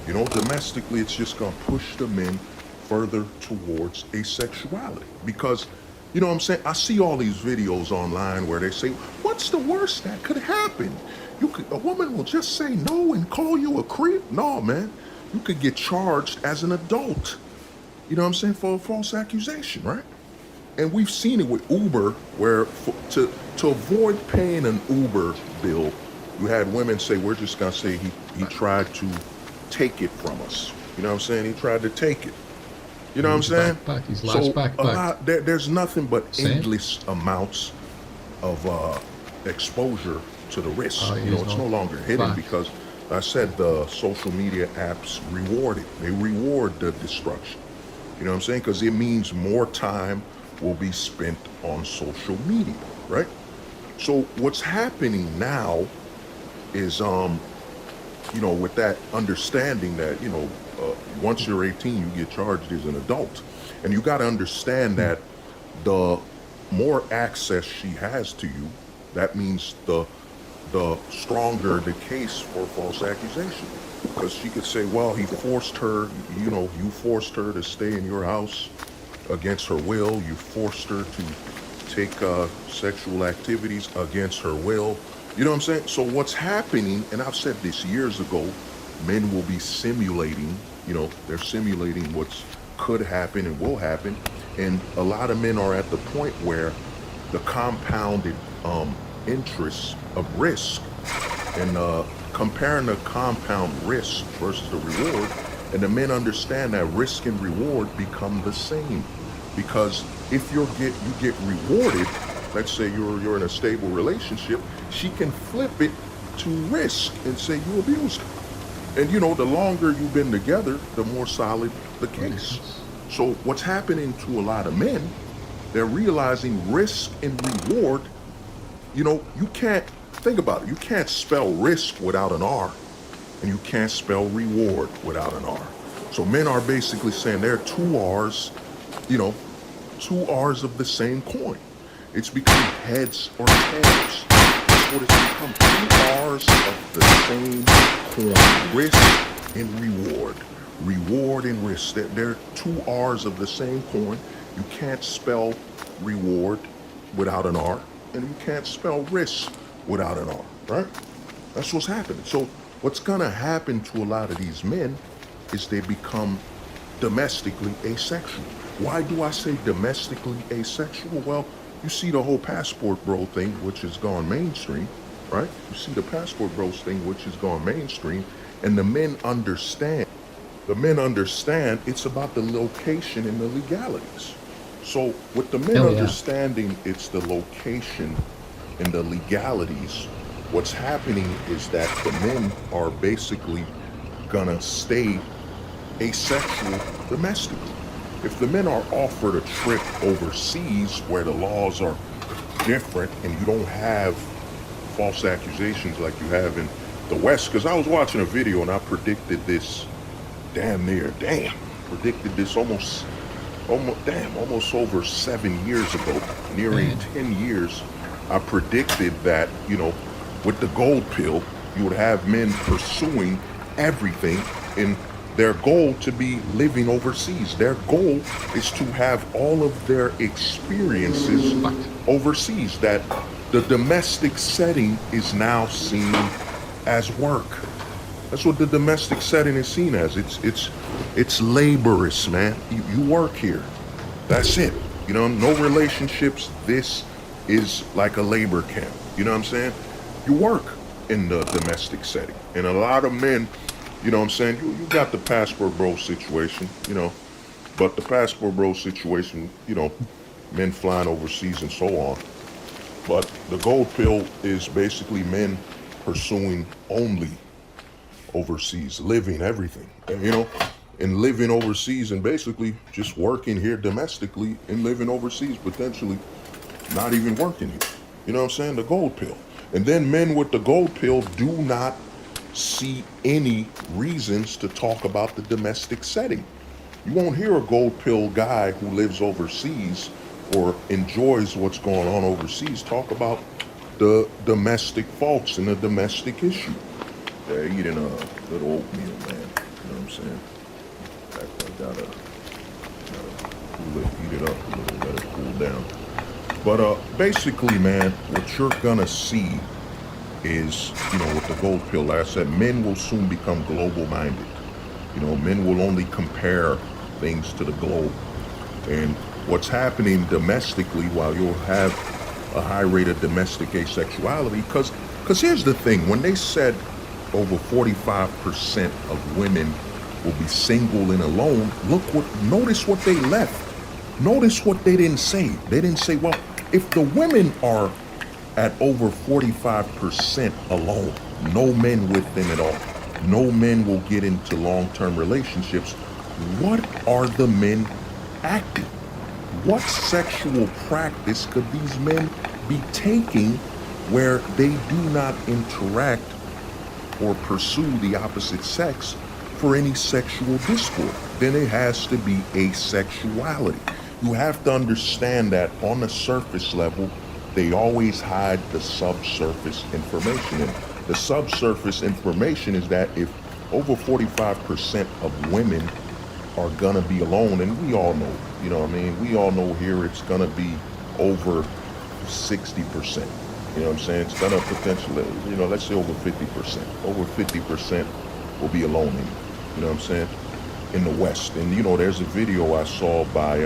Domestically, it's just gonna push the men further towards asexuality. Because, you know what I'm saying? I see all these videos online where they say, what's the worst that could happen? A woman will just say no and call you a creep? No, man. You could get charged as an adult, you know what I'm saying, for a false accusation, right? And we've seen it with Uber, where to avoid paying an Uber bill, you had women say, we're just gonna say he tried to take it from us. You know what I'm saying? He tried to take it. You know what I'm saying? He's lost backpack. There's nothing but endless amounts of exposure to the risk. It's no longer hidden because I said the social media apps reward it. They reward the destruction. You know what I'm saying? Because it means more time will be spent on social media, right? So what's happening now is, with that understanding that, once you're 18, you get charged as an adult. And you got to understand that the more access she has to you, that means the stronger the case for false accusation. Because she could say, well, he forced her, you forced her to stay in your house against her will. You forced her to take sexual activities against her will. You know what I'm saying? So what's happening, and I've said this years ago, men will be simulating, they're simulating what's could happen and will happen. And a lot of men are at the point where the compounded interest of risk and comparing the compound risk versus the reward, and the men understand that risk and reward become the same. Because if you get rewarded, let's say you're in a stable relationship, she can flip it to risk and say you abused her. And the longer you've been together, the more solid the case. So what's happening to a lot of men, they're realizing risk and reward, you can't, think about it, you can't spell risk without an R, and you can't spell reward without an R. So men are basically saying there are two R's, two R's of the same coin. It's become heads or tails. That's what it's become, two R's of the same coin, risk and reward. Reward and risk, they're two R's of the same coin. You can't spell reward without an R, and you can't spell risk without an R, right? That's what's happening. So what's gonna happen to a lot of these men is they become domestically asexual. Why do I say domestically asexual? Well, you see the whole passport bro thing, which has gone mainstream, right? You see the passport bros thing, which has gone mainstream, and the men understand. The men understand it's about the location and the legalities. So with the men Hell yeah. understanding it's the location and the legalities, what's happening is that the men are basically gonna stay asexual domestically. If the men are offered a trip overseas where the laws are different and you don't have false accusations like you have in the West, because I was watching a video and I predicted this predicted this almost over 7 years ago, nearing 10 years. I predicted that, with the gold pill, you would have men pursuing everything in their goal to be living overseas. Their goal is to have all of their experiences overseas, that the domestic setting is now seen as work. That's what the domestic setting is seen as. It's laborious, man. You work here. That's it. No relationships. This is like a labor camp. You know what I'm saying? You work in the domestic setting. And a lot of men, you got the passport bro situation, but the passport bro situation, men flying overseas and so on. But the gold pill is basically men pursuing only overseas, living everything, and living overseas and basically just working here domestically and living overseas, potentially not even working here. You know what I'm saying? The gold pill. And then men with the gold pill do not see any reasons to talk about the domestic setting. You won't hear a gold pill guy who lives overseas or enjoys what's going on overseas talk about the domestic faults and the domestic issue. They're eating a good oatmeal, man. You know what I'm saying? I gotta heat it up a little, let it cool down. But basically, man, what you're gonna see is, with the gold pill, like I said, men will soon become global minded. Men will only compare things to the globe. And what's happening domestically, while you'll have a high rate of domestic asexuality, because here's the thing, when they said over 45% of women will be single and alone, notice what they left. Notice what they didn't say. They didn't say, well, if the women are at over 45% alone, no men with them at all, no men will get into long-term relationships, what are the men acting? What sexual practice could these men be taking where they do not interact or pursue the opposite sex for any sexual discord? Then it has to be asexuality. You have to understand that on the surface level, they always hide the subsurface information. And the subsurface information is that if over 45% of women are gonna be alone, and we all know, we all know here it's gonna be over 60%. You know what I'm saying? It's gonna potentially, let's say over 50%. Over 50% will be alone, you know what I'm saying? In the West. And there's a video I saw by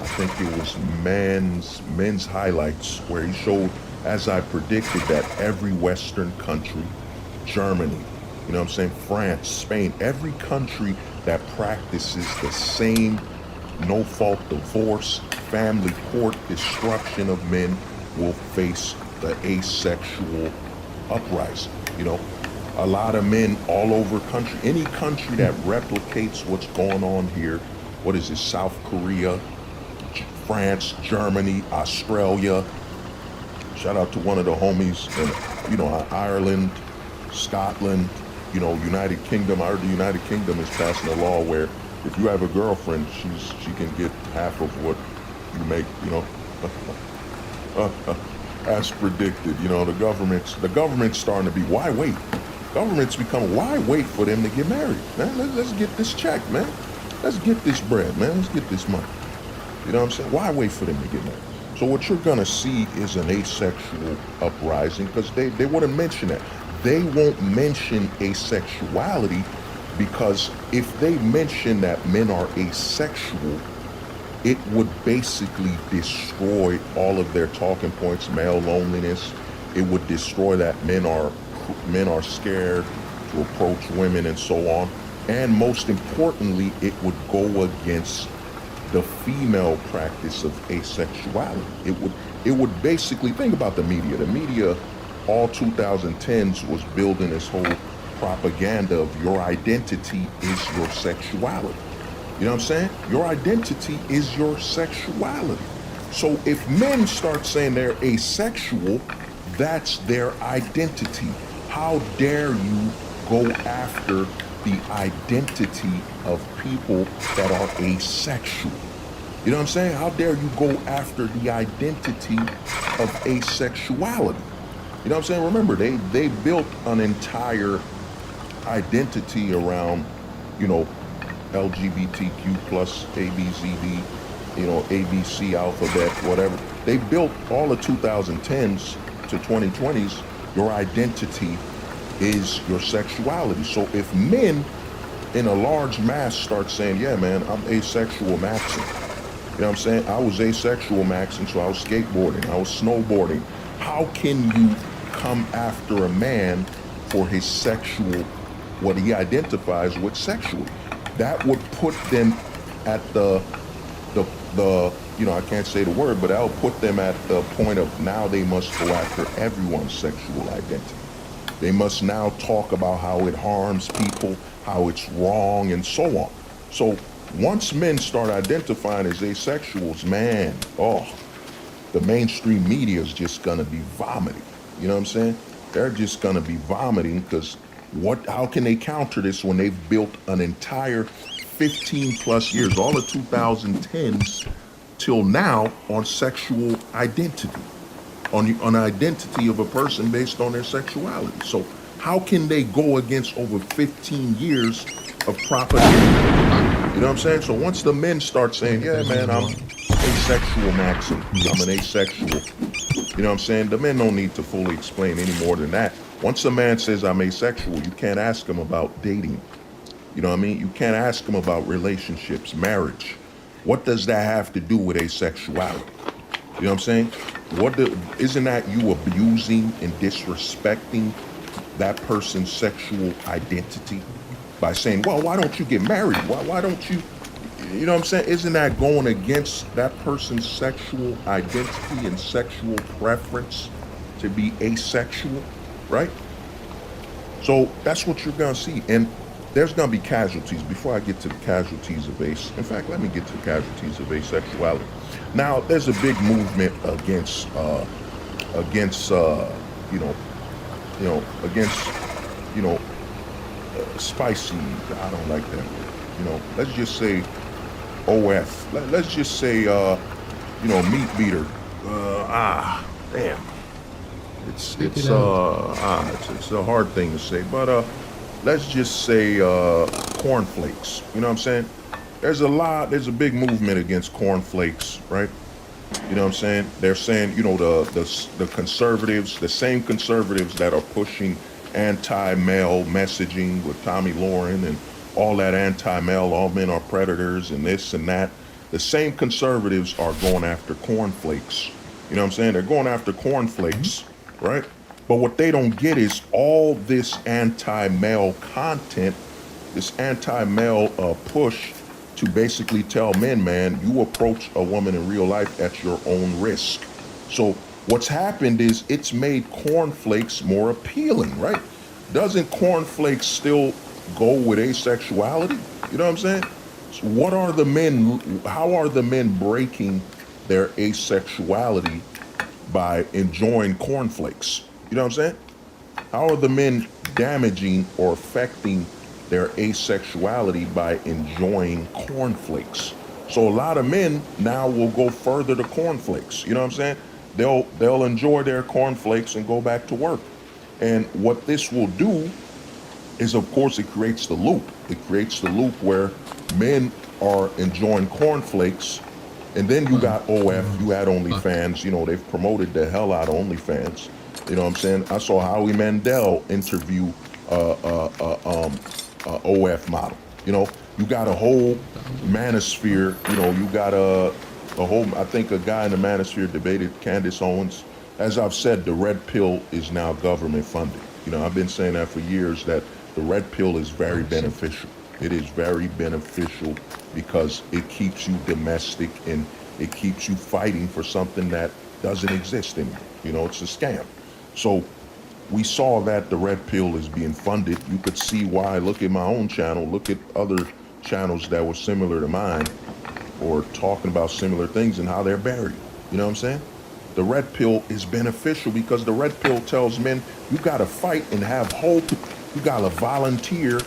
I think it was men's highlights, where he showed, as I predicted, that every Western country, Germany, France, Spain, every country that practices the same no-fault divorce, family court destruction of men will face the asexual uprising. A lot of men all over country, any country that replicates what's going on here, what is it, South Korea, France, Germany, Australia, shout out to one of the homies, and Ireland, Scotland, United Kingdom. I heard the United Kingdom is passing a law where if you have a girlfriend, she can get half of what you make, as predicted. The government's starting to be, why wait? Government's becoming, why wait for them to get married, man? Let's get this check, man. Let's get this bread, man. Let's get this money. You know what I'm saying? Why wait for them to get married? So what you're gonna see is an asexual uprising, because they wouldn't mention that. They won't mention asexuality, because if they mention that men are asexual, it would basically destroy all of their talking points, male loneliness. It would destroy that men are scared to approach women and so on. And most importantly, it would go against the female practice of asexuality. It would basically, think about the media. The media, all 2010s, was building this whole propaganda of your identity is your sexuality. You know what I'm saying? Your identity is your sexuality. So if men start saying they're asexual, that's their identity. How dare you go after the identity of people that are asexual? You know what I'm saying? How dare you go after the identity of asexuality? You know what I'm saying? Remember, they built an entire identity around, you know, LGBTQ plus ABCD, you know, ABC alphabet, whatever. They built all the 2010s to 2020s, your identity is your sexuality. So if men in a large mass start saying, yeah, man, I'm asexual maxing. You know what I'm saying? I was asexual maxing, so I was skateboarding, I was snowboarding. How can you come after a man for his sexual, what he identifies with sexually? That would put them at the you know, I can't say the word, but that would put them at the point of now they must go after everyone's sexual identity. They must now talk about how it harms people, how it's wrong, and so on. So once men start identifying as asexuals, man, oh, the mainstream media is just gonna be vomiting. You know what I'm saying? They're just gonna be vomiting because how can they counter this when they've built an entire 15 plus years, all the 2010s till now, on sexual identity, on identity of a person based on their sexuality. So how can they go against over 15 years of propaganda? You know what I'm saying? So once the men start saying, yeah, man, I'm asexual maxing, I'm an asexual, you know what I'm saying? The men don't need to fully explain any more than that. Once a man says I'm asexual, you can't ask him about dating. You know what I mean? You can't ask him about relationships, marriage. What does that have to do with asexuality? You know what I'm saying? Isn't that you abusing and disrespecting that person's sexual identity by saying, well, why don't you get married? Why don't you, you know what I'm saying? Isn't that going against that person's sexual identity and sexual preference to be asexual, right? So that's what you're gonna see. And there's gonna be casualties. Before I get to the casualties of in fact, let me get to the casualties of asexuality. Now, there's a big movement against spicy. I don't like that word. You know, let's just say OF. Let's just say meat beater. Damn. It's a hard thing to say, but let's just say cornflakes. You know what I'm saying? There's a big movement against cornflakes, right? You know what I'm saying? They're saying, you know, the conservatives, the same conservatives that are pushing anti-male messaging with Tommy Lauren and all that anti-male, all men are predators and this and that. The same conservatives are going after cornflakes. You know what I'm saying? They're going after cornflakes, right? But what they don't get is all this anti-male content, this anti-male push to basically tell men, man, you approach a woman in real life at your own risk. So what's happened is it's made cornflakes more appealing, right? Doesn't cornflakes still go with asexuality? You know what I'm saying? So how are the men breaking their asexuality by enjoying cornflakes? You know what I'm saying? How are the men damaging or affecting their asexuality by enjoying cornflakes? So a lot of men now will go further to cornflakes. You know what I'm saying? They'll enjoy their cornflakes and go back to work. And what this will do is, of course, it creates the loop. It creates the loop where men are enjoying cornflakes, and then you got OF, you had OnlyFans. You know, they've promoted the hell out of OnlyFans. You know what I'm saying? I saw Howie Mandel interview OF model. You know, you got a whole manosphere. You know, you got a whole, I think a guy in the manosphere debated Candace Owens. As I've said, the red pill is now government funded. You know, I've been saying that for years, that the red pill is very beneficial. It is very beneficial because it keeps you domestic and it keeps you fighting for something that doesn't exist anymore. You know, it's a scam. So we saw that the red pill is being funded. You could see why. Look at my own channel. Look at other channels that were similar to mine or talking about similar things and how they're buried. You know what I'm saying? The red pill is beneficial because the red pill tells men you got to fight and have hope. You got to volunteer.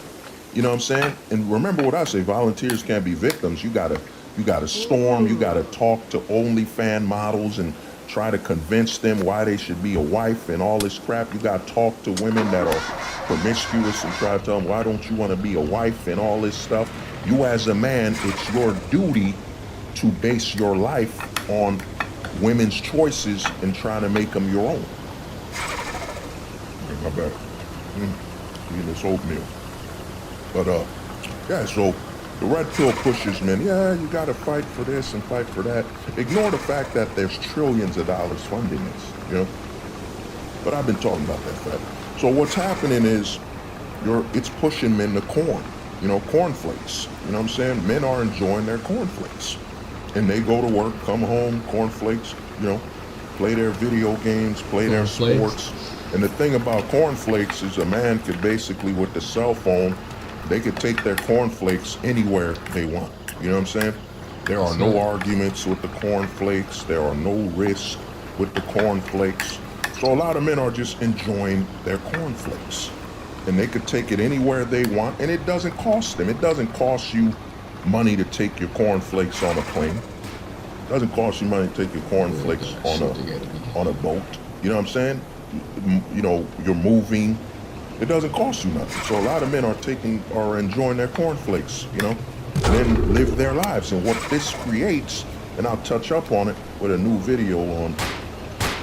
You know what I'm saying? And remember what I say, volunteers can't be victims. You gotta storm, you gotta talk to OnlyFans models and try to convince them why they should be a wife and all this crap. You gotta talk to women that are promiscuous and try to tell them, why don't you wanna be a wife and all this stuff. You as a man, it's your duty to base your life on women's choices and trying to make them your own. My bad. Eating this oatmeal. But yeah, so the red pill pushes men, yeah, you gotta fight for this and fight for that. Ignore the fact that there's trillions of dollars funding this, you know? But I've been talking about that fact. So what's happening is it's pushing men to corn, you know, cornflakes. You know what I'm saying? Men are enjoying their cornflakes. And they go to work, come home, cornflakes, you know, play their video games, play their sports. And the thing about cornflakes is a man could basically, with the cell phone, they could take their cornflakes anywhere they want. You know what I'm saying? There are no arguments with the cornflakes. There are no risks with the cornflakes. So a lot of men are just enjoying their cornflakes. And they could take it anywhere they want, and it doesn't cost them. It doesn't cost you money to take your cornflakes on a plane. It doesn't cost you money to take your cornflakes on a boat. You know what I'm saying? You know, you're moving. It doesn't cost you nothing. So a lot of men are enjoying their cornflakes, you know, and then live their lives. And what this creates, and I'll touch up on it with a new video on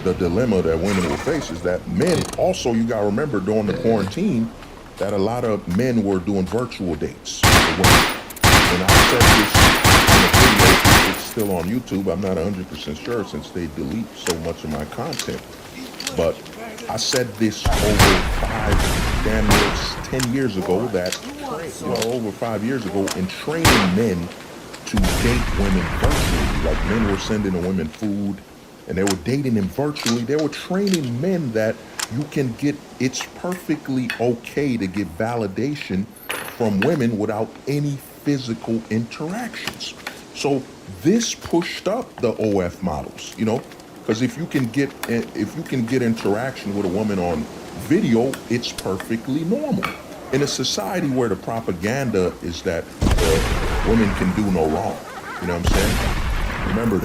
the dilemma that women will face, is that men also, you gotta remember during the quarantine, that a lot of men were doing virtual dates with women. And I said this in a video, it's still on YouTube. I'm not 100% sure since they delete so much of my content. But I said this damn near 10 years ago that, over 5 years ago, in training men to date women virtually. Like men were sending the women food and they were dating them virtually. They were training men that you can it's perfectly okay to get validation from women without any physical interactions. So this pushed up the OF models, you know, because if you can get interaction with a woman on video, it's perfectly normal. In a society where the propaganda is that women can do no wrong, you know what I'm saying? Remember,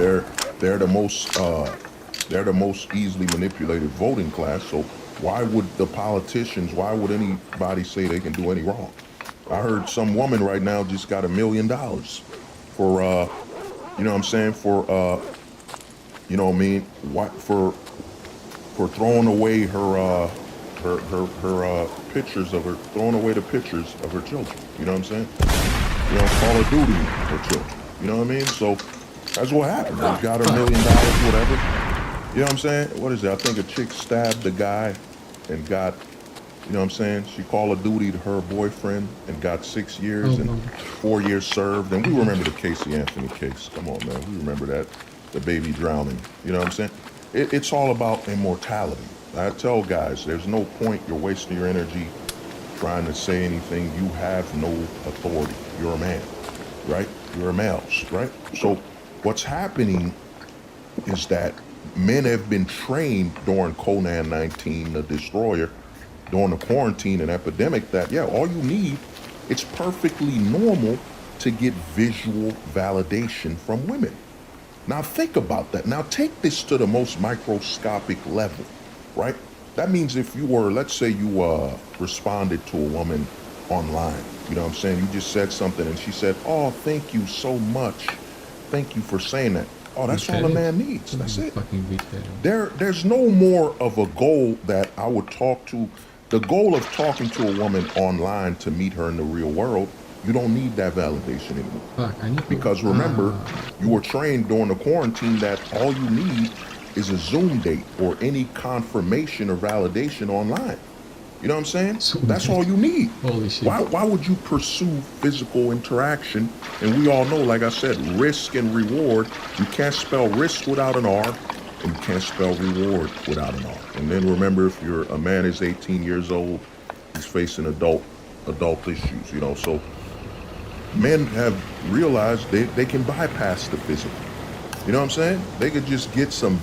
they're the most easily manipulated voting class. So why would anybody say they can do any wrong? I heard some woman right now just got $1 million for you know what I'm saying, for you know what I mean, for throwing away her pictures of her, throwing away the pictures of her children. You know what I'm saying? You know, Call of Duty, her children. You know what I mean? So that's what happened. They got $1 million, whatever. You know what I'm saying? What is it? I think a chick stabbed the guy and got, you know what I'm saying? She Call of Duty to her boyfriend and got 6 years and 4 years served. And we remember the Casey Anthony case. Come on, man. We remember that. The baby drowning. You know what I'm saying? It's all about immortality. I tell guys, there's no point you're wasting your energy trying to say anything. You have no authority. You're a man, right? You're a male, right? So what's happening is that men have been trained during Conan-19, the Destroyer, during the quarantine and epidemic, that, yeah, all you need, it's perfectly normal to get visual validation from women. Now think about that. Now take this to the most microscopic level, right? That means if you were, let's say you responded to a woman online, you know what I'm saying? You just said something and she said, oh, thank you so much. Thank you for saying that. Oh, that's all a man needs. That's it. There's no more of a goal that I would talk to. The goal of talking to a woman online to meet her in the real world, you don't need that validation anymore. Because remember, you were trained during the quarantine that all you need is a Zoom date or any confirmation or validation online. You know what I'm saying? So That's bad. all you need. Holy shit. Why would you pursue physical interaction? And we all know, like I said, risk and reward. You can't spell risk without an R, and you can't spell reward without an R. And then remember, if you're a man is 18 years old, he's facing adult issues, you know. So men have realized they can bypass the physical. You know what I'm saying? They could just get some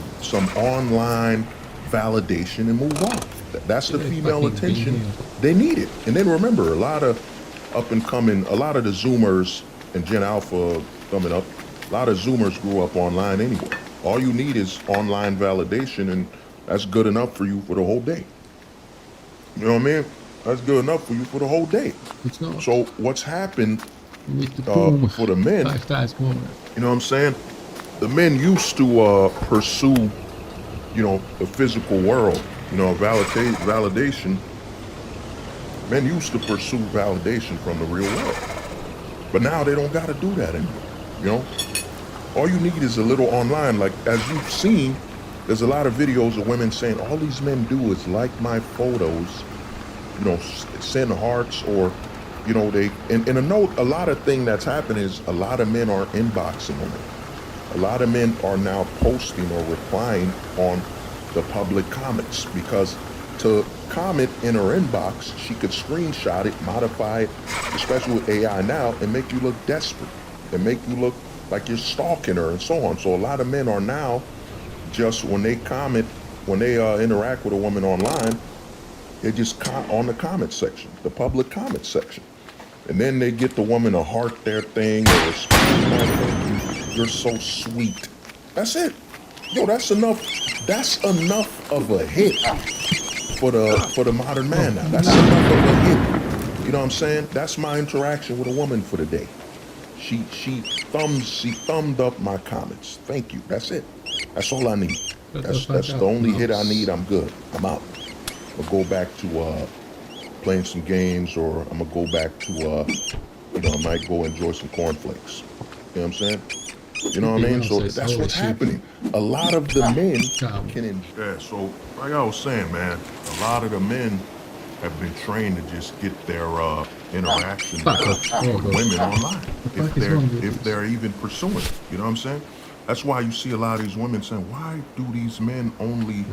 online validation and move on. That's the Yeah, female fucking attention. being here. They need it. And then remember, a lot of up and coming, a lot of the Zoomers and Gen Alpha coming up, a lot of Zoomers grew up online anyway. All you need is online validation, and that's good enough for you for the whole day. You know what I mean? That's good enough for you for the whole day. It's not. So what's happened With the boom. for the men, 5 times more. you know what I'm saying? The men used to pursue, you know, the physical world, you know, validation. Men used to pursue validation from the real world. But now they don't got to do that anymore, you know? All you need is a little online. Like, as you've seen, there's a lot of videos of women saying, all these men do is like my photos, you know, send hearts, or, you know, they, and a note, a lot of thing that's happening is a lot of men are inboxing women. A lot of men are now posting or replying on the public comments, because to comment in her inbox, she could screenshot it, modify it, especially with AI now, and make you look desperate and make you look like you're stalking her and so on. So a lot of men are now just, when they comment, when they interact with a woman online, they just on the comment section, the public comment section. And then they get the woman to heart their thing, or you're so sweet. That's it. Yo, that's enough. That's enough of a hit for the modern man now. That's enough of a hit. You know what I'm saying? That's my interaction with a woman for the day. She thumbed up my comments. Thank you. That's it. That's all I need. That's the only hit I need. I'm good. I'm out. I'll go back to playing some games, or I'm gonna go back to you know, I might go enjoy some cornflakes. You know what I'm saying? You know what I mean? So that's what's happening. A lot of the men can enjoy. Yeah, so like I was saying, man, a lot of the men have been trained to just get their interaction with women online, if they're even pursuing it. You know what I'm saying? That's why you see a lot of these women saying, why do these men only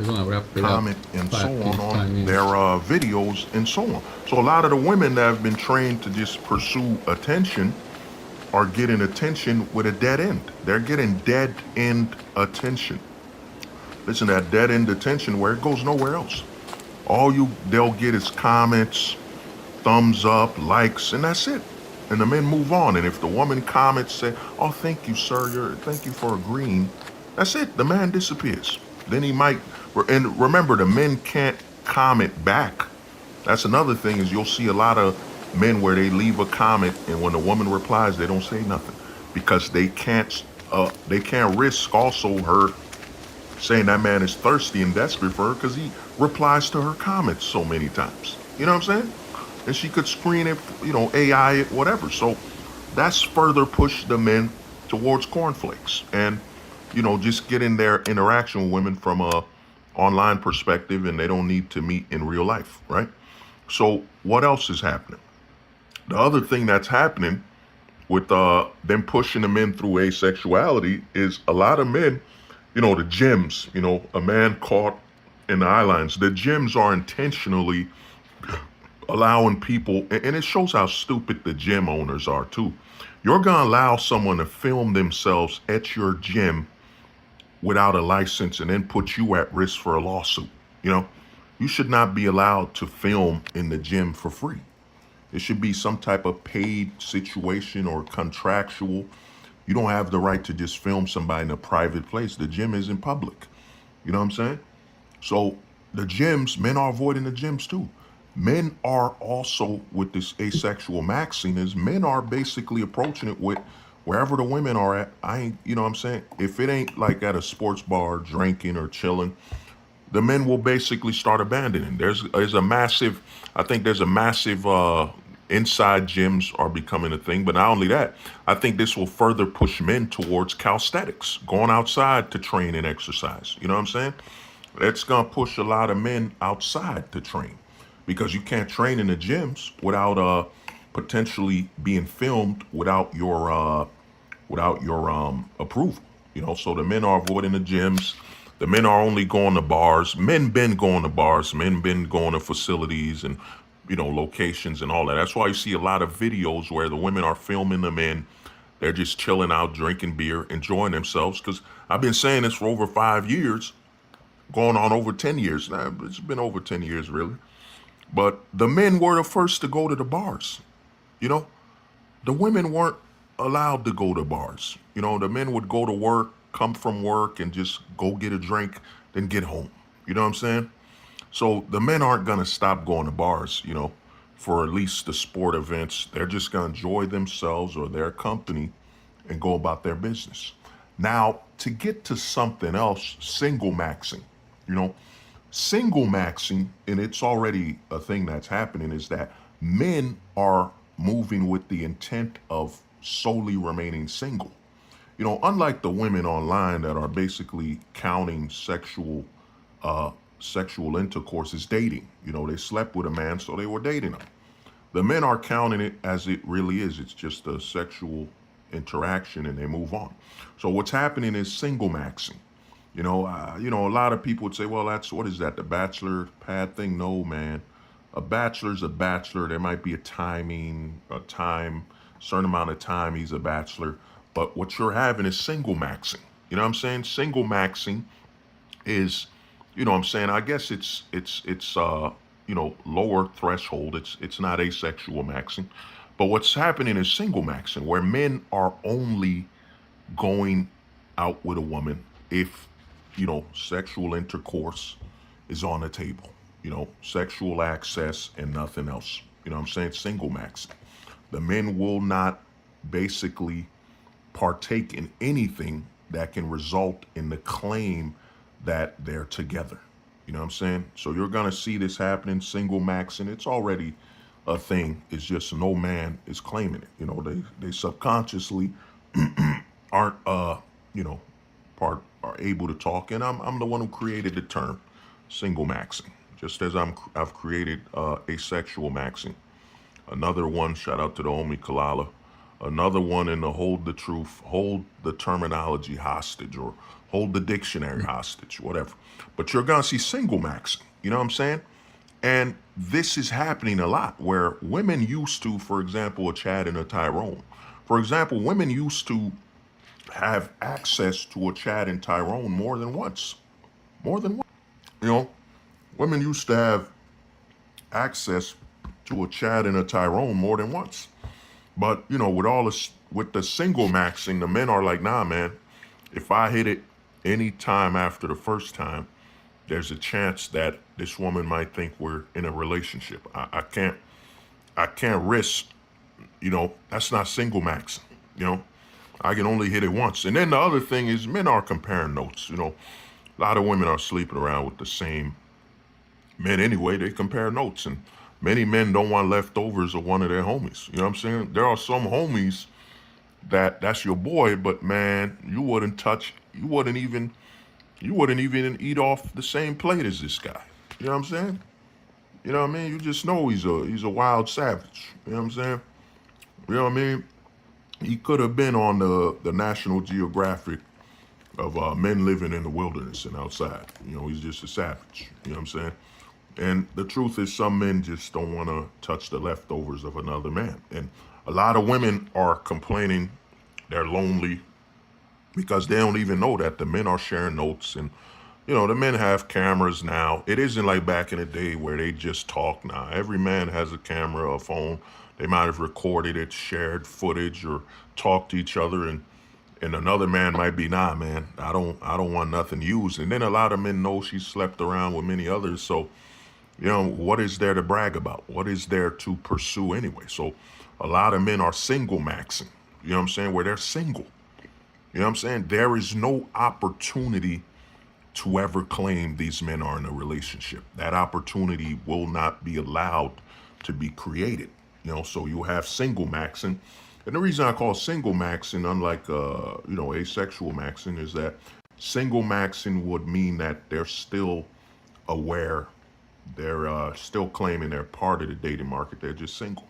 comment and so on their videos and so on? So a lot of the women that have been trained to just pursue attention are getting attention with a dead end. They're getting dead end attention. Listen, that dead end attention where it goes nowhere else. They'll get is comments, thumbs up, likes, and that's it. And the men move on. And if the woman comments, say, oh, thank you, sir, thank you for agreeing, that's it. The man disappears. Then he might, and remember, the men can't comment back. That's another thing, is you'll see a lot of men where they leave a comment, and when the woman replies, they don't say nothing, because they can't risk also her saying that man is thirsty and desperate for her, because he replies to her comments so many times. You know what I'm saying? And she could screen it, you know, AI it, whatever. So that's further pushed the men towards cornflakes, and, you know, just getting their interaction with women from a online perspective, and they don't need to meet in real life, right? So what else is happening? The other thing that's happening with them pushing the men through asexuality is a lot of men, you know, the gyms, you know, a man caught in the eye lines. The gyms are intentionally allowing people, and it shows how stupid the gym owners are too. You're gonna allow someone to film themselves at your gym without a license and then put you at risk for a lawsuit. You know, you should not be allowed to film in the gym for free. It should be some type of paid situation or contractual. You don't have the right to just film somebody in a private place. The gym is in public. You know what I'm saying? So the gyms, men are avoiding the gyms too. Men are also, with this asexual maxine, is men are basically approaching it with wherever the women are at. You know what I'm saying? If it ain't like at a sports bar drinking or chilling, the men will basically start abandoning. There's a massive, I think there's a massive inside gyms are becoming a thing. But not only that, I think this will further push men towards calisthenics, going outside to train and exercise. You know what I'm saying? It's going to push a lot of men outside to train, because you can't train in the gyms without potentially being filmed without your approval. You know, so the men are avoiding the gyms. The men are only going to bars. Men been going to bars. Men been going to facilities and, you know, locations and all that. That's why you see a lot of videos where the women are filming the men. They're just chilling out, drinking beer, enjoying themselves. Because I've been saying this for over 5 years, going on over 10 years now. It's been over 10 years, really. But the men were the first to go to the bars. You know, the women weren't allowed to go to bars. You know, the men would go to work, come from work, and just go get a drink, then get home. You know what I'm saying? So the men aren't going to stop going to bars, you know, for at least the sport events. They're just going to enjoy themselves or their company and go about their business. Now, to get to something else, single maxing, you know, single maxing, and it's already a thing that's happening, is that men are moving with the intent of solely remaining single. You know, unlike the women online that are basically counting sexual intercourse as dating. You know, they slept with a man, so they were dating him. The men are counting it as it really is. It's just a sexual interaction, and they move on. So what's happening is single maxing. You know, a lot of people would say, well, what is that, the bachelor pad thing? No, man. A bachelor's a bachelor. There might be a certain amount of time he's a bachelor. But what you're having is single maxing. You know what I'm saying? Single maxing is, you know what I'm saying, I guess it's lower threshold. It's not asexual maxing. But what's happening is single maxing, where men are only going out with a woman if, you know, sexual intercourse is on the table. You know, sexual access and nothing else. You know what I'm saying? Single maxing. The men will not basically partake in anything that can result in the claim that they're together. You know what I'm saying? So you're going to see this happening, single maxing. It's already a thing. It's just no man is claiming it. You know, they subconsciously aren't, are able to talk. And I'm the one who created the term single maxing, just as I've created asexual maxing. Another one, shout out to the homie Collateral. Another one in the hold the truth, hold the terminology hostage, or hold the dictionary hostage, whatever. But you're going to see single maxing, you know what I'm saying? And this is happening a lot, where women used to, for example, a Chad and a Tyrone. For example, women used to have access to a Chad and Tyrone more than once. More than once. You know, women used to have access to a Chad and a Tyrone more than once. But, you know, with the single maxing, the men are like, nah, man, if I hit it any time after the first time, there's a chance that this woman might think we're in a relationship. I can't risk, you know, that's not single maxing, you know. I can only hit it once. And then the other thing is, men are comparing notes, you know. A lot of women are sleeping around with the same men anyway. They compare notes, and many men don't want leftovers of one of their homies. You know what I'm saying? There are some homies that's your boy, but man, you wouldn't even eat off the same plate as this guy. You know what I'm saying? You know what I mean? You just know he's a wild savage. You know what I'm saying? You know what I mean? He could have been on the National Geographic of men living in the wilderness and outside. You know, he's just a savage. You know what I'm saying? And the truth is, some men just don't want to touch the leftovers of another man. And a lot of women are complaining they're lonely because they don't even know that the men are sharing notes. And, you know, the men have cameras now. It isn't like back in the day where they just talk now. Every man has a camera, a phone. They might have recorded it, shared footage, or talked to each other. And another man might be, nah, man, I don't want nothing used. And then a lot of men know she slept around with many others. So, you know, what is there to brag about? What is there to pursue anyway? So a lot of men are single maxing, you know what I'm saying, where they're single. You know what I'm saying? There is no opportunity to ever claim these men are in a relationship. That opportunity will not be allowed to be created. You know, so you have single maxing. And the reason I call single maxing, unlike, asexual maxing, is that single maxing would mean that they're still aware They're still claiming they're part of the dating market. They're just single.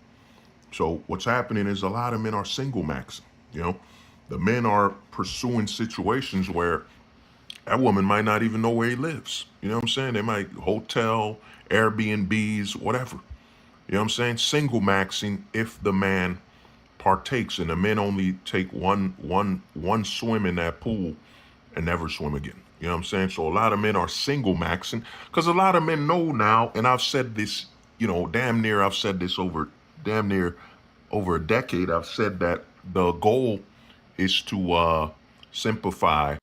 So what's happening is a lot of men are single maxing. You know, the men are pursuing situations where that woman might not even know where he lives. You know what I'm saying? They might hotel, Airbnbs, whatever. You know what I'm saying? Single maxing if the man partakes, and the men only take one swim in that pool and never swim again. You know what I'm saying? So a lot of men are single maxing because a lot of men know now, and I've said this, you know, I've said this over damn near over a decade. I've said that the goal is to simplify,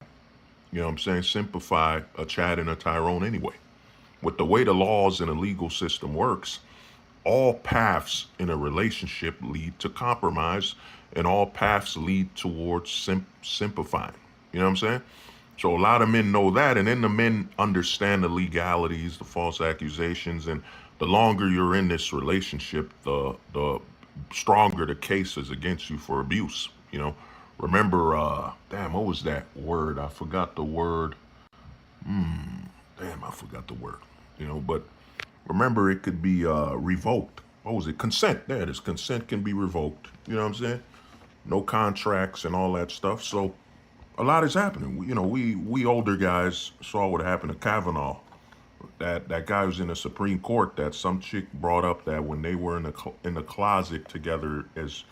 you know what I'm saying, simplify a Chad and a Tyrone anyway. With the way the laws and the legal system works, all paths in a relationship lead to compromise, and all paths lead towards simplifying. You know what I'm saying? So a lot of men know that, and then the men understand the legalities, the false accusations, and the longer you're in this relationship, the stronger the case is against you for abuse. You know, remember, what was that word? I forgot the word. I forgot the word. You know, but remember, it could be revoked. What was it? Consent. There it is. Consent can be revoked. You know what I'm saying? No contracts and all that stuff. So a lot is happening. You know, we older guys saw what happened to Kavanaugh. That guy was in the Supreme Court. That some chick brought up that when they were in the closet together as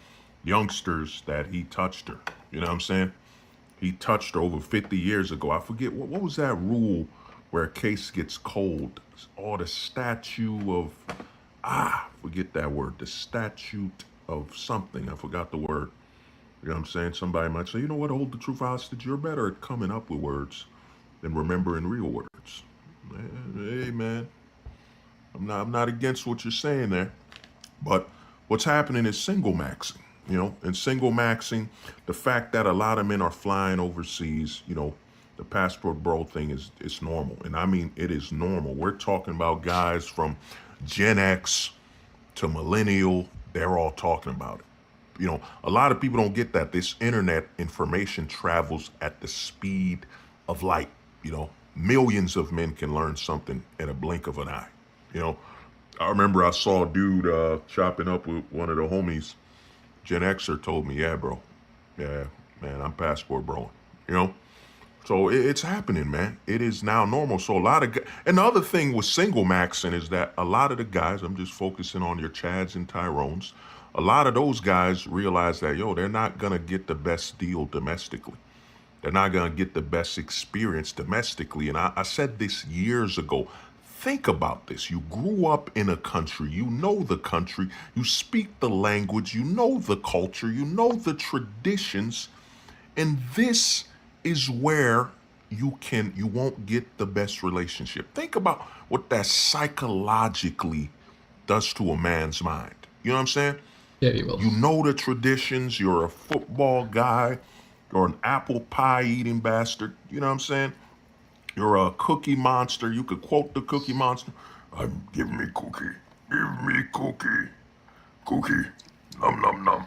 youngsters, that he touched her. You know what I'm saying? He touched her over 50 years ago. I forget what was that rule where a case gets cold. Oh, the statute of forget that word. The statute of something. I forgot the word. You know what I'm saying? Somebody might say, you know what, hold the truth hostage. You're better at coming up with words than remembering real words. Hey man, I'm not against what you're saying there, but what's happening is single maxing. You know, and single maxing, the fact that a lot of men are flying overseas, you know, the passport bro thing is normal. And I mean, it is normal. We're talking about guys from Gen X to millennial. They're all talking about it. You know, a lot of people don't get that this internet information travels at the speed of light. You know, millions of men can learn something in a blink of an eye. You know, I remember I saw a dude chopping up with one of the homies. Gen Xer told me, yeah, bro. Yeah, man, I'm passport broing. You know? So it's happening, man. It is now normal. So a lot of and the other thing with single maxing is that a lot of the guys, I'm just focusing on your Chads and Tyrones, a lot of those guys realize that, yo, they're not going to get the best deal domestically. They're not going to get the best experience domestically. And I said this years ago. Think about this. You grew up in a country, you know the country, you speak the language, you know the culture, you know the traditions, and this is where you won't get the best relationship. Think about what that psychologically does to a man's mind. You know what I'm saying? Yeah, you will. You know the traditions, you're a football guy, you're an apple pie eating bastard, you know what I'm saying? You're a cookie monster. You could quote the Cookie Monster. Give me cookie. Give me cookie. Cookie. Num num num.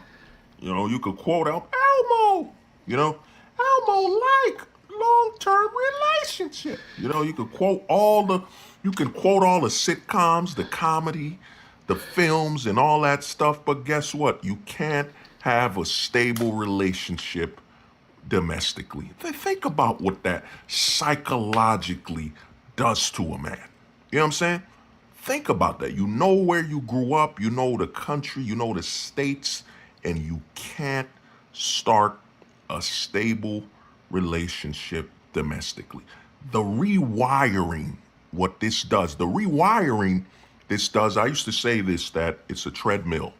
You know, you could quote Elmo. You know, Elmo like long-term relationship. You know, you could quote all the sitcoms, the comedy, the films, and all that stuff. But guess what? You can't have a stable relationship domestically. Think about what that psychologically does to a man. You know what I'm saying? Think about that. You know where you grew up, you know the country, you know the states, and you can't start a stable relationship domestically. The rewiring, what this does, I used to say this, that it's a treadmill.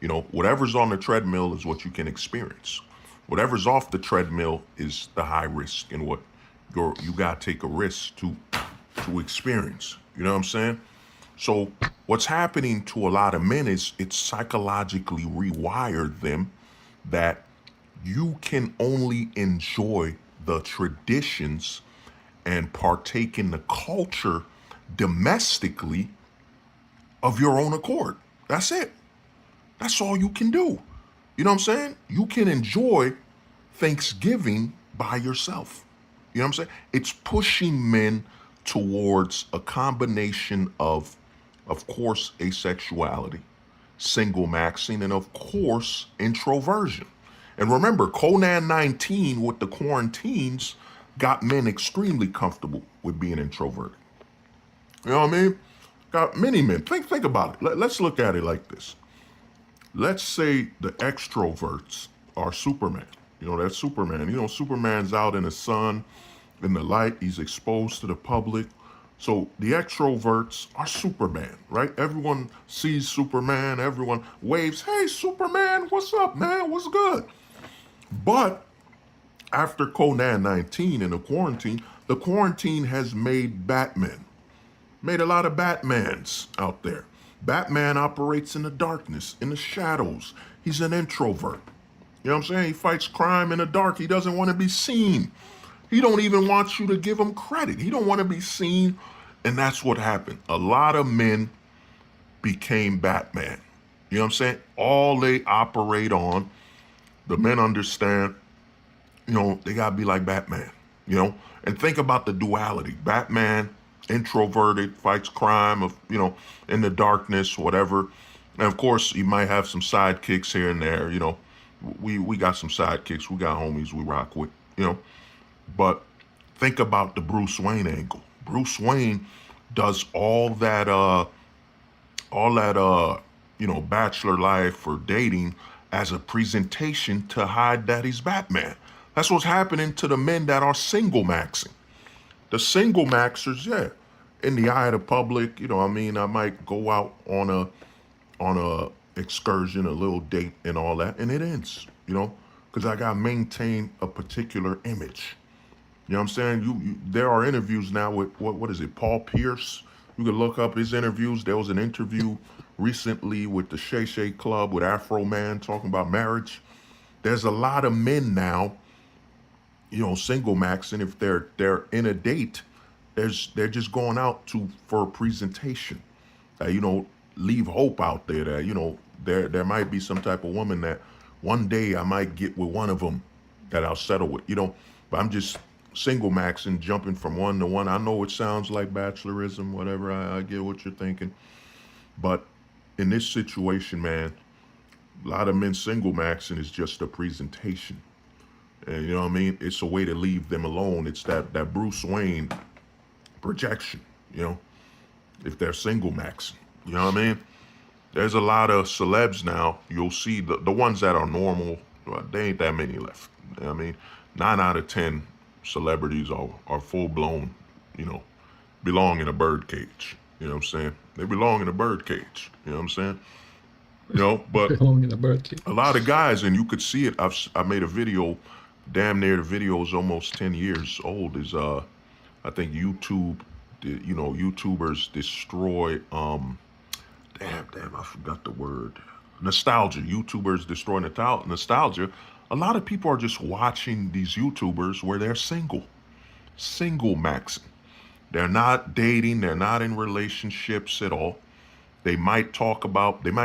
You know, whatever's on the treadmill is what you can experience. Whatever's off the treadmill is the high risk and what you gotta take a risk to experience. You know what I'm saying? So what's happening to a lot of men is it's psychologically rewired them that you can only enjoy the traditions and partake in the culture domestically of your own accord. That's it. That's all you can do. You know what I'm saying? You can enjoy Thanksgiving by yourself. You know what I'm saying? It's pushing men towards a combination of course, asexuality, single maxing, and of course, introversion. And remember, Conan 19 with the quarantines got men extremely comfortable with being introverted. You know what I mean? Got many men. Think about it. Let's look at it like this. Let's say the extroverts are Superman. You know, that's Superman. You know, Superman's out in the sun, in the light. He's exposed to the public. So the extroverts are Superman, right? Everyone sees Superman. Everyone waves, hey, Superman, what's up, man? What's good? But after Conan 19 and the quarantine has made Batman. Made a lot of Batmans out there. Batman operates in the darkness, in the shadows. He's an introvert. You know what I'm saying? He fights crime in the dark. He doesn't want to be seen. He don't even want you to give him credit. He don't want to be seen. And that's what happened. A lot of men became Batman. You know what I'm saying? All they operate on, the men understand, you know, they got to be like Batman, you know? And think about the duality. Batman, introverted, fights crime, of you know, in the darkness, whatever. And of course, he might have some sidekicks here and there. You know, we got some sidekicks. We got homies we rock with. You know, but think about the Bruce Wayne angle. Bruce Wayne does all that you know, bachelor life or dating as a presentation to hide that he's Batman. That's what's happening to the men that are single maxing. The single maxers, yeah, in the eye of the public, you know, I mean, I might go out on a excursion, a little date and all that, and it ends, you know, because I got to maintain a particular image. You know what I'm saying? You there are interviews now with, what is it, Paul Pierce? You can look up his interviews. There was an interview recently with the Shay Shay Club with Afro Man talking about marriage. There's a lot of men now, you know, single maxing. If they're in a date, they're just going out for a presentation. You know, leave hope out there that, you know, there might be some type of woman that one day I might get with one of them that I'll settle with, you know. But I'm just single maxing, jumping from one to one. I know it sounds like bachelorism, whatever. I get what you're thinking. But in this situation, man, a lot of men single maxing is just a presentation. And you know what I mean? It's a way to leave them alone. It's that Bruce Wayne projection, you know, if they're single maxing. You know what I mean? There's a lot of celebs now. You'll see the ones that are normal, there ain't that many left. You know what I mean? 9 out of 10 celebrities are full blown, you know, belong in a bird cage. You know what I'm saying? They belong in a bird cage. You know what I'm saying? You know, but Belong in a bird cage. a lot of guys, and you could see it. I made a video, damn near the video is almost 10 years old. Is I think YouTube, you know, YouTubers destroy damn, I forgot the word. Nostalgia. YouTubers destroy nostalgia. A lot of people are just watching these YouTubers where they're single maxing. They're not dating. They're not in relationships at all. They might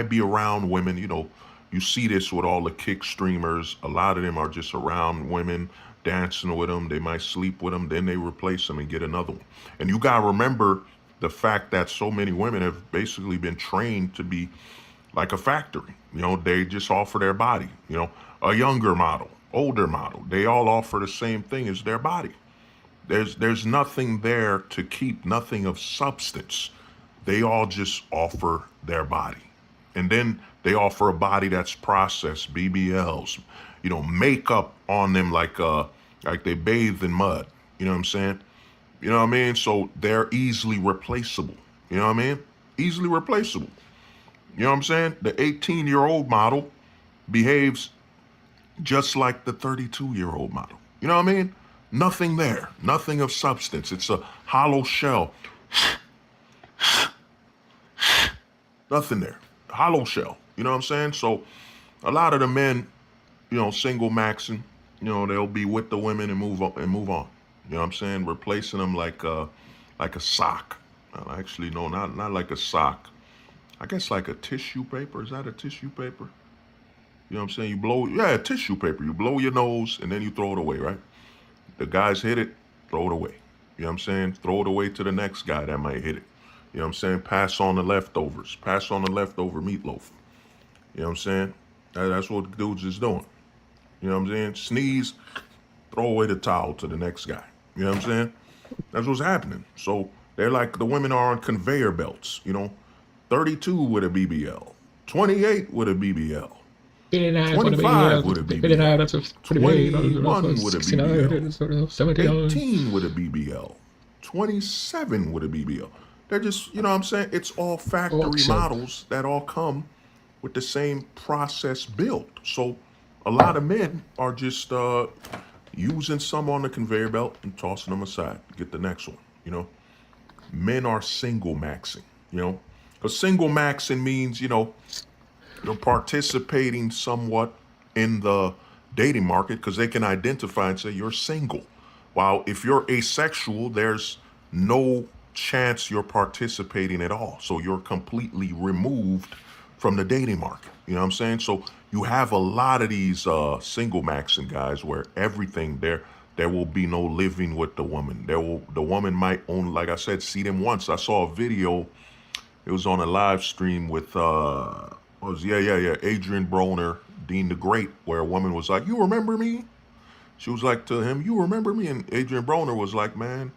be around women. You know, you see this with all the kick streamers. A lot of them are just around women, dancing with them. They might sleep with them. Then they replace them and get another one. And you got to remember the fact that so many women have basically been trained to be like a factory. You know, they just offer their body. You know, a younger model, older model. They all offer the same thing as their body. There's nothing there to keep, nothing of substance. They all just offer their body. And then they offer a body that's processed, BBLs, you know, makeup on them like they bathed in mud. You know what I'm saying? You know what I mean? So they're easily replaceable. You know what I mean? Easily replaceable. You know what I'm saying? The 18-year-old model behaves just like the 32-year-old model. You know what I mean? Nothing there. Nothing of substance. It's a hollow shell. Nothing there. Hollow shell. You know what I'm saying? So a lot of the men, you know, single maxing, you know, they'll be with the women and move on. You know what I'm saying? Replacing them like a sock. Actually, no, not like a sock. I guess like a tissue paper. Is that a tissue paper? You know what I'm saying? Tissue paper. You blow your nose and then you throw it away, right? The guys hit it, throw it away. You know what I'm saying? Throw it away to the next guy that might hit it. You know what I'm saying? Pass on the leftovers. Pass on the leftover meatloaf. You know what I'm saying? That's what dudes is doing. You know what I'm saying? Sneeze, throw away the towel to the next guy. You know what I'm saying? That's what's happening. So they're like, the women are on conveyor belts, 32 with a BBL, 28 with a BBL, 25 with a BBL, 21 with a BBL, 18 with a BBL, 27 with a BBL. They're just, you know what I'm saying? It's all factory models that all come with the same process built. So a lot of men are just using some on the conveyor belt and tossing them aside. Get the next one, Men are single maxing, Because single maxing means, you're participating somewhat in the dating market because they can identify and say you're single. While if you're asexual, there's no chance you're participating at all. So you're completely removed from the dating market. You know what I'm saying? So you have a lot of these single maxing guys where everything there will be no living with the woman. The woman might only, like I said, see them once. I saw a video. It was on a live stream with Adrian Broner, Dean the Great, where a woman was like, "You remember me?" She was like to him, "You remember me?" And Adrian Broner was like, "Man,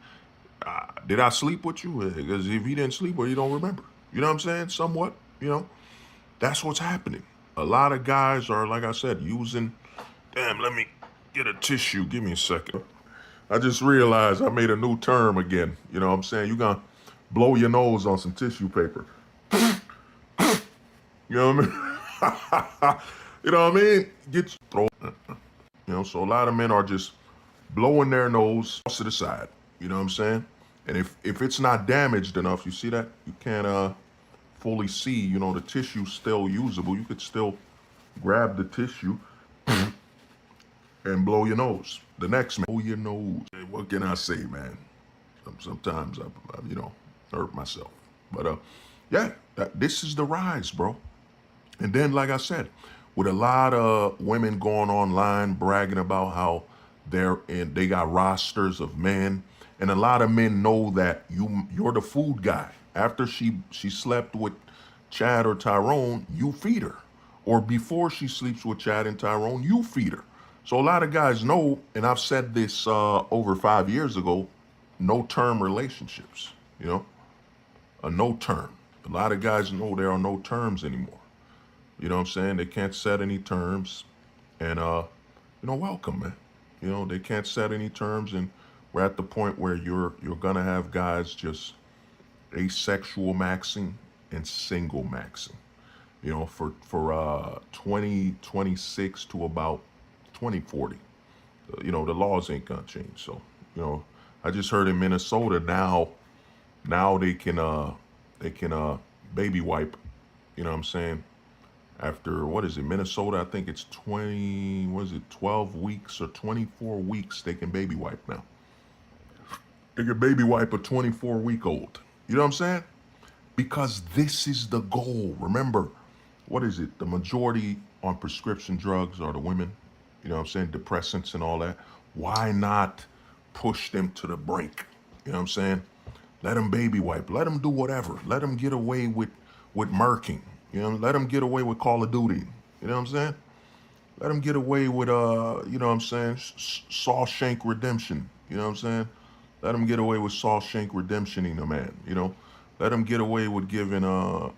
did I sleep with you? Because if you didn't sleep, well, you don't remember." You know what I'm saying? Somewhat, That's what's happening. A lot of guys are, like I said, using, damn, let me get a tissue. Give me a second. I just realized I made a new term again. You know what I'm saying? You're going to blow your nose on some tissue paper. You know what I mean? You know what I mean? Get throw. So a lot of men are just blowing their nose to the side. You know what I'm saying? And if it's not damaged enough, you see that? You can't fully see, the tissue's still usable. You could still grab the tissue and blow your nose. The next man, blow your nose. What can I say, man? Sometimes I hurt myself. But this is the rise, bro. And then, like I said, with a lot of women going online bragging about how they got rosters of men, and a lot of men know that you're the food guy. After she slept with Chad or Tyrone, you feed her. Or before she sleeps with Chad and Tyrone, you feed her. So a lot of guys know, and I've said this over 5 years ago, no-term relationships, a no-term. A lot of guys know there are no terms anymore. You know what I'm saying? They can't set any terms. And, welcome, man. They can't set any terms, and we're at the point where you're going to have guys just asexual maxing and single maxing, for 2026 to about 2040. The laws ain't gonna change. So, I just heard in Minnesota now they can baby wipe, you know what I'm saying? After, what is it, Minnesota, I think it's 12 weeks or 24 weeks they can baby wipe now. They can baby wipe a 24-week-old. You know what I'm saying? Because this is the goal. Remember, what is it? The majority on prescription drugs are the women. You know what I'm saying? Depressants and all that. Why not push them to the brink? You know what I'm saying? Let them baby wipe. Let them do whatever. Let them get away with murking. Let them get away with Call of Duty. You know what I'm saying? Let them get away with, Shawshank Redemption. You know what I'm saying? Let them get away with Shawshank Redemptioning a man, Let them get away with giving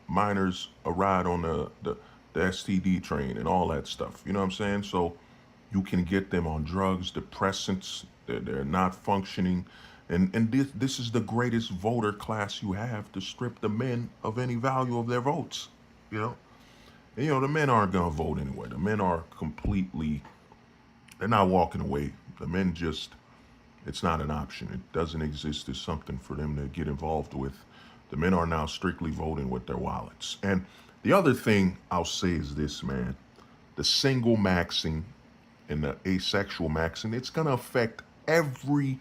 minors a ride on the STD train and all that stuff. You know what I'm saying? So you can get them on drugs, depressants. They're not functioning. And this is the greatest voter class you have to strip the men of any value of their votes, And, the men aren't going to vote anyway. The men are they're not walking away. The men just, it's not an option. It doesn't exist as something for them to get involved with. The men are now strictly voting with their wallets. And the other thing I'll say is this, man. The single maxing and the asexual maxing, it's going to affect every,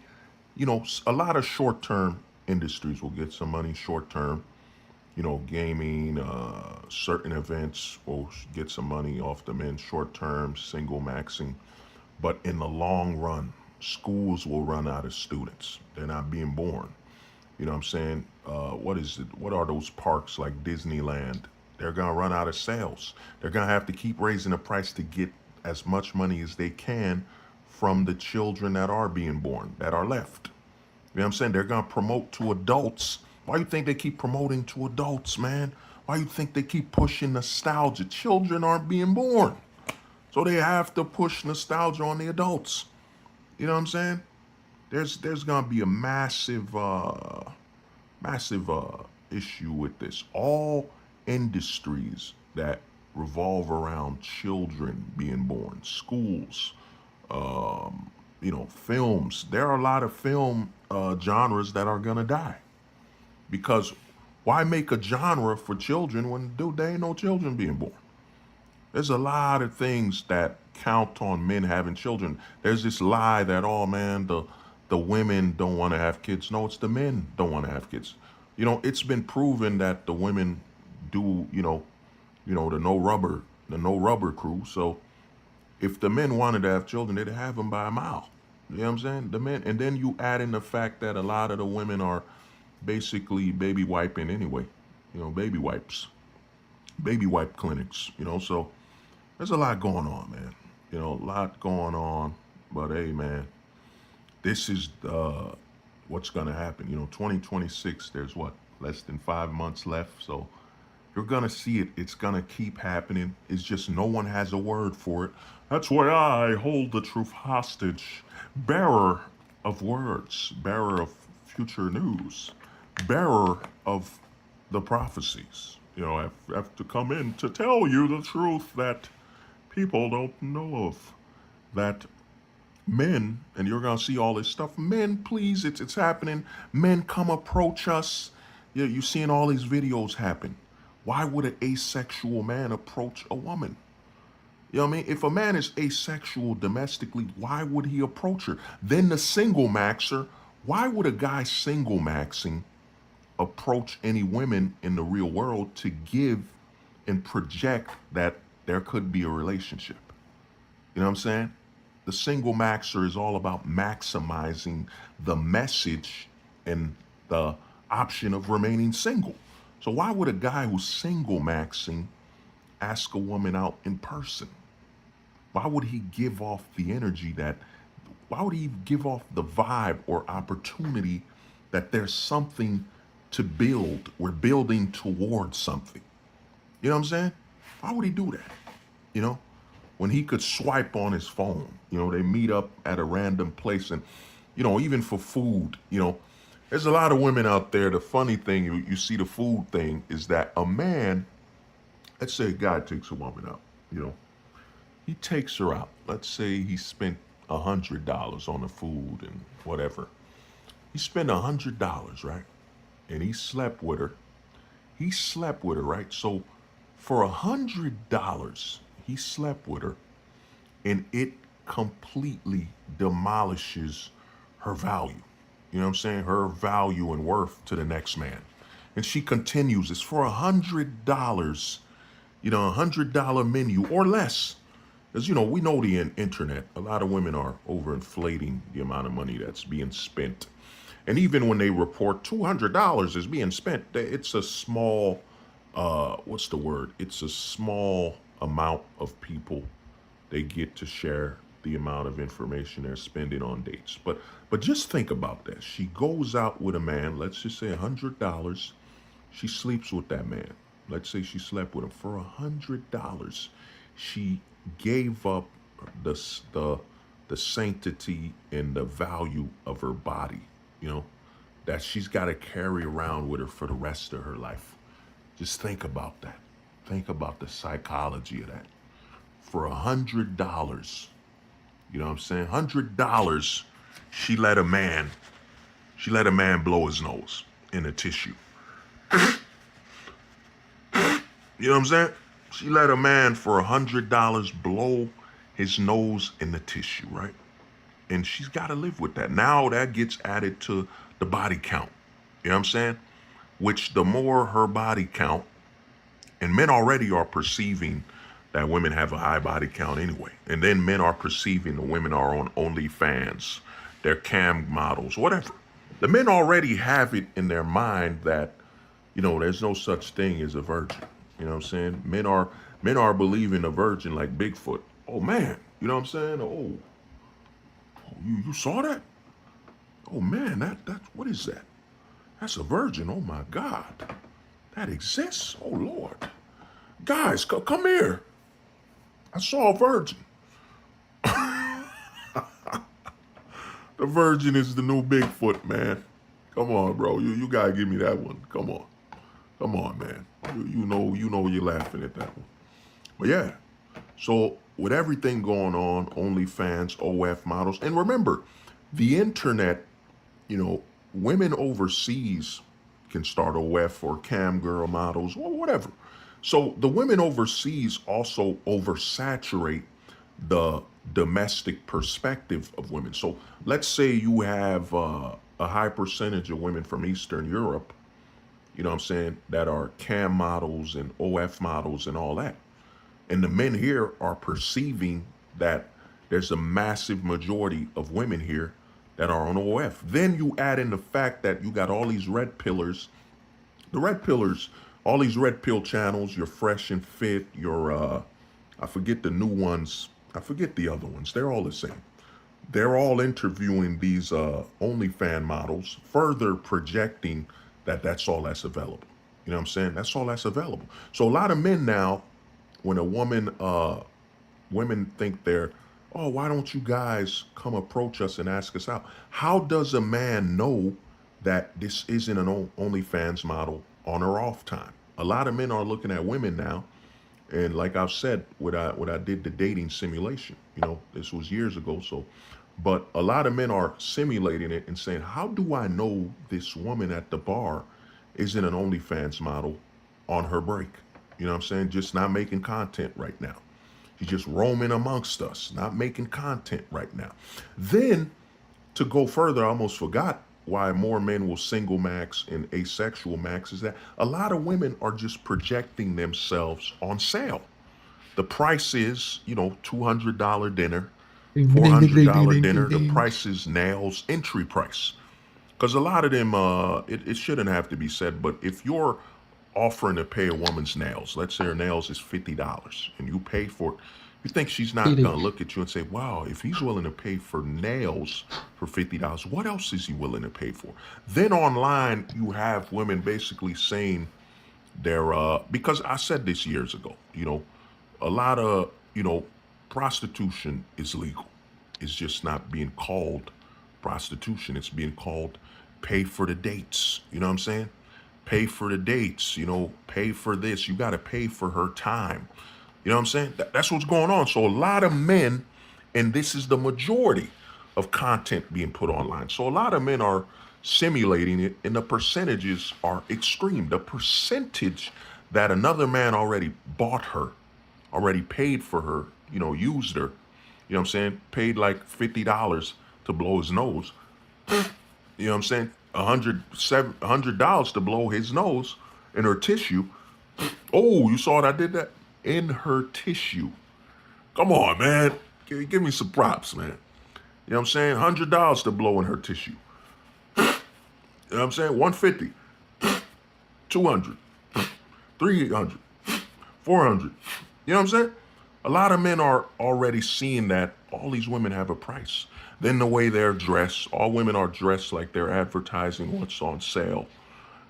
a lot of short-term industries will get some money short-term. Gaming, certain events will get some money off the men short-term, single maxing. But in the long run, schools will run out of students. They're not being born. You know what I'm saying? What is it? What are those parks like Disneyland? They're going to run out of sales. They're going to have to keep raising the price to get as much money as they can from the children that are being born, that are left. You know what I'm saying? They're going to promote to adults. Why you think they keep promoting to adults, man? Why you think they keep pushing nostalgia? Children aren't being born. So they have to push nostalgia on the adults. You know what I'm saying? There's going to be a massive issue with this. All industries that revolve around children being born, schools, films. There are a lot of film genres that are gonna die, because why make a genre for children when there ain't no children being born? There's a lot of things that count on men having children. There's this lie that, oh man, the women don't want to have kids. No, it's the men don't want to have kids. It's been proven that the women do, the no rubber crew. So if the men wanted to have children, they'd have them by a mile. You know what I'm saying? The men, and then you add in the fact that a lot of the women are basically baby wiping anyway. Baby wipes, baby wipe clinics. So there's a lot going on, man. A lot going on. But hey, man, this is what's gonna happen. 2026. There's less than 5 months left. So you're gonna see it. It's gonna keep happening. It's just no one has a word for it. That's why I hold the truth hostage. Bearer of words, bearer of future news, bearer of the prophecies. I have to come in to tell you the truth that people don't know of. That men, and you're gonna see all this stuff. Men, please, it's happening. Men, come approach us. You're seeing all these videos happen. Why would an asexual man approach a woman? You know what I mean? If a man is asexual domestically, why would he approach her? Then the single maxer, why would a guy single maxing approach any women in the real world to give and project that there could be a relationship? You know what I'm saying? The single maxer is all about maximizing the message and the option of remaining single. So why would a guy who's single maxing ask a woman out in person? Why would he give off the energy why would he give off the vibe or opportunity that there's something to build? We're building towards something. You know what I'm saying? Why would he do that? When he could swipe on his phone, they meet up at a random place, and, even for food, there's a lot of women out there. The funny thing, you see the food thing, is that a man, let's say a guy takes a woman out, he takes her out. Let's say he spent $100 on the food and whatever. He spent $100, right? And he slept with her. Right? So for $100, he slept with her, and it completely demolishes her value. You know what I'm saying? Her value and worth to the next man. And she continues, it's for $100, $100 menu or less. Because, we know the internet, a lot of women are overinflating the amount of money that's being spent. And even when they report $200 is being spent, it's a small, It's a small amount of people they get to share the amount of information they're spending on dates. But just think about that. She goes out with a man, let's just say $100. She sleeps with that man. Let's say she slept with him for $100. She gave up the sanctity and the value of her body, that she's got to carry around with her for the rest of her life. Just think about that. Think about the psychology of that. For $100, you know what I'm saying? $100, she let a man blow his nose in a tissue. You know what I'm saying? She let a man for $100 blow his nose in the tissue, right? And she's got to live with that. Now that gets added to the body count. You know what I'm saying? Which the more her body count, and men already are perceiving that women have a high body count anyway. And then men are perceiving the women are on OnlyFans. they're cam models, whatever. The men already have it in their mind that, there's no such thing as a virgin. You know what I'm saying? Men are believing a virgin like Bigfoot. Oh man, you know what I'm saying? You saw that? Oh man, that's what is that? That's a virgin. Oh my God, that exists. Oh Lord, guys, come here. I saw a virgin. The virgin is the new Bigfoot, man. Come on, bro. You gotta give me that one. Come on, man. You know you're laughing at that one. But yeah. So with everything going on, OnlyFans, OF models, and remember, the internet, women overseas can start OF or cam girl models or whatever. So the women overseas also oversaturate the domestic perspective of women. So let's say you have a high percentage of women from Eastern Europe, that are cam models and OF models and all that. And the men here are perceiving that there's a massive majority of women here that are on OF. Then you add in the fact that you got all these red pillars, all these red pill channels, your Fresh and Fit, your, I forget the new ones. I forget the other ones. They're all the same. They're all interviewing these OnlyFans models, further projecting that that's all that's available. You know what I'm saying? That's all that's available. So a lot of men now, when women think why don't you guys come approach us and ask us out? How does a man know that this isn't an OnlyFans model on or off time? A lot of men are looking at women now, and like I've said, when I did the dating simulation, this was years ago. But a lot of men are simulating it and saying, how do I know this woman at the bar isn't an OnlyFans model on her break? You know what I'm saying? Just not making content right now. She's just roaming amongst us, not making content right now. Then, to go further, I almost forgot why more men will single max and asexual max is that a lot of women are just projecting themselves on sale. The price is, $200 dinner, $400 dinner. The price is nails, entry price. Because a lot of them, it shouldn't have to be said, but if you're offering to pay a woman's nails, let's say her nails is $50 and you pay for it, you think she's not gonna look at you and say, wow, if he's willing to pay for nails for $50, what else is he willing to pay for? Then online you have women basically saying they're because I said this years ago, a lot of prostitution is legal. It's just not being called prostitution. It's being called pay for the dates. You know what I'm saying? Pay for the dates, pay for this. You got to pay for her time. You know what I'm saying? That's what's going on. So a lot of men, and this is the majority of content being put online. So a lot of men are simulating it, and the percentages are extreme. The percentage that another man already bought her, already paid for her, used her, you know what I'm saying? Paid like $50 to blow his nose. You know what I'm saying? $100 to blow his nose in her tissue. Oh, you saw what I did that? In her tissue. Come on, man. Give me some props, man. You know what I'm saying? $100 to blow in her tissue. You know what I'm saying? $150. $200. $300. $400. You know what I'm saying? A lot of men are already seeing that all these women have a price. Then the way they're dressed, all women are dressed like they're advertising what's on sale.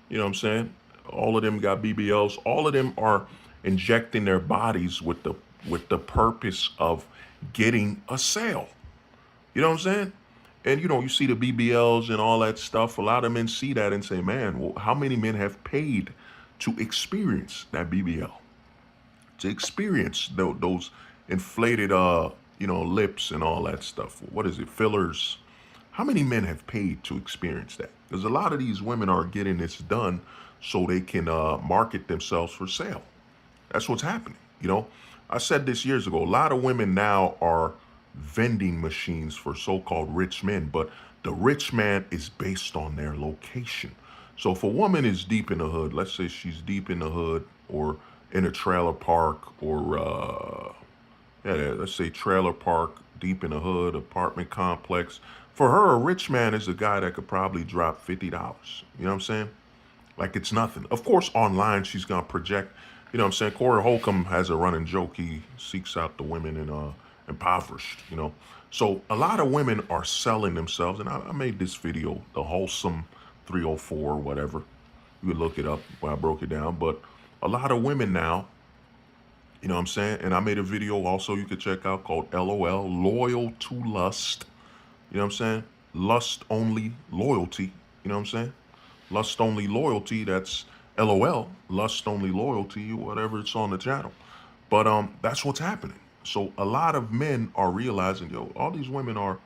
You know what I'm saying? All of them got BBLs. All of them are injecting their bodies with the purpose of getting a sale. You know what I'm saying? And you see the BBLs and all that stuff. A lot of men see that and say, man, well, how many men have paid to experience that BBL? To experience those inflated lips and all that stuff. What is it? Fillers. How many men have paid to experience that? Because a lot of these women are getting this done so they can market themselves for sale. That's what's happening. I said this years ago. A lot of women now are vending machines for so-called rich men, but the rich man is based on their location. So if a woman is deep in the hood, let's say she's deep in the hood or in a trailer park or let's say trailer park, deep in the hood, apartment complex, For her, a rich man is a guy that could probably drop $50. You know what I'm saying? Like it's nothing. Of course, online she's gonna project. You know what I'm saying? Corey Holcomb has a running joke. He seeks out the women in impoverished. You know, so a lot of women are selling themselves. And I made this video, the wholesome 304 or whatever. You could look it up where I broke it down. But a lot of women now, you know what I'm saying? And I made a video also you could check out called LOL, Loyal to Lust. You know what I'm saying? Lust only loyalty. You know what I'm saying? Lust only loyalty, that's LOL, lust only loyalty, whatever it's on the channel. But that's what's happening. So a lot of men are realizing, yo, all these women are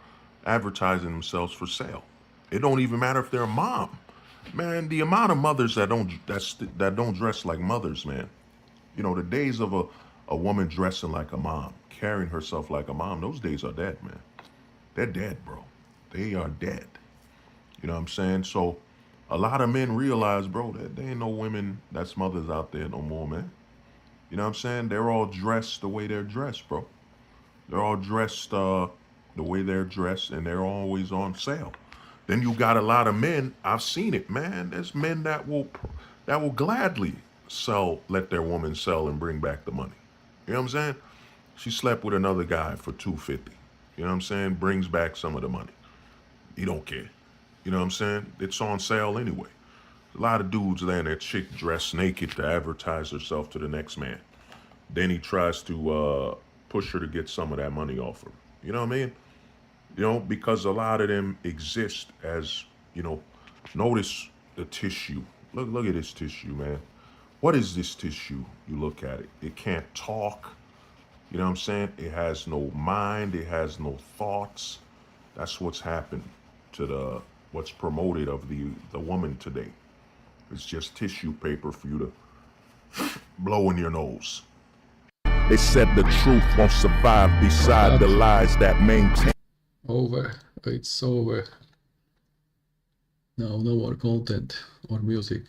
advertising themselves for sale. It don't even matter if they're a mom. Man, the amount of mothers that don't dress like mothers, man. You know, the days of a woman dressing like a mom, carrying herself like a mom, those days are dead, man. They're dead, bro. They are dead. You know what I'm saying? So a lot of men realize, bro, that there ain't no women that's mothers out there no more, man. You know what I'm saying? They're all dressed the way they're dressed, bro. They're all dressed the way they're dressed, and they're always on sale. Then you got a lot of men, I've seen it, man. There's men that will gladly let their woman sell and bring back the money. You know what I'm saying? She slept with another guy for $250. You know what I'm saying? Brings back some of the money. He don't care. You know what I'm saying? It's on sale anyway. A lot of dudes letting their chick dress naked to advertise herself to the next man. Then he tries to push her to get some of that money off her. You know what I mean? You know, because a lot of them exist as, you know, notice the tissue. Look at this tissue, man. What is this tissue? You look at it. It can't talk. You know what I'm saying? It has no mind. It has no thoughts. That's what's happened to what's promoted of the woman today. It's just tissue paper for you to blow in your nose. They said the truth won't survive beside the lies that maintain. Over. It's over. No more content or music.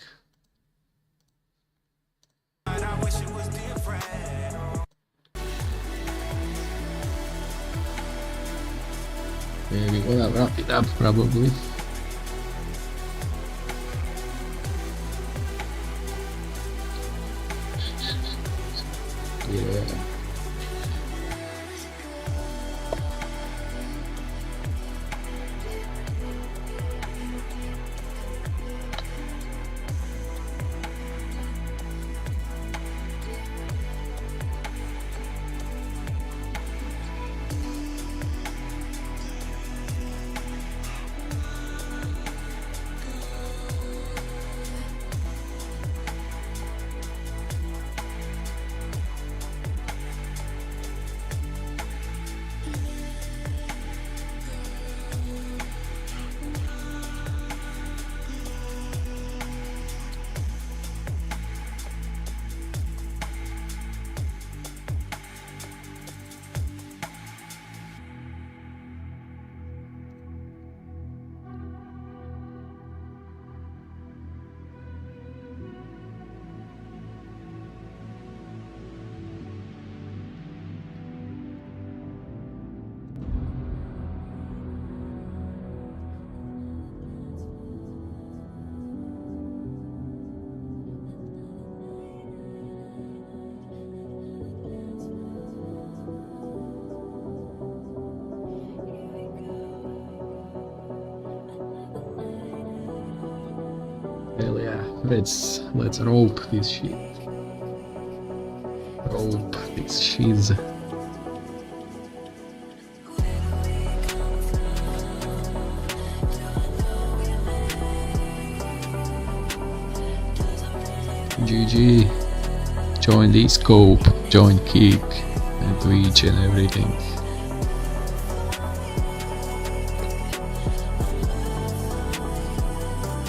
Maybe we'll wrap it up probably. Yeah. Hell yeah, let's rope this shit. Rope this cheese. GG. Join Discope, join Kick and Twitch and everything.